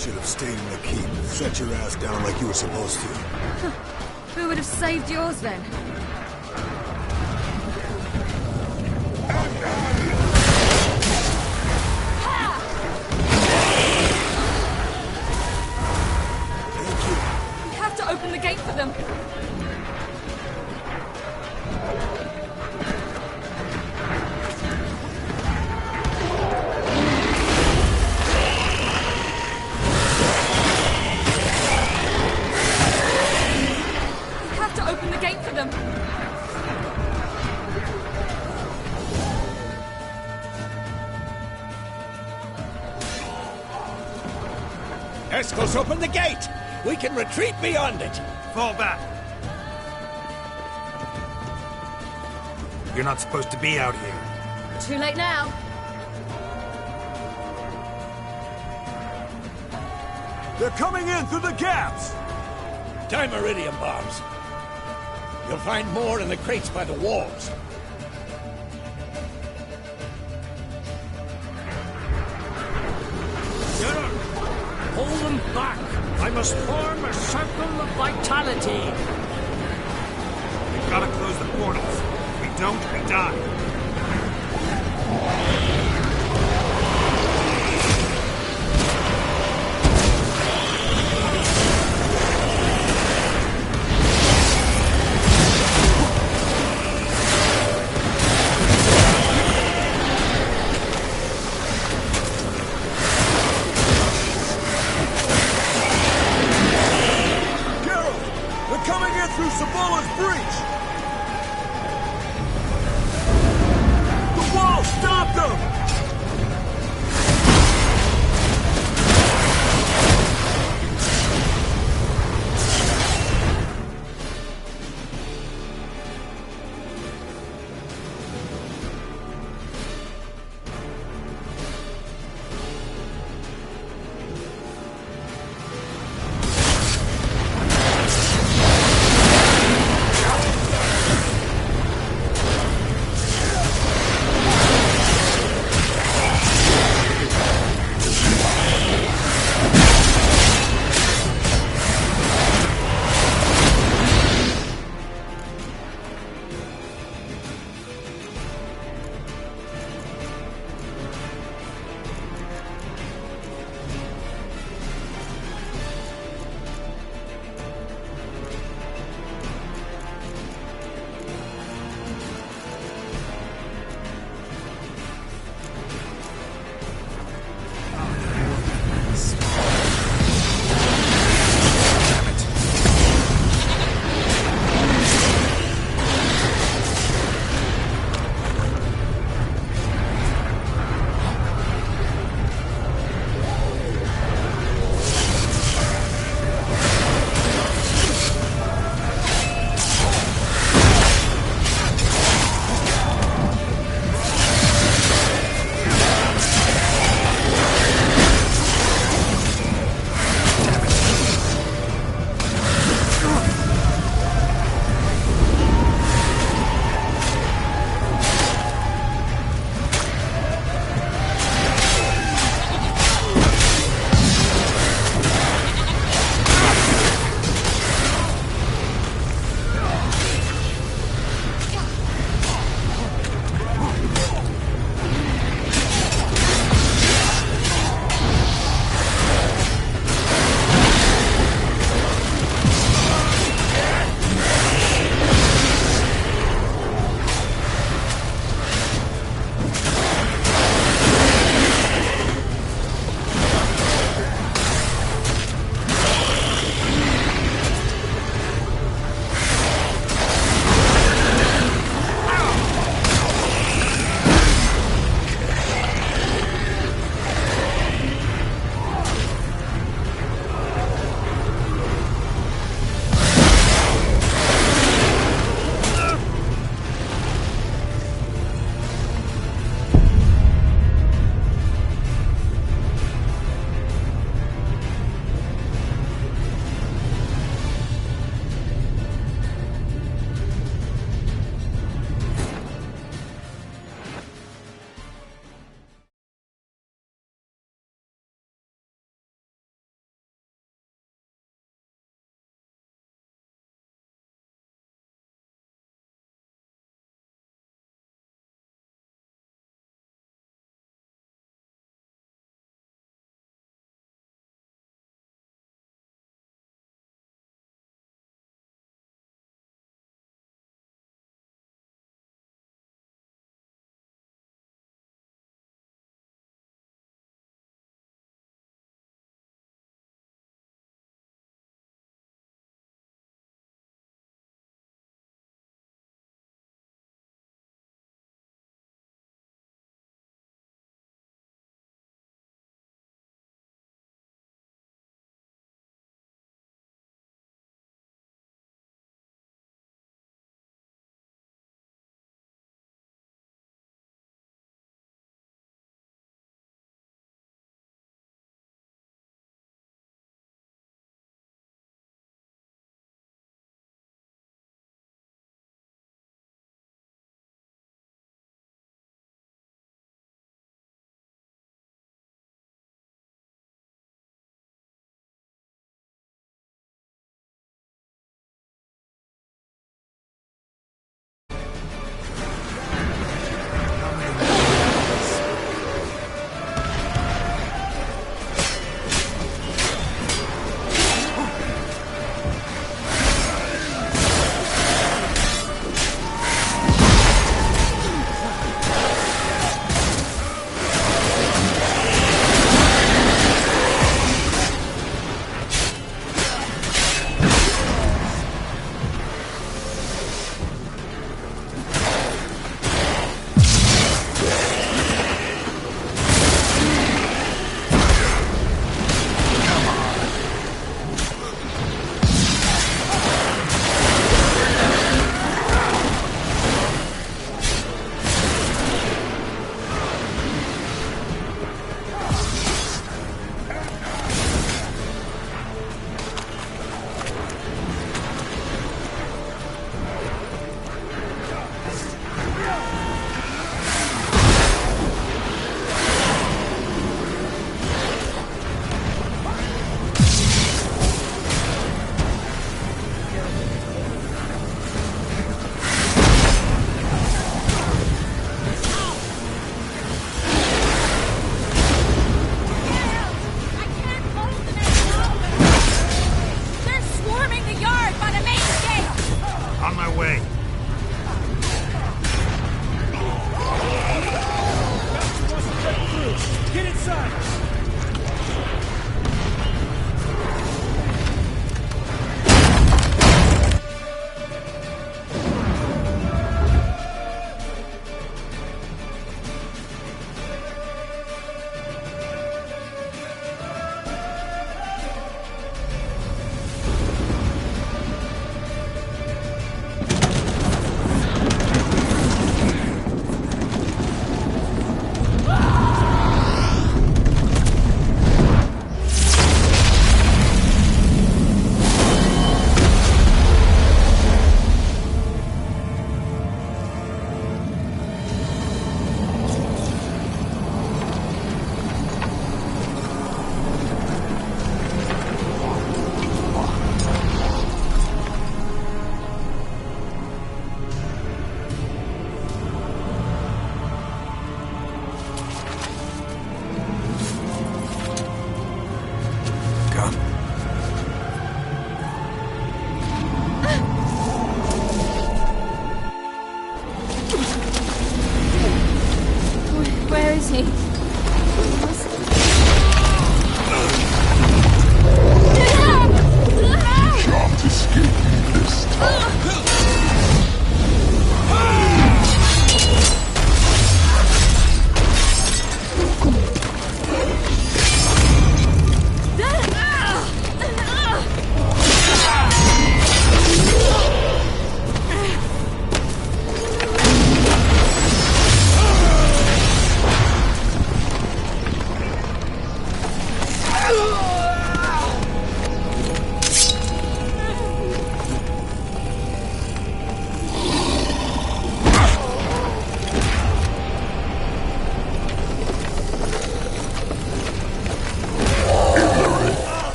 Should have stayed in the keep. Set your ass down like you were supposed to. Who would have saved yours then? We have to open the gate for them. Open the gate for them. Eskel's open the gate! We can retreat beyond it! Fall back. You're not supposed to be out here. Too late now. They're coming in through the gaps! Time iridium bombs. You'll find more in the crates by the walls. General, hold them back. I must form a circle of vitality. We've got to close the portals. If we don't, we die. Through Sabola's breach! The wall stopped them!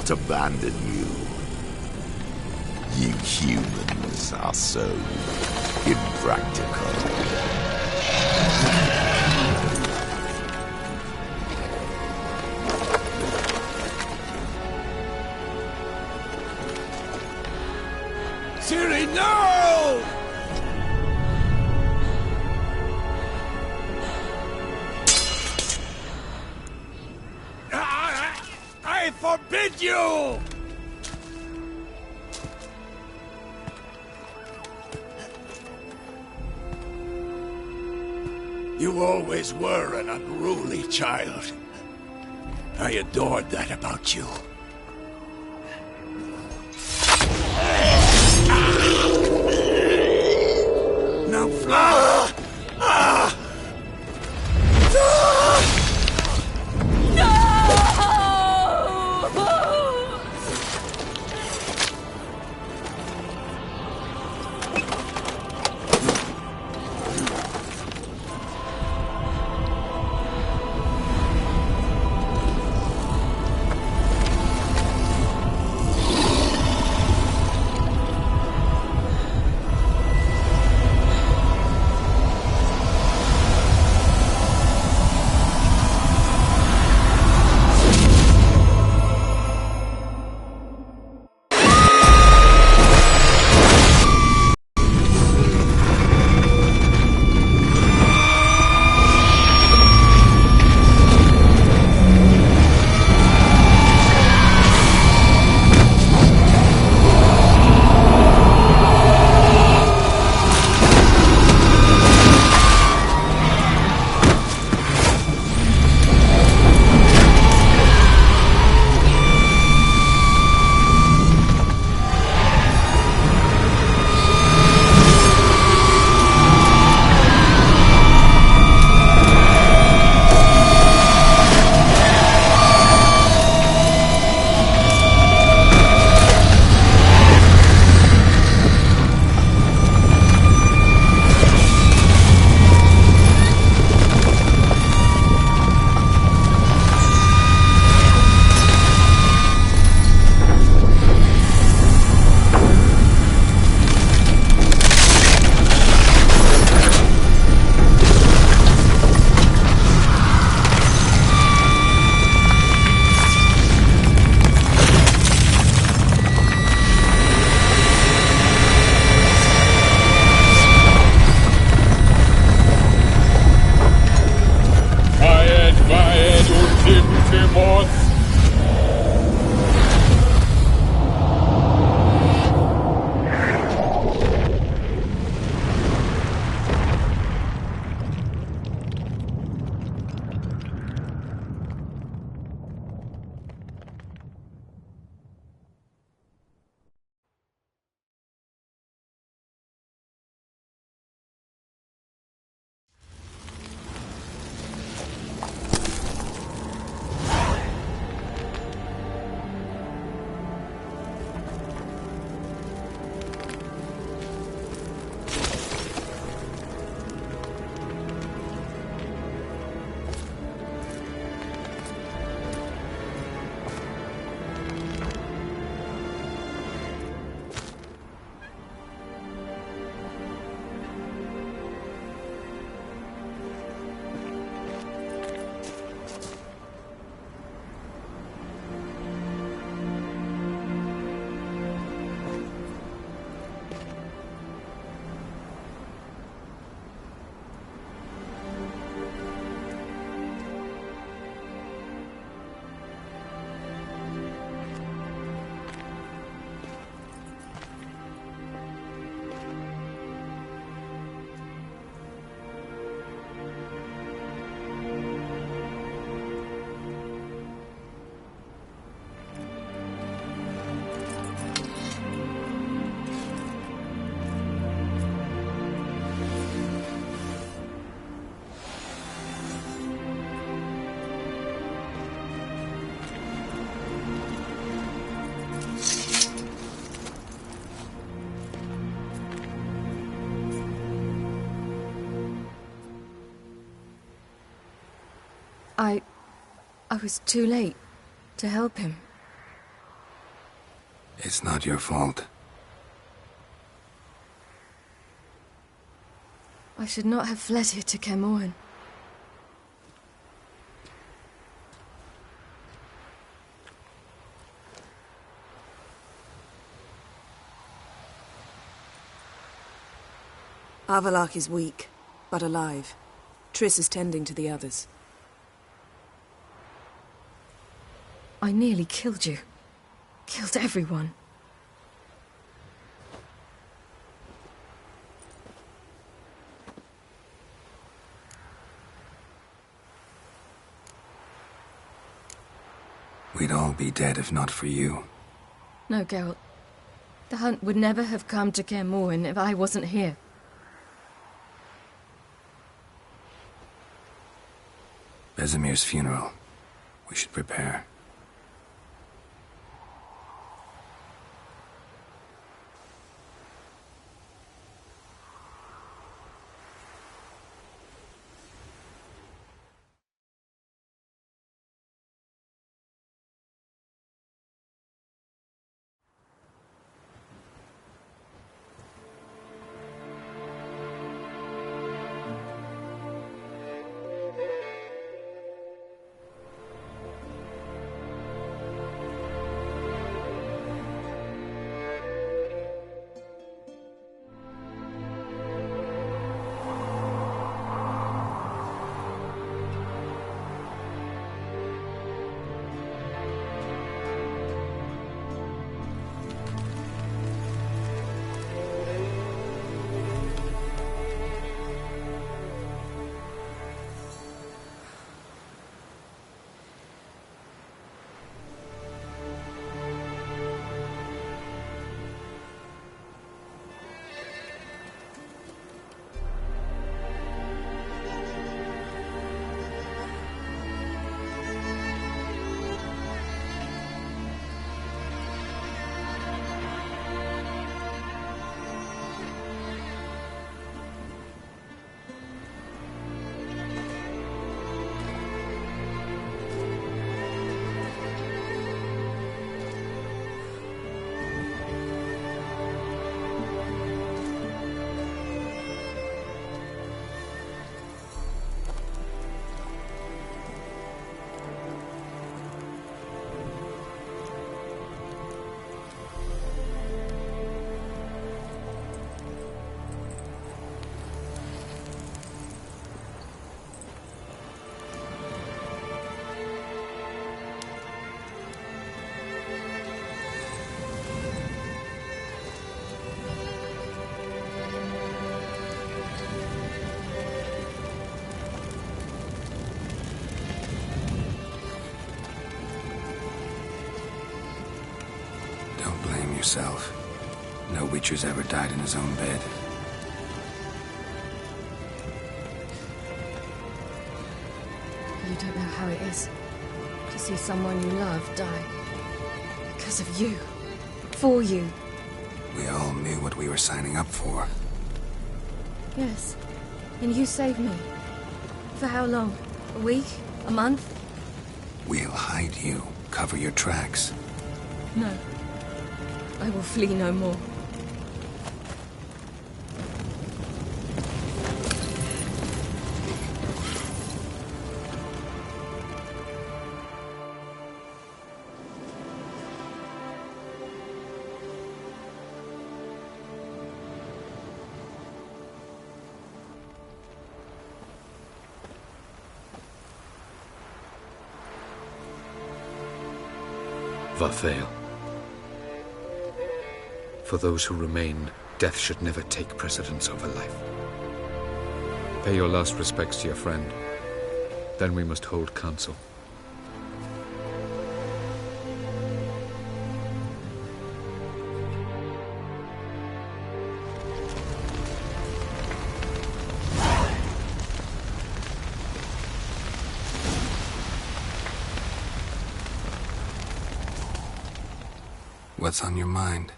not abandon you. You humans are so impractical. Ciri, no! I forbid you! You always were an unruly child. I adored that about you. Now fly! I was too late to help him. It's not your fault. I should not have fled here to Caermorhen. Avallac'h is weak, but alive. Triss is tending to the others. I nearly killed you. Killed everyone. We'd all be dead if not for you. No, Geralt. The hunt would never have come to Caermorhen if I wasn't here. Vesemir's funeral. We should prepare. Yourself. No Witcher's ever died in his own bed. You don't know how it is to see someone you love die. Because of you. For you. We all knew what we were signing up for. Yes. And you saved me. For how long? A week? A month? We'll hide you. Cover your tracks. No. I will flee no more. Varthael. For those who remain, death should never take precedence over life. Pay your last respects to your friend. Then we must hold council. What's on your mind?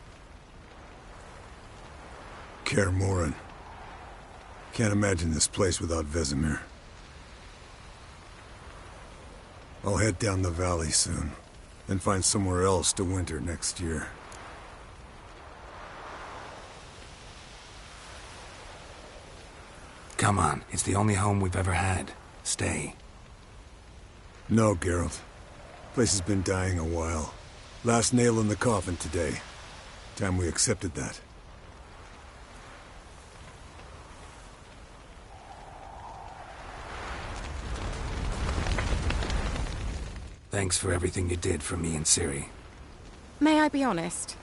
Caermorhen. Can't imagine this place without Vesemir. I'll head down the valley soon, then find somewhere else to winter next year. Come on, it's the only home we've ever had. Stay. No, Geralt. Place has been dying a while. Last nail in the coffin today. Time we accepted that. Thanks for everything you did for me and Ciri. May I be honest?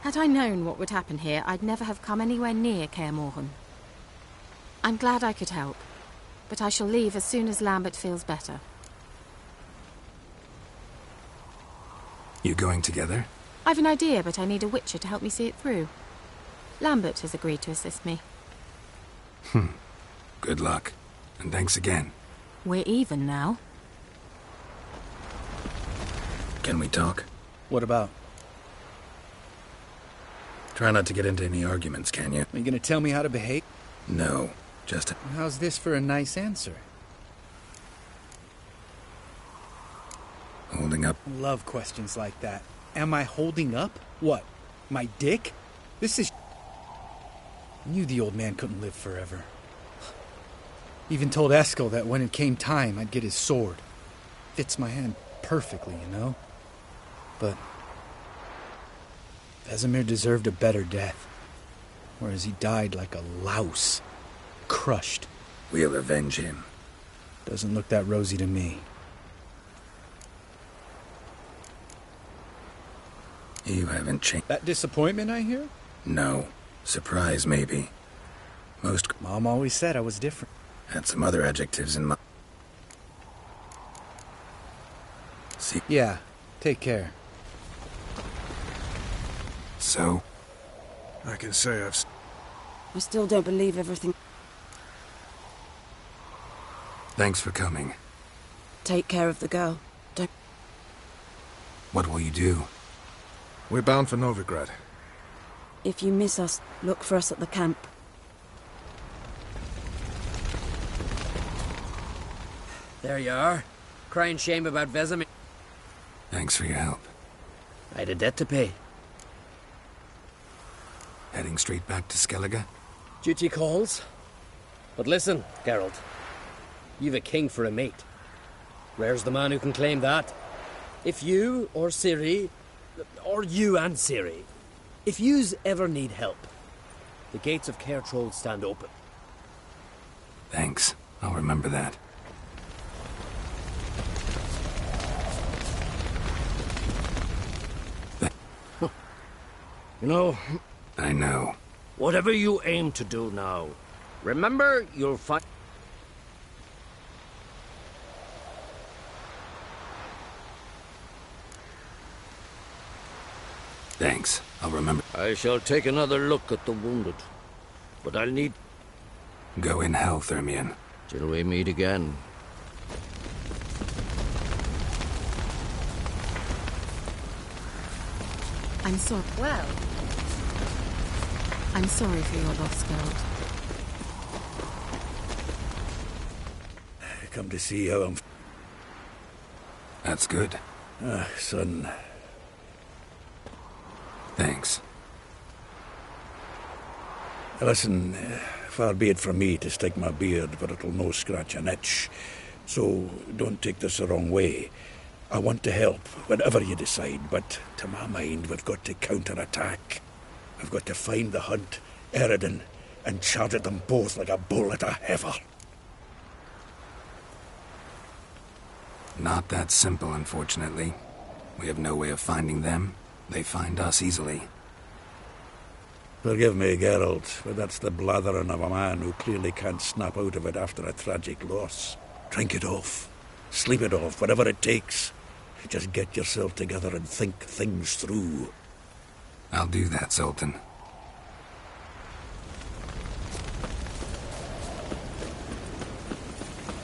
Had I known what would happen here, I'd never have come anywhere near Kaer Morhen. I'm glad I could help, but I shall leave as soon as Lambert feels better. You going together? I've an idea, but I need a witcher to help me see it through. Lambert has agreed to assist me. Good luck. And thanks again. We're even now. Can we talk? What about? Try not to get into any arguments, can you? Are you gonna tell me how to behave? No, just... How's this for a nice answer? Holding up? I love questions like that. Am I holding up? What? My dick? This is... I knew the old man couldn't live forever. Even told Eskel that when it came time, I'd get his sword. Fits my hand perfectly, you know? But... Vesemir deserved a better death. Whereas he died like a louse. Crushed. We'll avenge him. Doesn't look that rosy to me. You haven't changed. That disappointment I hear? No. Surprise, maybe. Most... Mom always said I was different. Had some other adjectives in my... See? Yeah. Take care. So? I can say I still don't believe everything. Thanks for coming. Take care of the girl. Don't... What will you do? We're bound for Novigrad. If you miss us, look for us at the camp. There you are. Crying shame about Vesemir. Thanks for your help. I had a debt to pay. Heading straight back to Skellige? Duty calls. But listen, Geralt. You've a king for a mate. Rare's the man who can claim that. If you or Ciri, or you and Ciri, if yous ever need help, the gates of Caer Troll stand open. Thanks. I'll remember that. You know... I know. Whatever you aim to do now, remember you'll find... Thanks. I'll remember. I shall take another look at the wounded. But I'll need... Go in hell, Thermian. Till we meet again. I'm sorry. Well... I'm sorry for your loss, Geralt. I come to see how I'm... That's good. Son. Thanks. Listen, far be it from me to stick my beard, but it'll no scratch an itch. So don't take this the wrong way. I want to help, whatever you decide, but to my mind, we've got to counterattack. I've got to find the hunt, Eredin, and charge at them both like a bull at a heifer. Not that simple, unfortunately. We have no way of finding them. They find us easily. Forgive me, Geralt, but that's the blathering of a man who clearly can't snap out of it after a tragic loss. Drink it off. Sleep it off, whatever it takes. Just get yourself together and think things through. I'll do that, Sultan.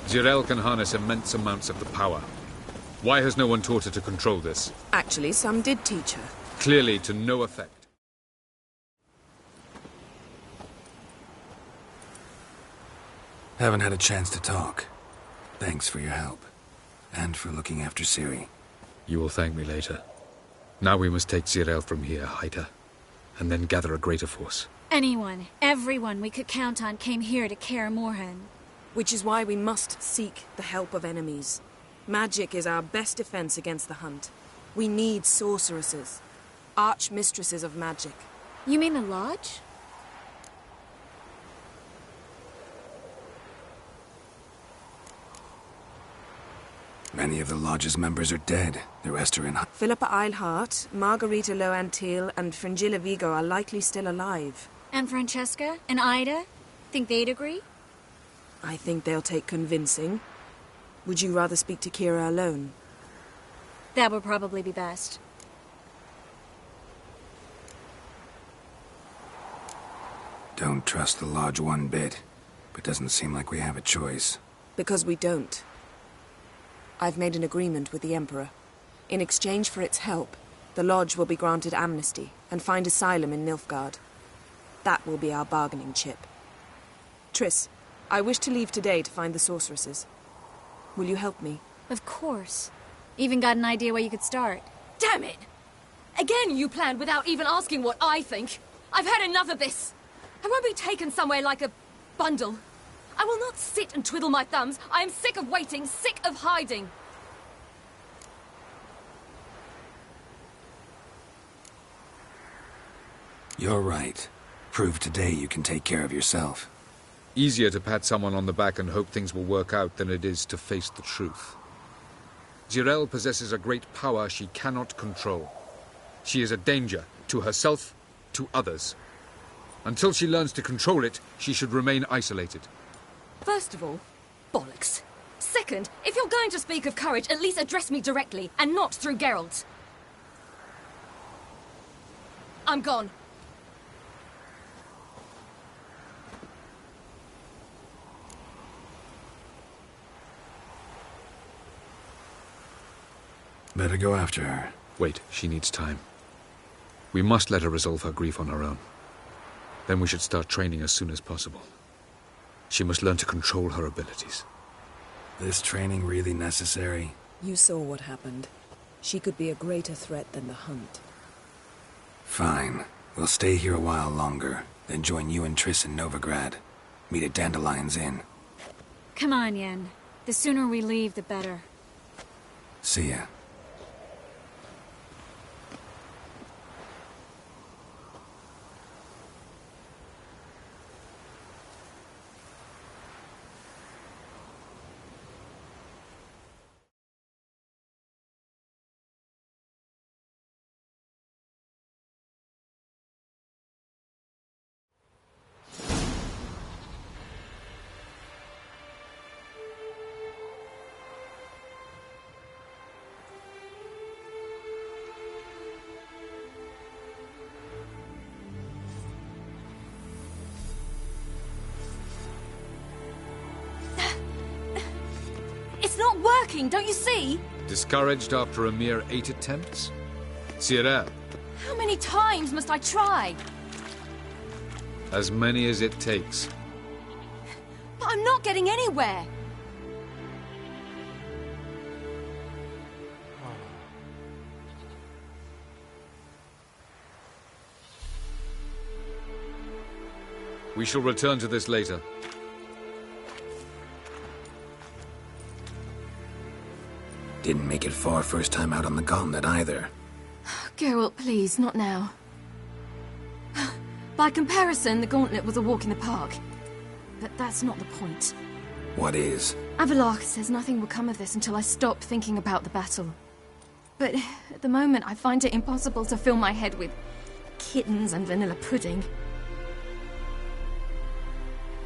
Zirael can harness immense amounts of the power. Why has no one taught her to control this? Actually, some did teach her. Clearly to no effect. Haven't had a chance to talk. Thanks for your help. And for looking after Ciri. You will thank me later. Now we must take Zirael from here, hide her, and then gather a greater force. Anyone, everyone we could count on came here to Kaer Morhen. Which is why we must seek the help of enemies. Magic is our best defense against the hunt. We need sorceresses. Archmistresses of magic. You mean the Lodge? Many of the Lodge's members are dead. The rest are in... Philippa Eilhart, Margarita Loantil, and Fringilla Vigo are likely still alive. And Francesca? And Ida? Think they'd agree? I think they'll take convincing. Would you rather speak to Kira alone? That would probably be best. Don't trust the Lodge one bit, but doesn't seem like we have a choice. Because we don't. I've made an agreement with the Emperor. In exchange for its help, the Lodge will be granted amnesty and find asylum in Nilfgaard. That will be our bargaining chip. Triss, I wish to leave today to find the sorceresses. Will you help me? Of course. Even got an idea where you could start. Damn it! Again you planned without even asking what I think. I've had enough of this. I won't be taken somewhere like a bundle. I will not sit and twiddle my thumbs. I am sick of waiting, sick of hiding. You're right. Prove today you can take care of yourself. Easier to pat someone on the back and hope things will work out than it is to face the truth. Zyrel possesses a great power she cannot control. She is a danger to herself, to others. Until she learns to control it, she should remain isolated. First of all, bollocks. Second, if you're going to speak of courage, at least address me directly, and not through Geralt. I'm gone. Better go after her. Wait, she needs time. We must let her resolve her grief on her own. Then we should start training as soon as possible. She must learn to control her abilities. This training really necessary? You saw what happened. She could be a greater threat than the hunt. Fine. We'll stay here a while longer, then join you and Triss in Novigrad. Meet at Dandelion's Inn. Come on, Yen. The sooner we leave, the better. See ya. Don't you see? Discouraged after a mere 8 attempts? Zyrel. How many times must I try? As many as it takes. But I'm not getting anywhere. We shall return to this later. Didn't make it far first time out on the gauntlet either. Geralt, please, not now. By comparison, the gauntlet was a walk in the park. But that's not the point. What is? Avallac'h says nothing will come of this until I stop thinking about the battle. But at the moment, I find it impossible to fill my head with kittens and vanilla pudding.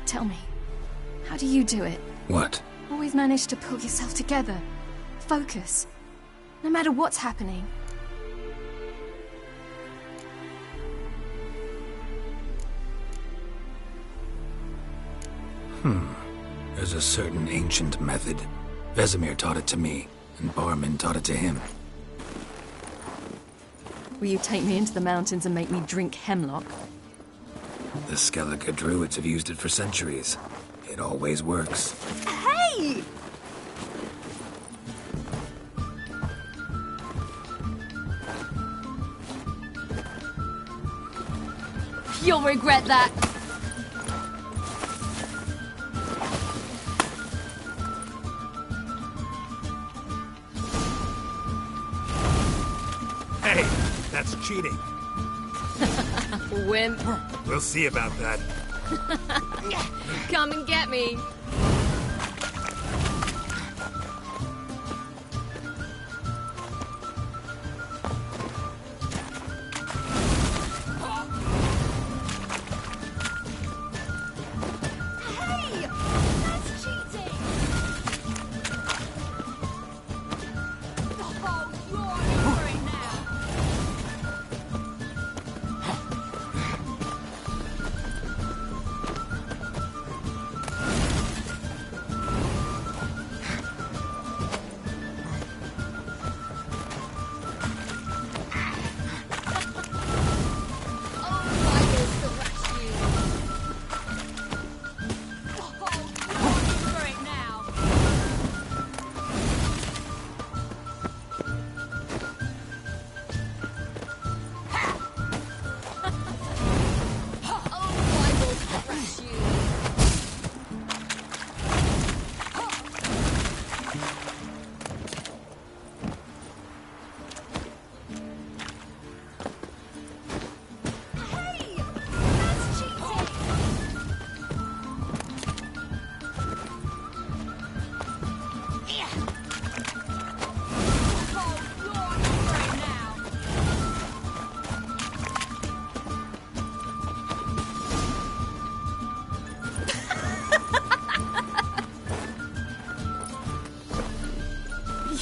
Tell me, how do you do it? What? Always manage to pull yourself together. Focus. No matter what's happening. There's a certain ancient method. Vesemir taught it to me, and Barman taught it to him. Will you take me into the mountains and make me drink hemlock? The Skellige druids have used it for centuries. It always works. Hey! You'll regret that. Hey, that's cheating. Wimp. We'll see about that. Come and get me.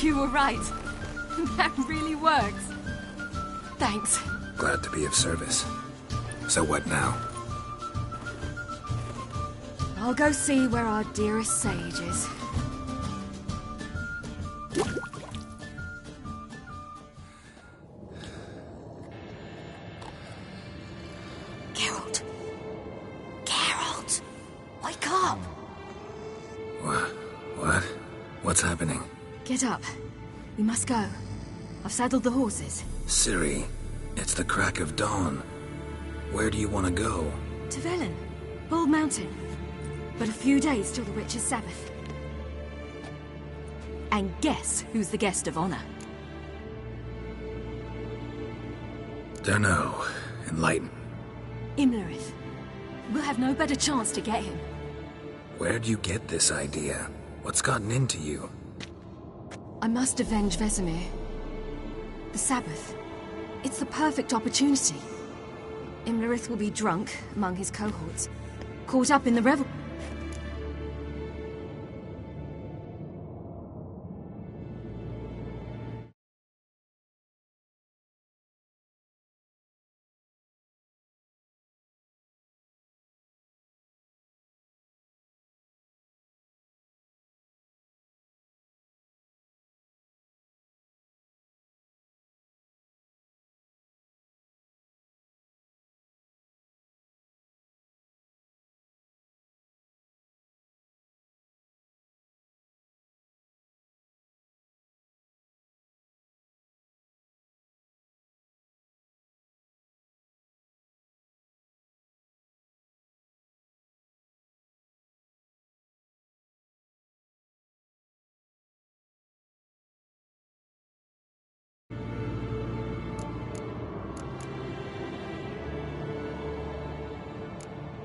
You were right. That really works. Thanks. Glad to be of service. So what now? I'll go see where our dearest sage is. Geralt! Geralt! Wake up! What? What's happening? Get up. We must go. I've saddled the horses. Ciri, it's the crack of dawn. Where do you want to go? To Velen. Bald Mountain. But a few days till the Witch's Sabbath. And guess who's the guest of honor? Dunno. Enlighten. Imlerith. We'll have no better chance to get him. Where'd you get this idea? What's gotten into you? I must avenge Vesemir. The Sabbath. It's the perfect opportunity. Imlerith will be drunk among his cohorts, caught up in the revel.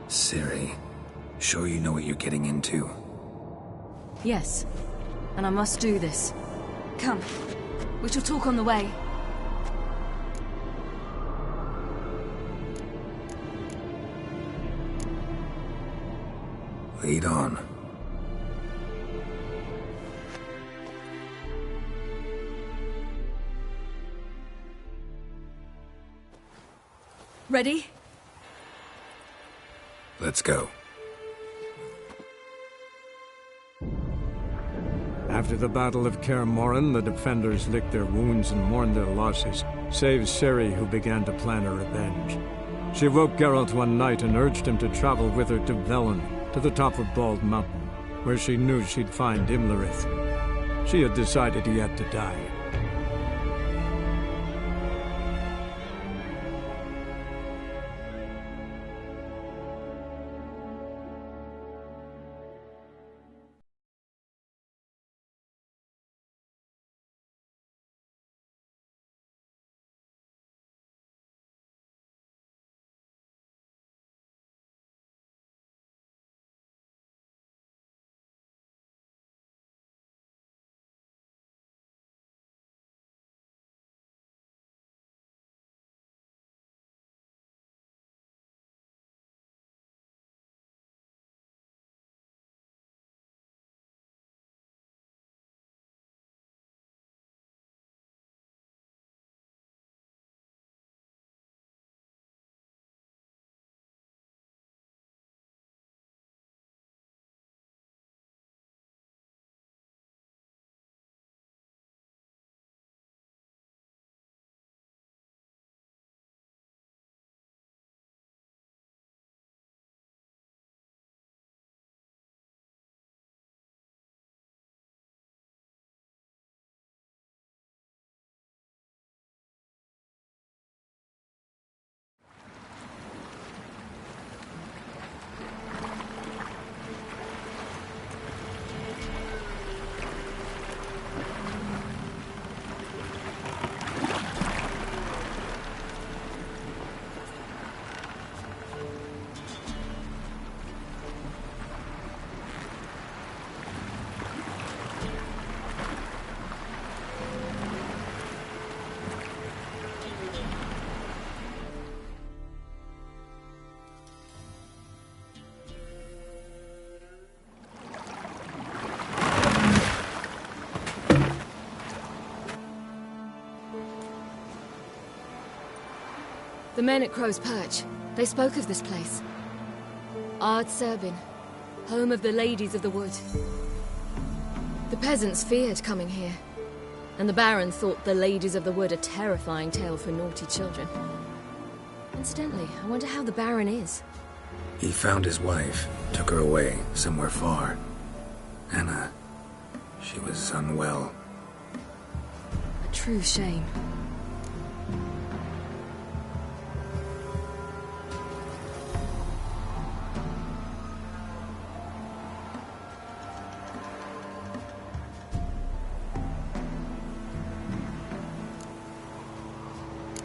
Ciri, sure you know what you're getting into? Yes, and I must do this. Come, we shall talk on the way. Lead on. Ready? Let's go. After the Battle of Kaer Morhen, the defenders licked their wounds and mourned their losses, save Ciri, who began to plan a revenge. She woke Geralt one night and urged him to travel with her to Velen, to the top of Bald Mountain, where she knew she'd find Imlerith. She had decided he had to die. The men at Crow's Perch, they spoke of this place. Ard Serbin, home of the Ladies of the Wood. The peasants feared coming here, and the Baron thought the Ladies of the Wood a terrifying tale for naughty children. Incidentally, I wonder how the Baron is. He found his wife, took her away, somewhere far. Anna, she was unwell. A true shame.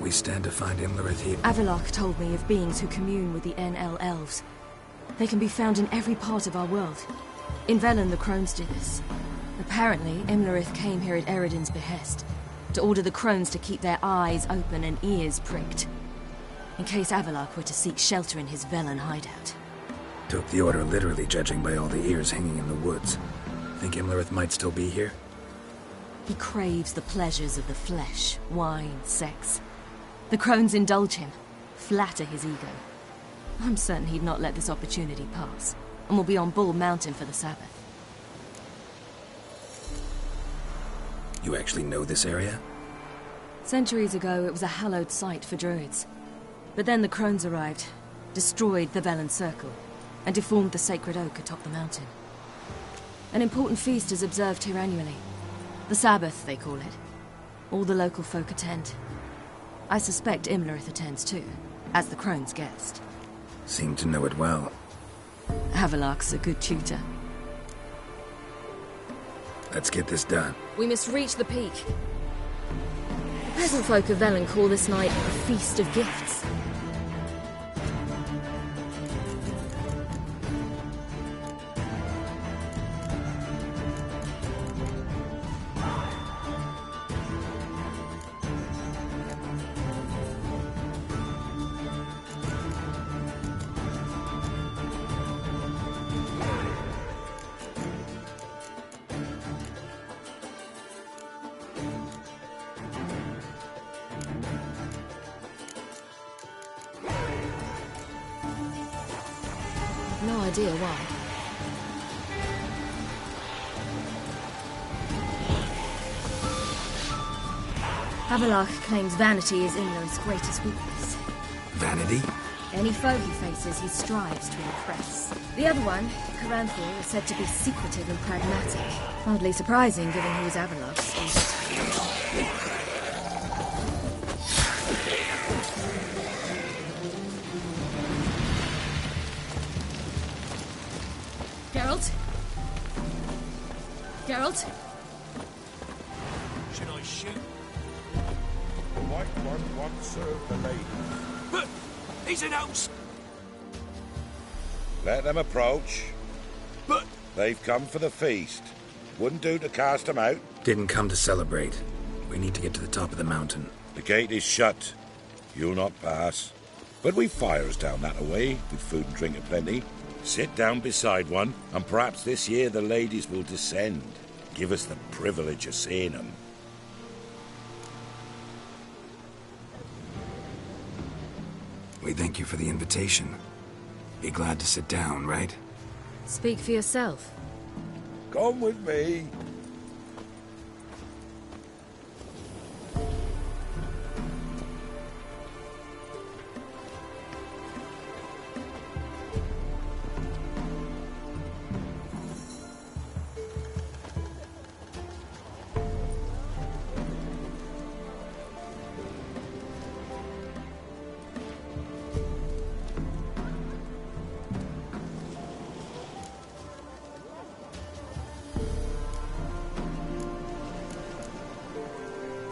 We stand to find Imlerith here. Avalok told me of beings who commune with the NL elves. They can be found in every part of our world. In Velen, the Crones do this. Apparently, Imlerith came here at Eredin's behest, to order the Crones to keep their eyes open and ears pricked, in case Avalok were to seek shelter in his Velen hideout. Took the order literally, judging by all the ears hanging in the woods. Think Imlerith might still be here? He craves the pleasures of the flesh, wine, sex. The Crones indulge him, flatter his ego. I'm certain he'd not let this opportunity pass, and will be on Bull Mountain for the Sabbath. You actually know this area? Centuries ago, it was a hallowed site for druids. But then the Crones arrived, destroyed the Velen Circle, and deformed the sacred oak atop the mountain. An important feast is observed here annually. The Sabbath, they call it. All the local folk attend. I suspect Imlerith attends too, as the Crone's guest. Seem to know it well. Avalok's a good tutor. Let's get this done. We must reach the peak. The peasant folk of Velen call this night a feast of gifts. No idea why. Avalok claims vanity is Imlerith's greatest weakness. Vanity? Any foe he faces, he strives to impress. The other one, Caranthor, is said to be secretive and pragmatic. Hardly surprising, given he was Avalok's. Geralt? Should I shoot? The White One once served the lady. But he's an ouse. Let them approach. But they've come for the feast. Wouldn't do to cast them out. Didn't come to celebrate. We need to get to the top of the mountain. The gate is shut. You'll not pass. But we've fires down that way, with food and drink aplenty. Sit down beside one, and perhaps this year the ladies will descend. Give us the privilege of seeing them. We thank you for the invitation. Be glad to sit down, right? Speak for yourself. Come with me.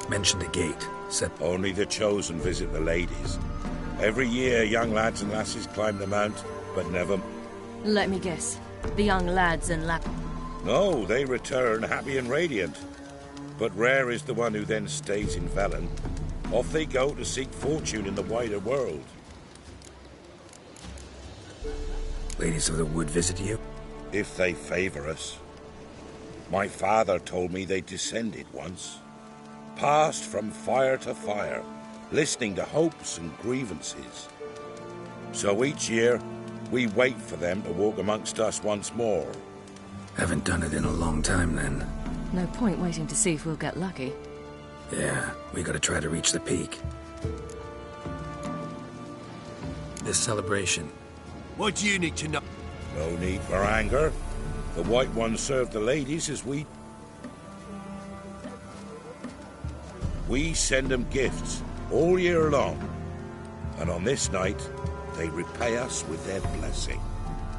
Mentioned a gate. Said only the chosen visit the ladies. Every year, young lads and lasses climb the mount, but never... Let me guess. The young lads and lap... No, they return happy and radiant. But rare is the one who then stays in Velen. Off they go to seek fortune in the wider world. Ladies of the Wood visit you? If they favor us. My father told me they descended once. Passed from fire to fire. listening to hopes and grievances. So each year, we wait for them to walk amongst us once more. Haven't done it in a long time, then. No point waiting to see if we'll get lucky. Yeah, we gotta try to reach the peak. This celebration. What do you need to know? No need for anger. The White Ones serve the ladies as we send them gifts all year long. And on this night, they repay us with their blessing.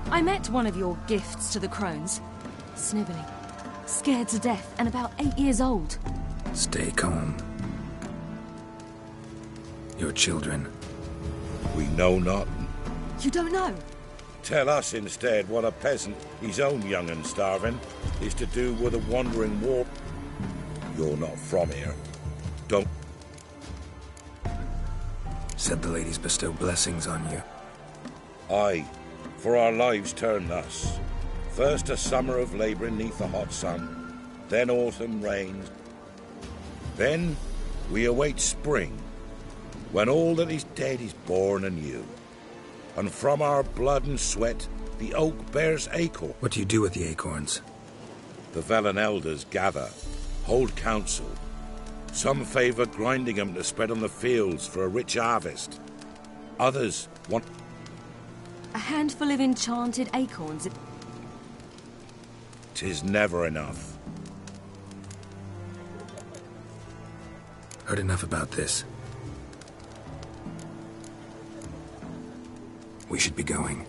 I met one of your gifts to the crones. Snivelling, scared to death, and about 8 years old. Stay calm. Your children. We know not. You don't know? Tell us instead what a peasant, his own young and starving, is to do with a wandering war. You're not from here. Don't. Said the ladies bestow blessings on you. Aye, for our lives turn thus. First a summer of labouring neath the hot sun, then autumn rains. Then we await spring, when all that is dead is born anew. And from our blood and sweat, the oak bears acorn. What do you do with the acorns? The Velen elders gather, hold council. Some favour grinding them to spread on the fields for a rich harvest. Others want... A handful of enchanted acorns. 'Tis never enough. Heard enough about this. We should be going.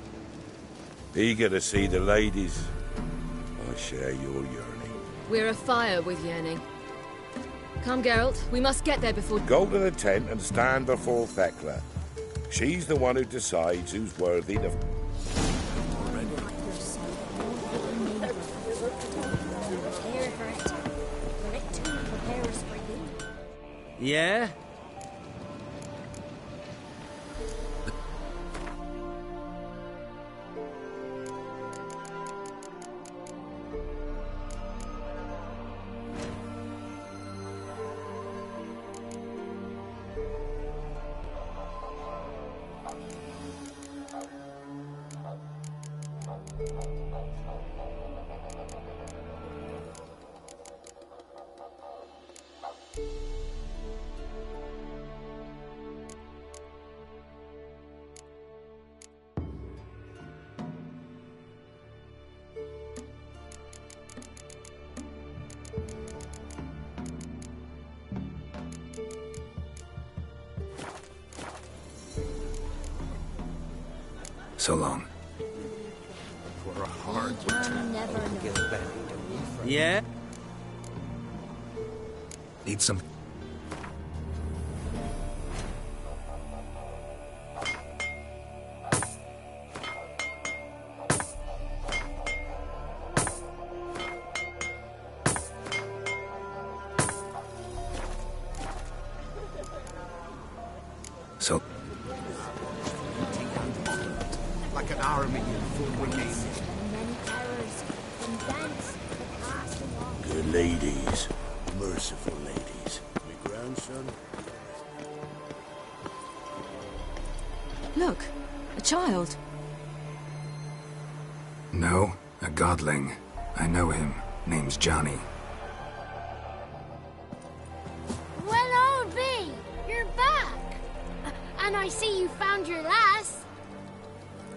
Eager to see the ladies. I share your yearning. We're afire with yearning. Come, Geralt. We must get there before... Go to the tent and stand before Thekla. She's the one who decides who's worthy to... Yeah? So long. For a hard Yeah? Need some... So... like an army in full brigade. Good ladies. Merciful ladies. My grandson. Look, a child. No, a godling. I know him. Name's Johnny. Well, old B, you're back. And I see you found your lass.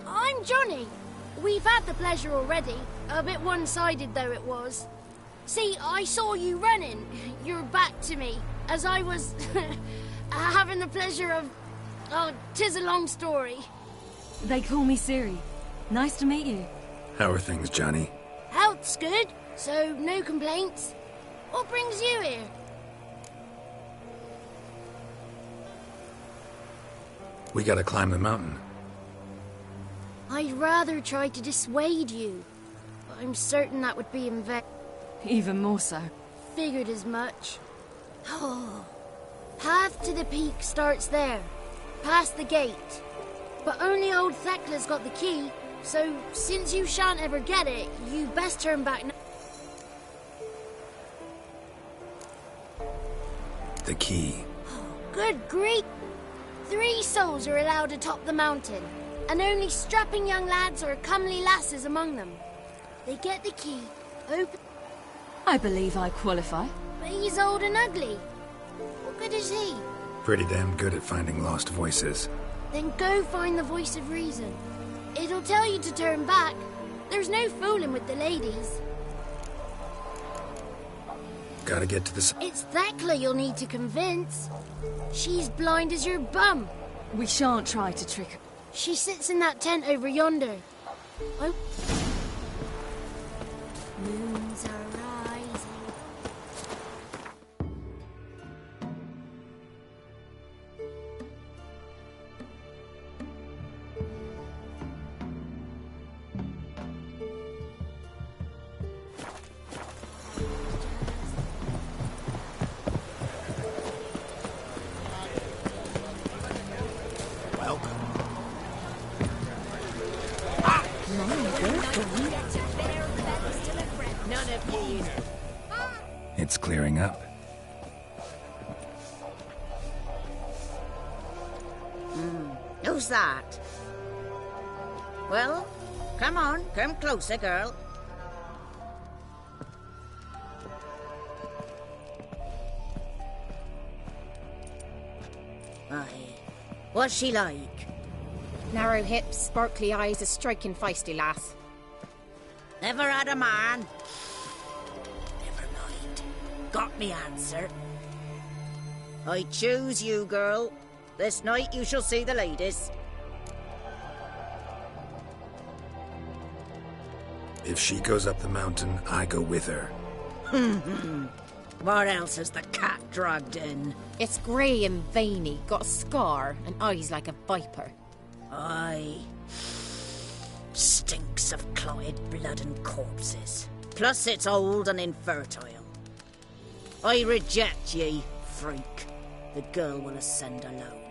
I'm Johnny. We've had the pleasure already. A bit one-sided, though it was. See, I saw you running, your back to me, as I was having the pleasure of... Oh, 'tis a long story. They call me Ciri. Nice to meet you. How are things, Johnny? Health's good, so no complaints. What brings you here? We gotta climb the mountain. I'd rather try to dissuade you. But I'm certain that would be in vain. Even more so. Figured as much. Oh. Path to the peak starts there, past the gate. But only old Thekla's got the key, so since you shan't ever get it, you best turn back now. The key. Good grief! 3 souls are allowed atop the mountain, and only strapping young lads or comely lasses among them. They get the key, open... I believe I qualify. But he's old and ugly. What good is he? Pretty damn good at finding lost voices. Then go find the voice of reason. It'll tell you to turn back. There's no fooling with the ladies. Gotta get to the... It's Thekla you'll need to convince. She's blind as your bum. We shan't try to trick her. She sits in that tent over yonder. Oh. Moons are rising. It's clearing up. Who's that? Well, come on, come closer, girl. Aye. What's she like? Narrow hips, sparkly eyes, a striking feisty lass. Never had a man. Never mind. Got me answer. I choose you, girl. This night you shall see the ladies. If she goes up the mountain, I go with her. What else has the cat dragged in? It's grey and veiny, got a scar, and eyes like a viper. Aye. Stinks of clotted blood and corpses. Plus it's old and infertile. I reject ye, freak. The girl will ascend alone.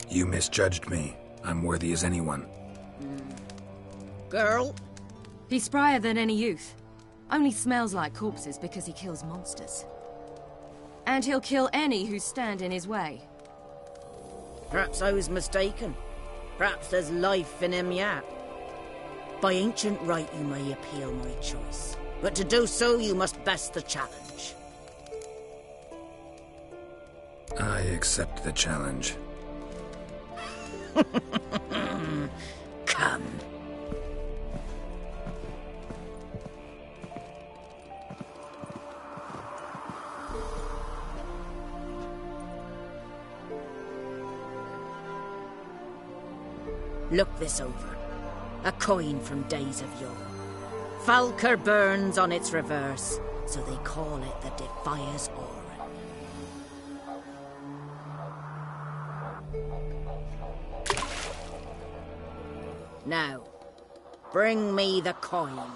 You misjudged me. I'm worthy as anyone. Girl? He's sprier than any youth. Only smells like corpses because he kills monsters. And he'll kill any who stand in his way. Perhaps I was mistaken. Perhaps there's life in him yet. By ancient right you may appeal my choice. But to do so you must best the challenge. I accept the challenge. Come. Look this over. A coin from days of yore. Falker burns on its reverse, so they call it the Defier's Oran. Now, bring me the coin.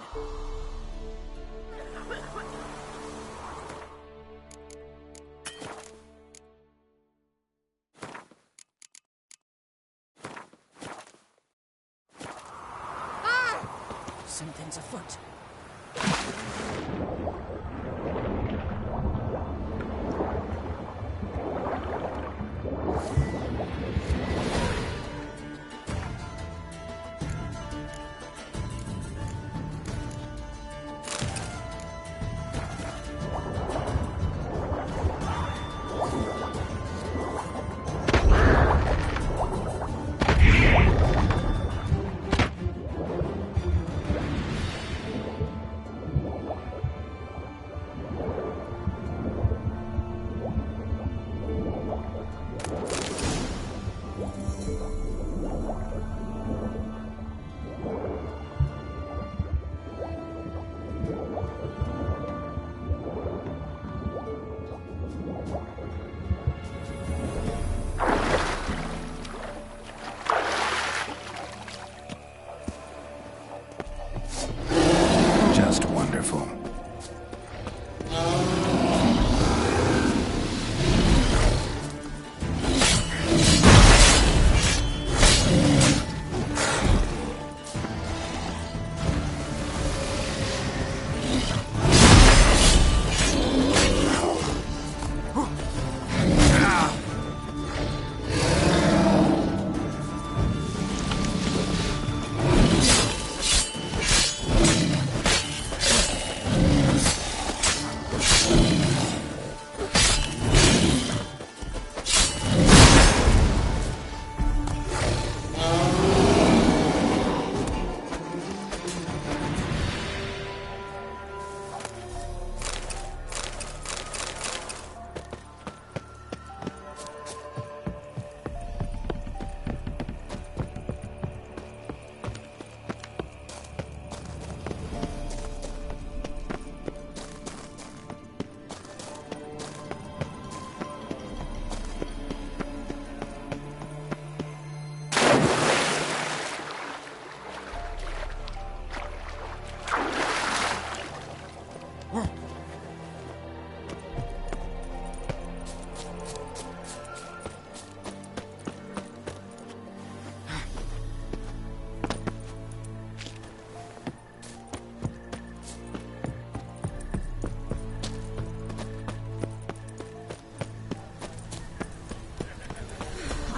Something's afoot.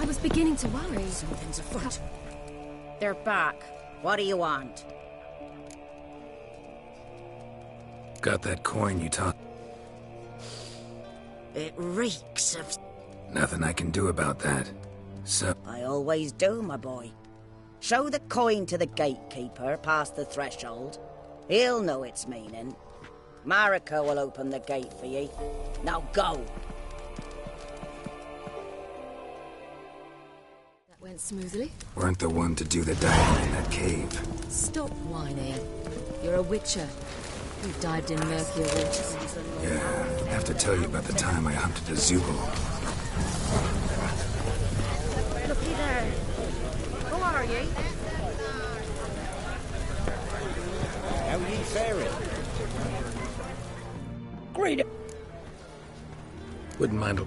I was beginning to worry. Something's afoot. They're back. What do you want? Got that coin you talked. It reeks of... Nothing I can do about that. So... I always do, my boy. Show the coin to the gatekeeper past the threshold. He'll know its meaning. Marika will open the gate for ye. Now go! That went smoothly. Weren't the one to do the diving in that cave. Stop whining. You're a witcher. You've dived in murkier waters. Yeah, I have to tell you about the time I hunted a Zoogle. Looky there. Who are ye? How ye faring? Great. Wouldn't mind.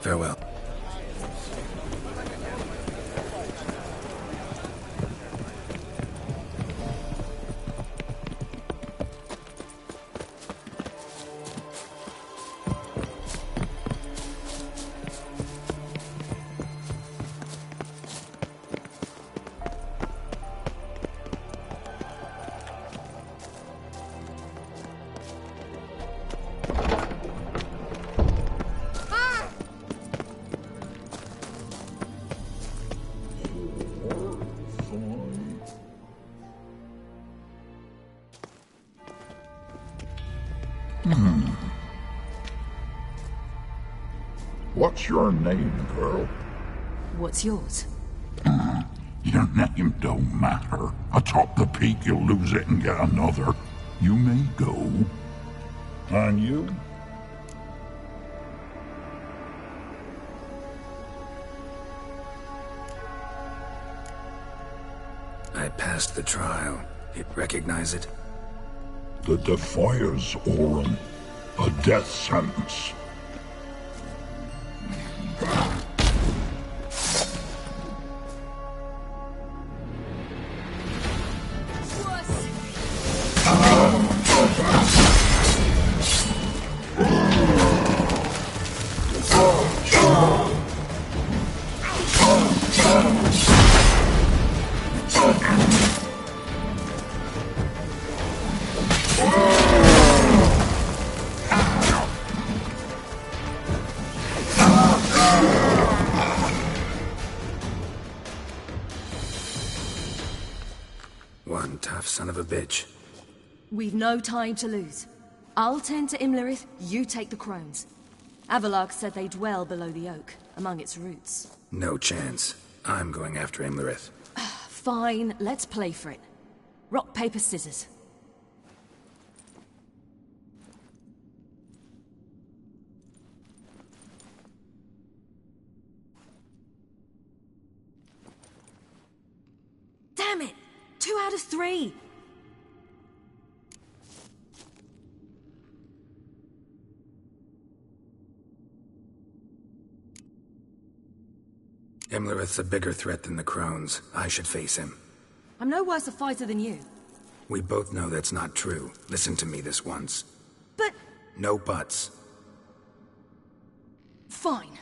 Farewell. What's your name, girl? What's yours? Your name don't matter. Atop the peak, you'll lose it and get another. You may go. And you? I passed the trial. You'd recognize it? The Defier's Aurum. A death sentence. One tough son of a bitch. We've no time to lose. I'll tend to Imlerith, you take the crones. Avalark said they dwell below the oak, among its roots. No chance. I'm going after Imlerith. Fine, let's play for it. Rock, paper, scissors. Damn it! 2 out of 3! Imlerith's a bigger threat than the crones. I should face him. I'm no worse a fighter than you. We both know that's not true. Listen to me this once. But... No buts. Fine.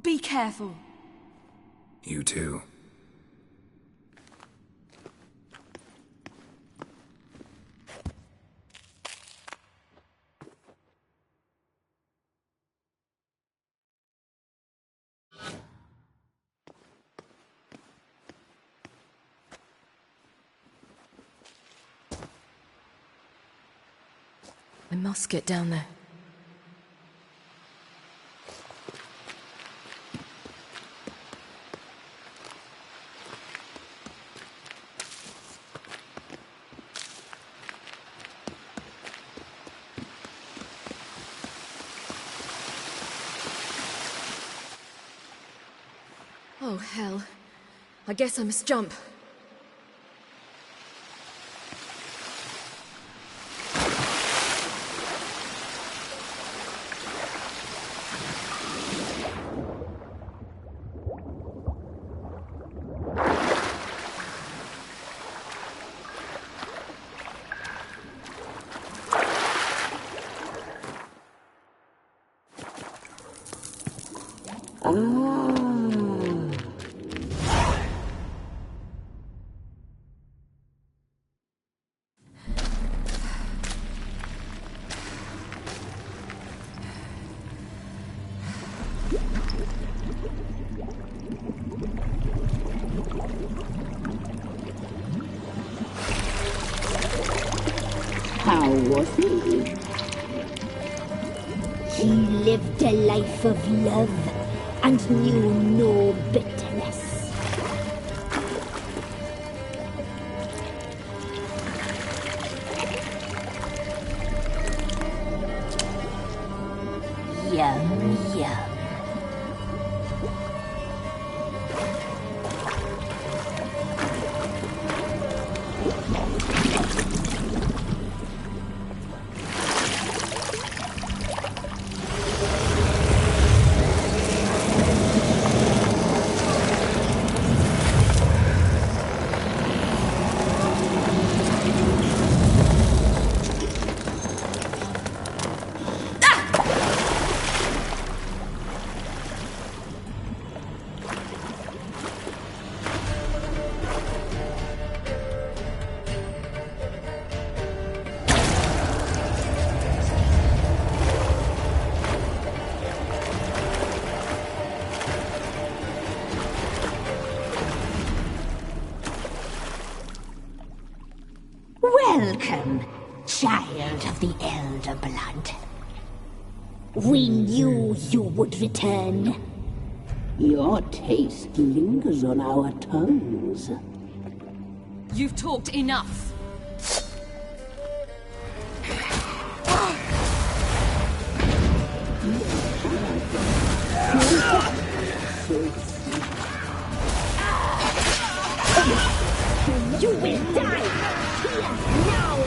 Be careful. You too. I must get down there. Oh, hell. I guess I must jump. How was he? He lived a life of love and knew no bitterness. Yum, yum. Welcome, child of the Elder Blood. We knew you would return. Your taste lingers on our tongues. You've talked enough. You will die! Here, now!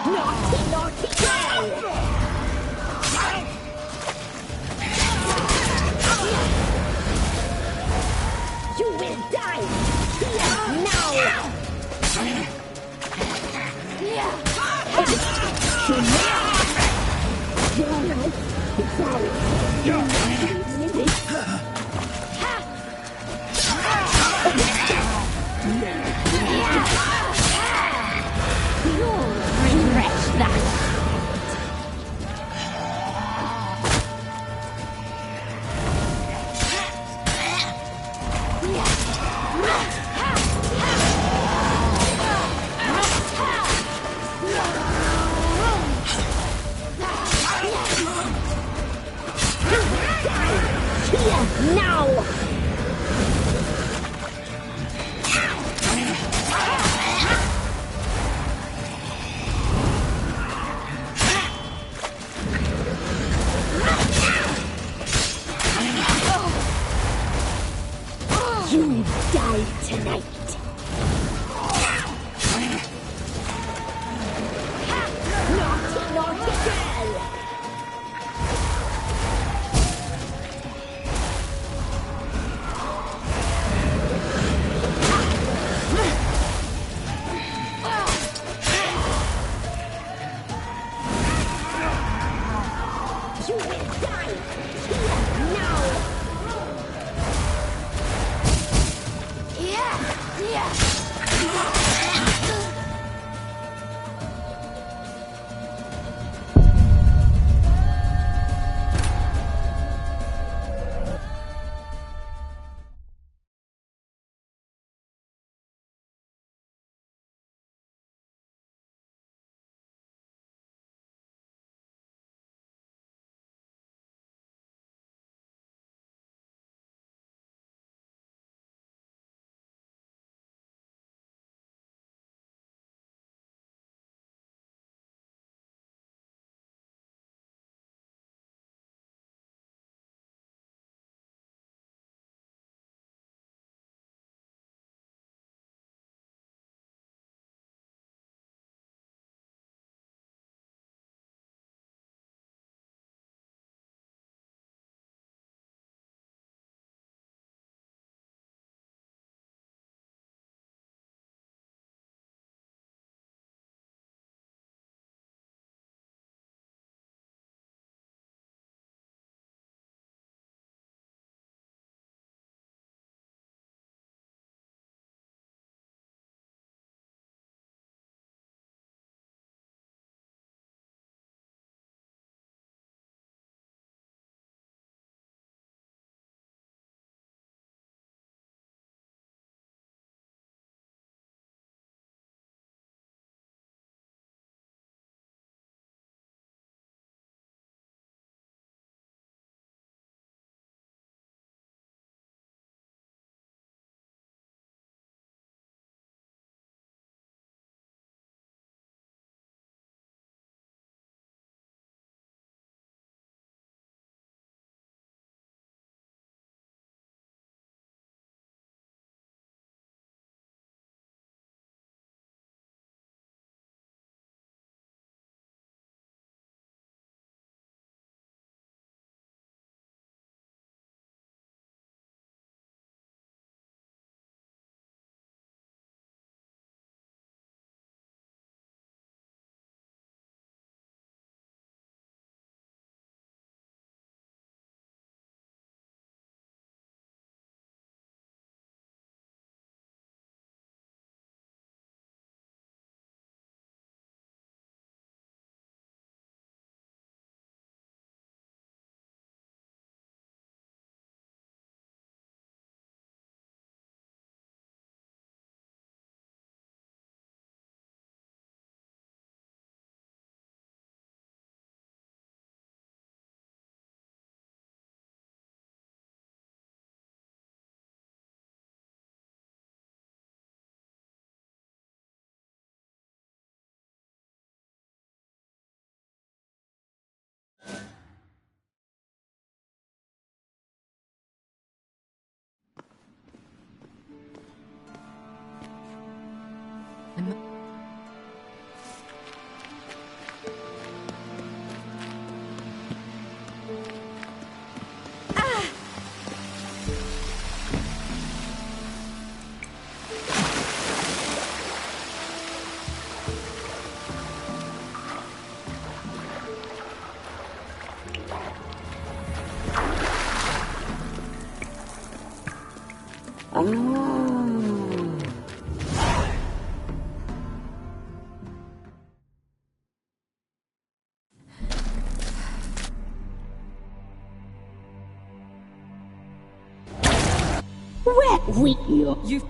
Naughty, naughty girl! You will die! Here, now! You'll regret that! You...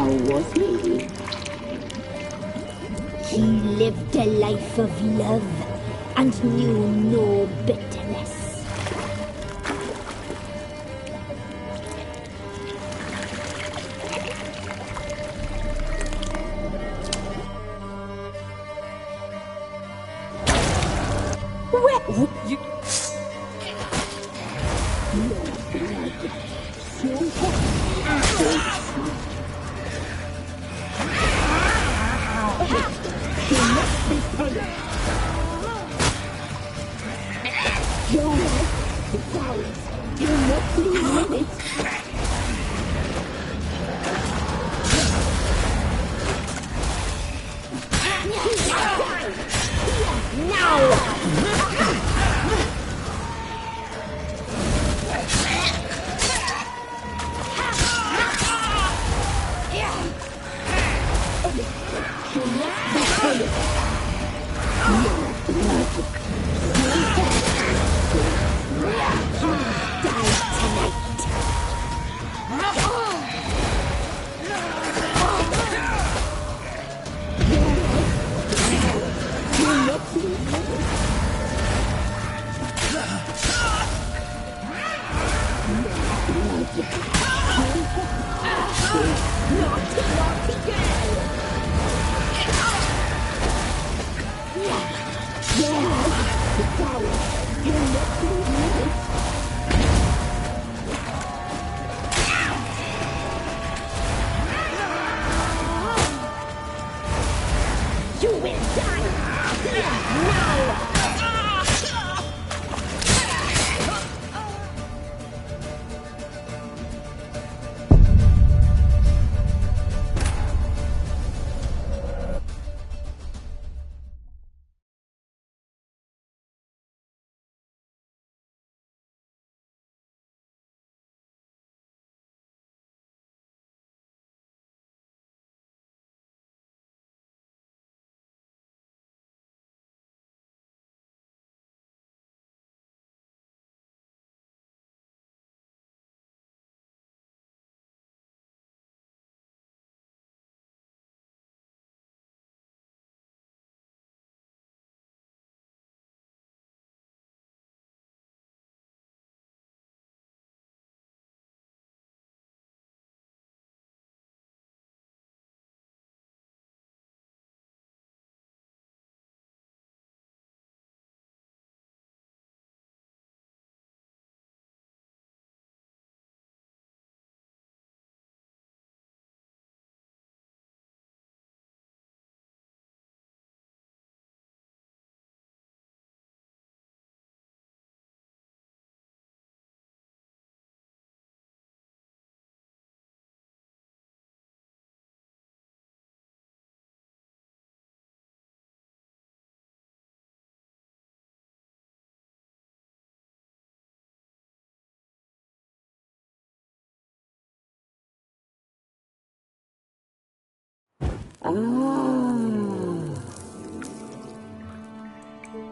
How was he? He lived a life of love and knew no bitterness. You...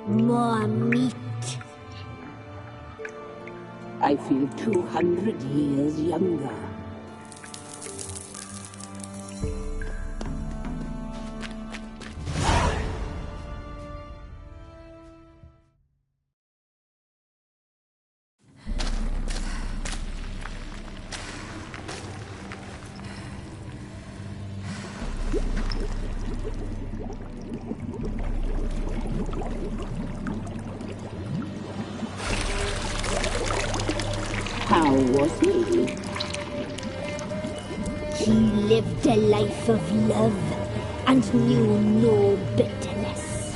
More meat. I feel 200 years younger. How was he? He lived a life of love and knew no bitterness.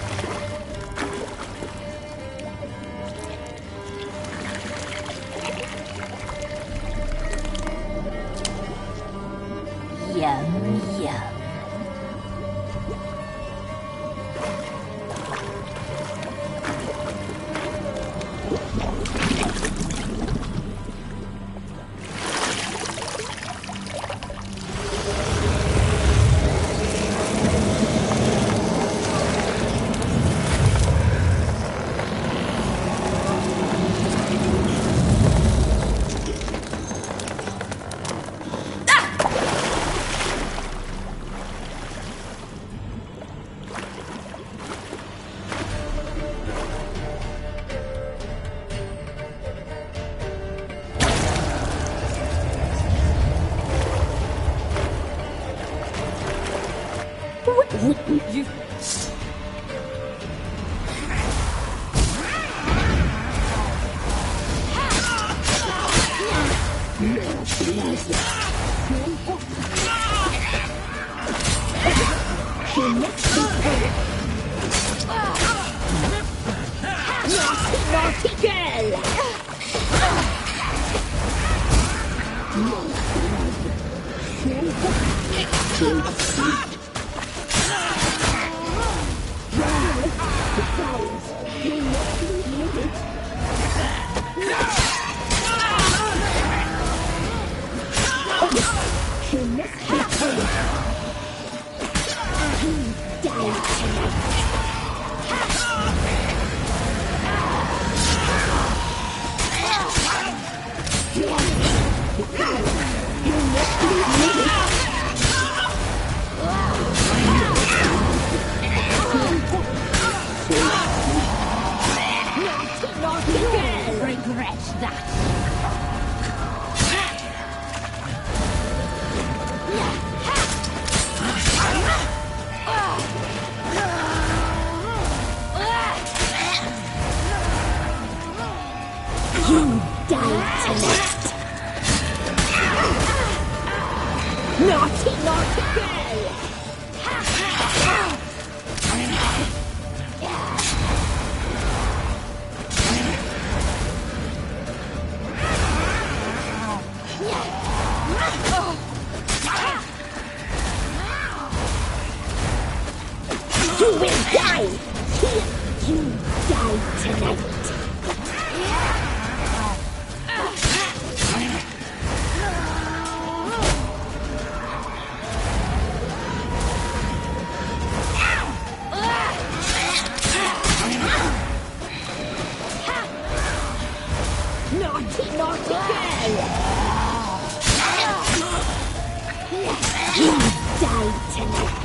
Yum, yum. wouldn't. You... Naughty girl! Regret that. You die tonight. Naughty, naughty girl. You will die! Here, you die tonight! Naughty, naughty girl! You die tonight!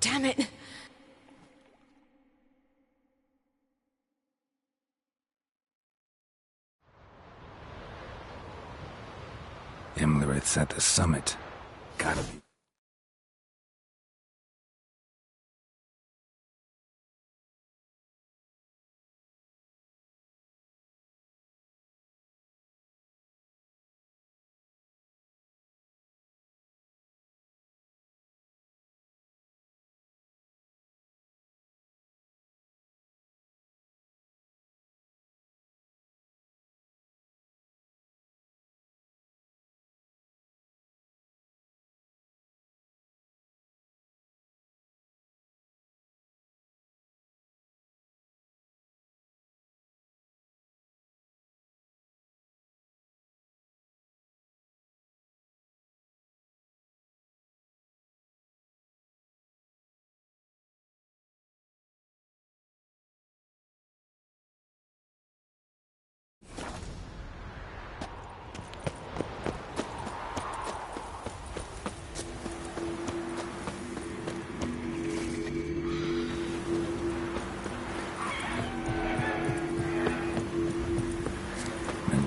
Damn it! Imlerith's at the summit. Gotta be.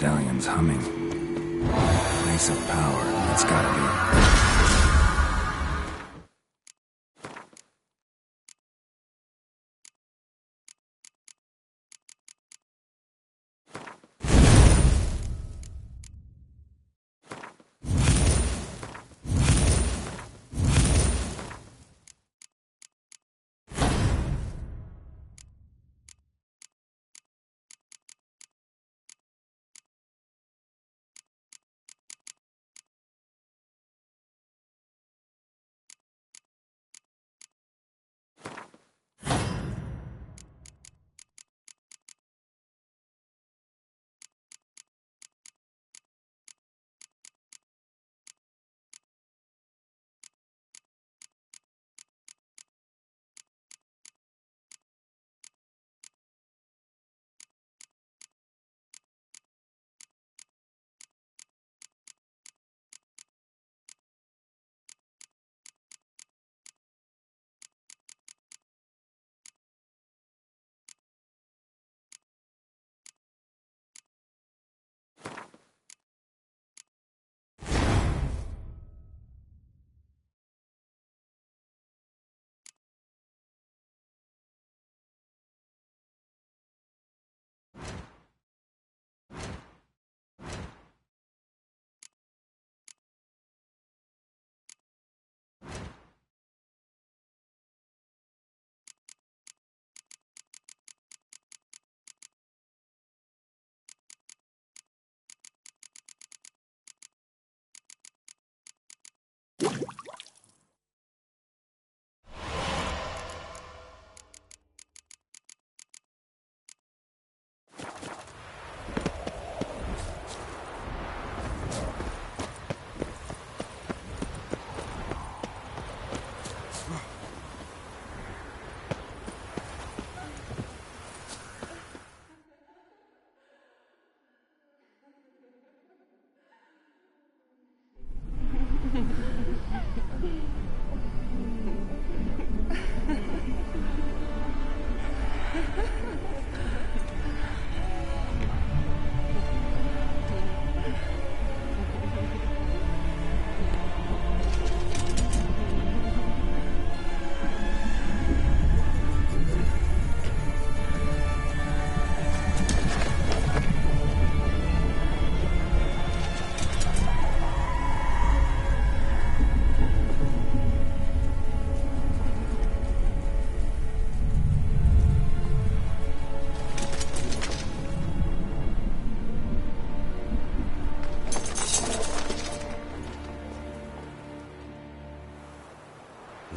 medallion's humming. Place of power, it's gotta be.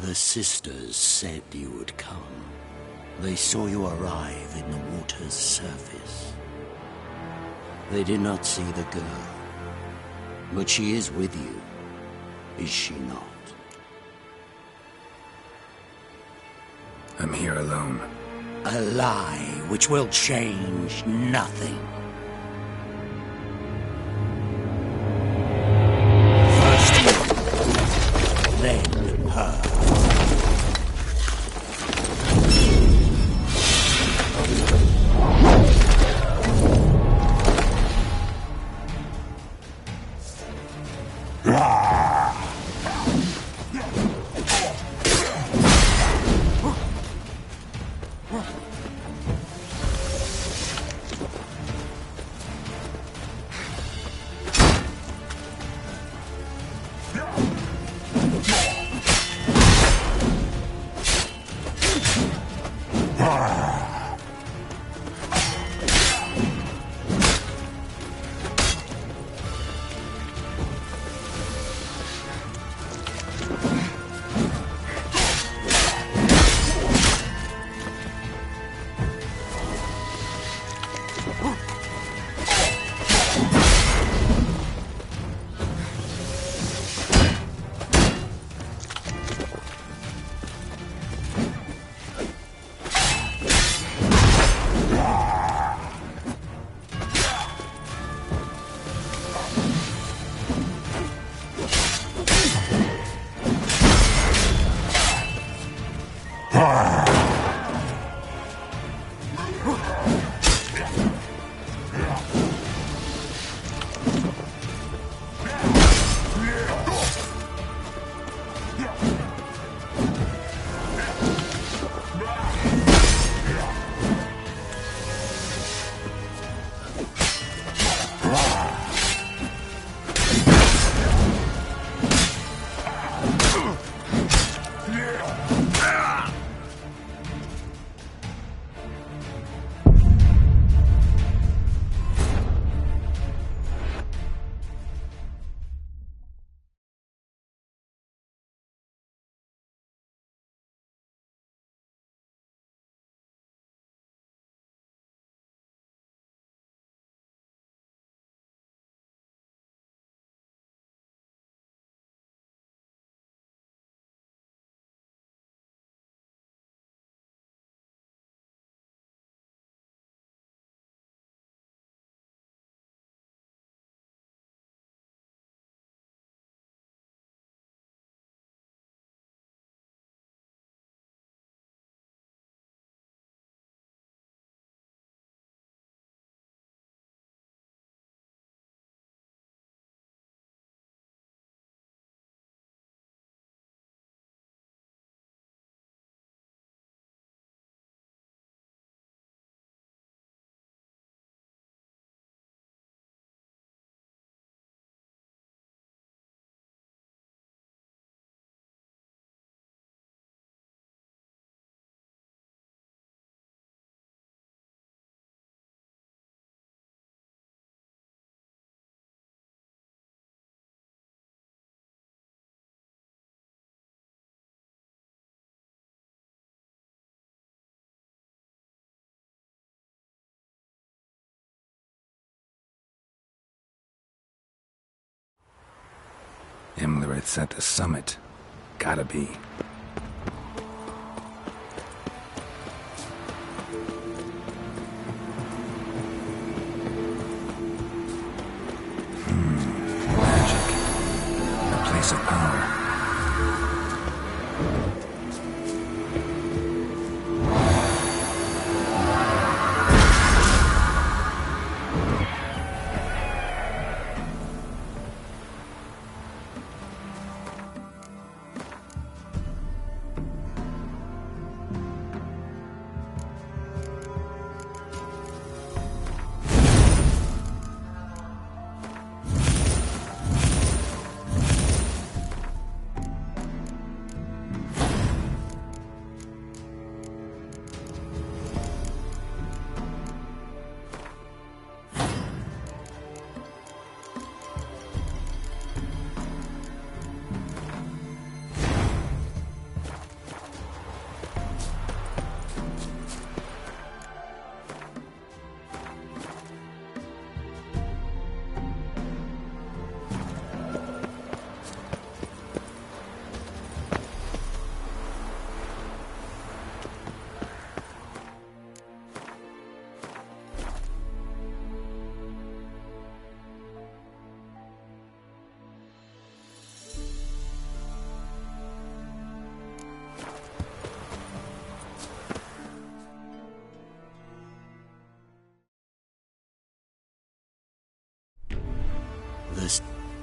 The sisters said you would come. They saw you arrive in the water's surface. They did not see the girl. But she is with you, is she not? I'm here alone. A lie which will change nothing. First you, then her. Imlerith's at the summit. Gotta be. Magic. A place of power.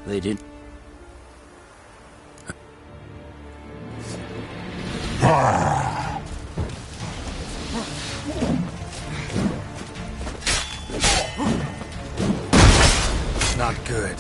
They didn't. Not good.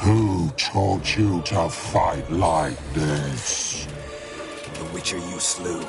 Who taught you to fight like this? The Witcher you slew.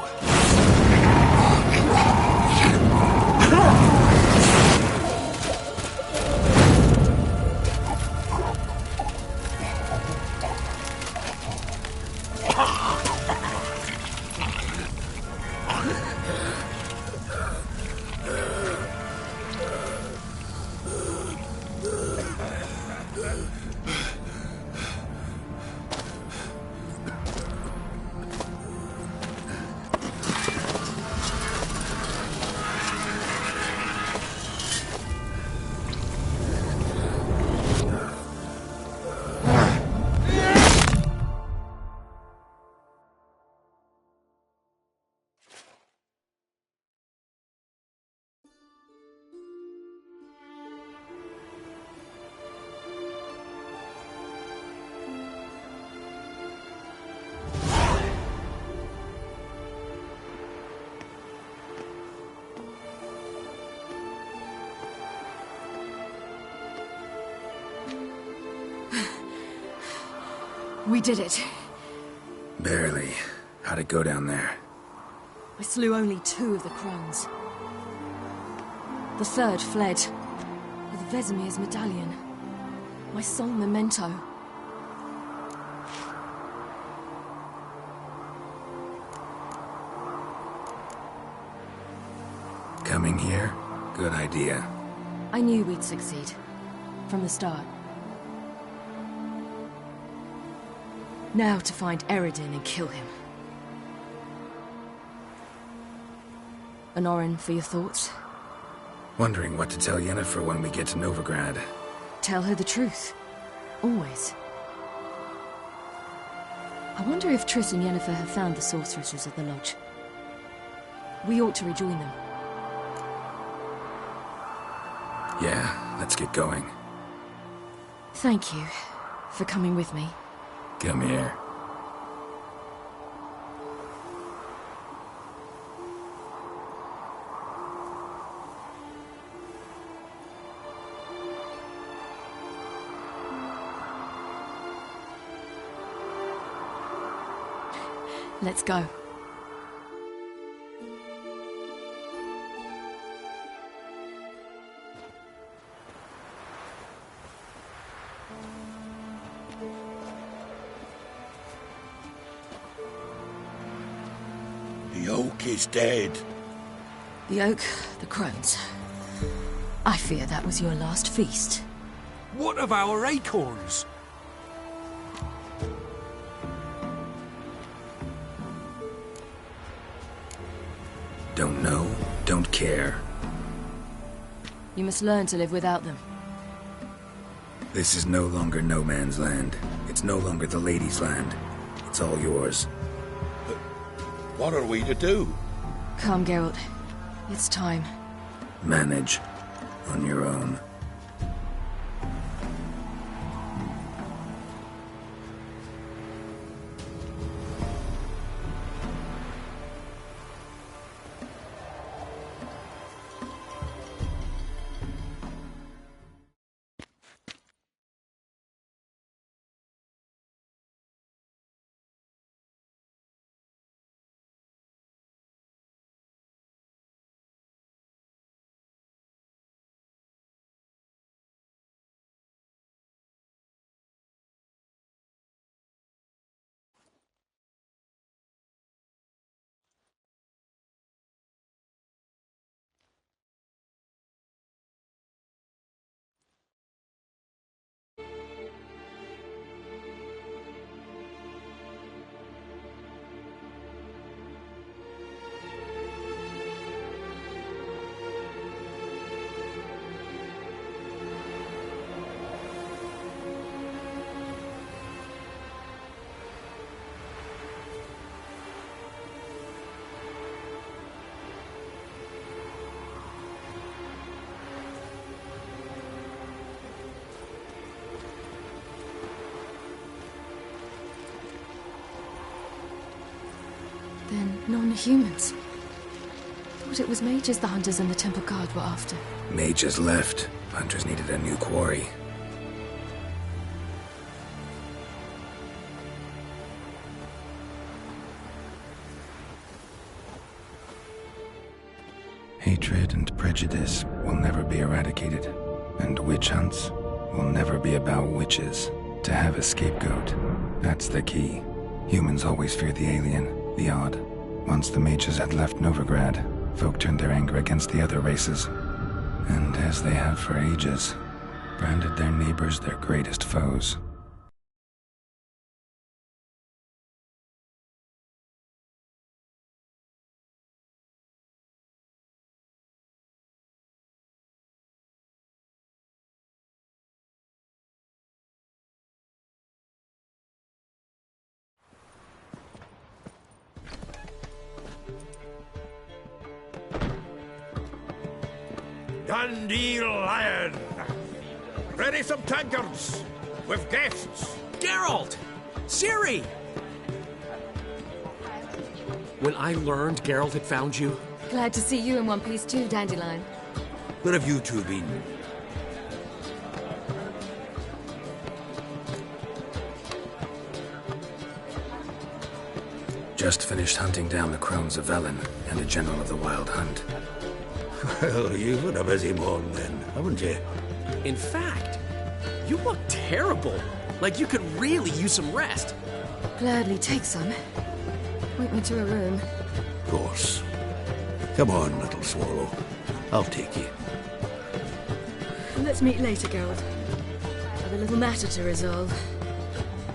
We did it. Barely. How'd it go down there? I slew only 2 of the crones. The third fled with Vesemir's medallion. My sole memento. Coming here? Good idea. I knew we'd succeed. From the start. Now to find Eredin and kill him. Honorin, for your thoughts? Wondering what to tell Yennefer when we get to Novigrad. Tell her the truth. Always. I wonder if Triss and Yennefer have found the sorceresses of the Lodge. We ought to rejoin them. Yeah, let's get going. Thank you for coming with me. Come here. Let's go. The oak is dead. The oak, the crones. I fear that was your last feast. What of our acorns? Don't know, don't care. You must learn to live without them. This is no longer no man's land. It's no longer the lady's land. It's all yours. But what are we to do? Come, Geralt. It's time. Manage. On your own. Then non-humans. Thought it was mages the hunters and the temple guard were after. Mages left. Hunters needed a new quarry. Hatred and prejudice will never be eradicated. And witch hunts will never be about witches. To have a scapegoat, that's the key. Humans always fear the alien. The odd. Once the mages had left Novigrad, folk turned their anger against the other races. And as they have for ages, branded their neighbors their greatest foes. Dandelion! Ready some tankards! With guests! Geralt! Ciri! When I learned Geralt had found you... Glad to see you in one piece too, Dandelion. Where have you two been? just finished hunting down the crones of Velen and a general of the Wild Hunt. Well, you've had a busy morning then, haven't you? In fact, you look terrible. Like you could really use some rest. Gladly take some. Point me to a room. Of course. Come on, little swallow. I'll take you. Let's meet later, Geralt. I've a little matter to resolve.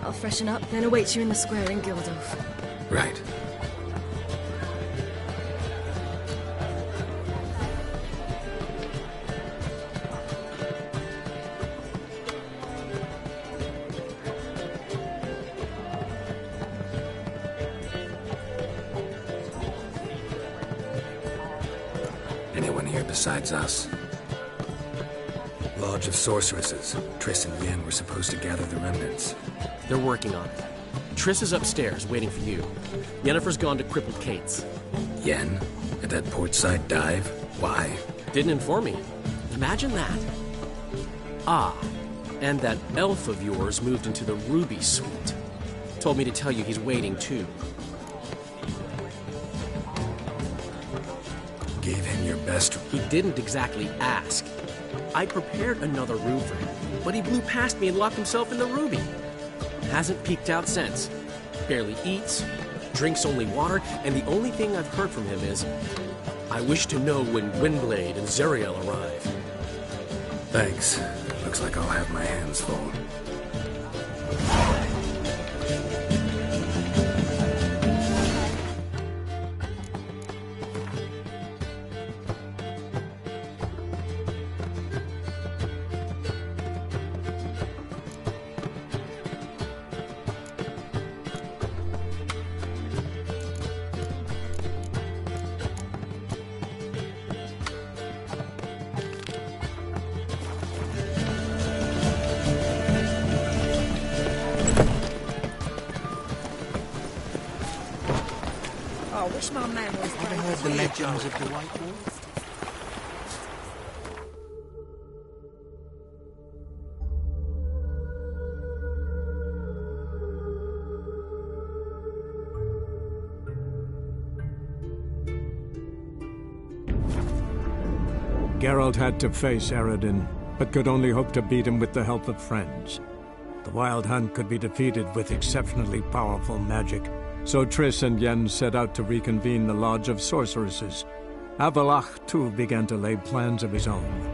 I'll freshen up, then await you in the square in Gildorf. Right. Anyone here besides us? Lodge of Sorceresses. Triss and Yen were supposed to gather the remnants. They're working on it. Triss is upstairs, waiting for you. Yennefer's gone to Crippled Kate's. Yen? At that portside dive? Why? Didn't inform me. Imagine that. Ah, and that elf of yours moved into the Ruby Suite. Told me to tell you he's waiting, too. Gave him your best... He didn't exactly ask. I prepared another room for him, but he blew past me and locked himself in the Ruby. Hasn't peeked out since. Barely eats, drinks only water, and the only thing I've heard from him is, I wish to know when Gwynblade and Zariel arrive. Thanks. Looks like I'll have my hands full. I wish my man was Ever heard the legends of the White Wolf? Geralt had to face Eredin, but could only hope to beat him with the help of friends. The Wild Hunt could be defeated with exceptionally powerful magic, so Triss and Yen set out to reconvene the Lodge of Sorceresses. Avalach, too, began to lay plans of his own.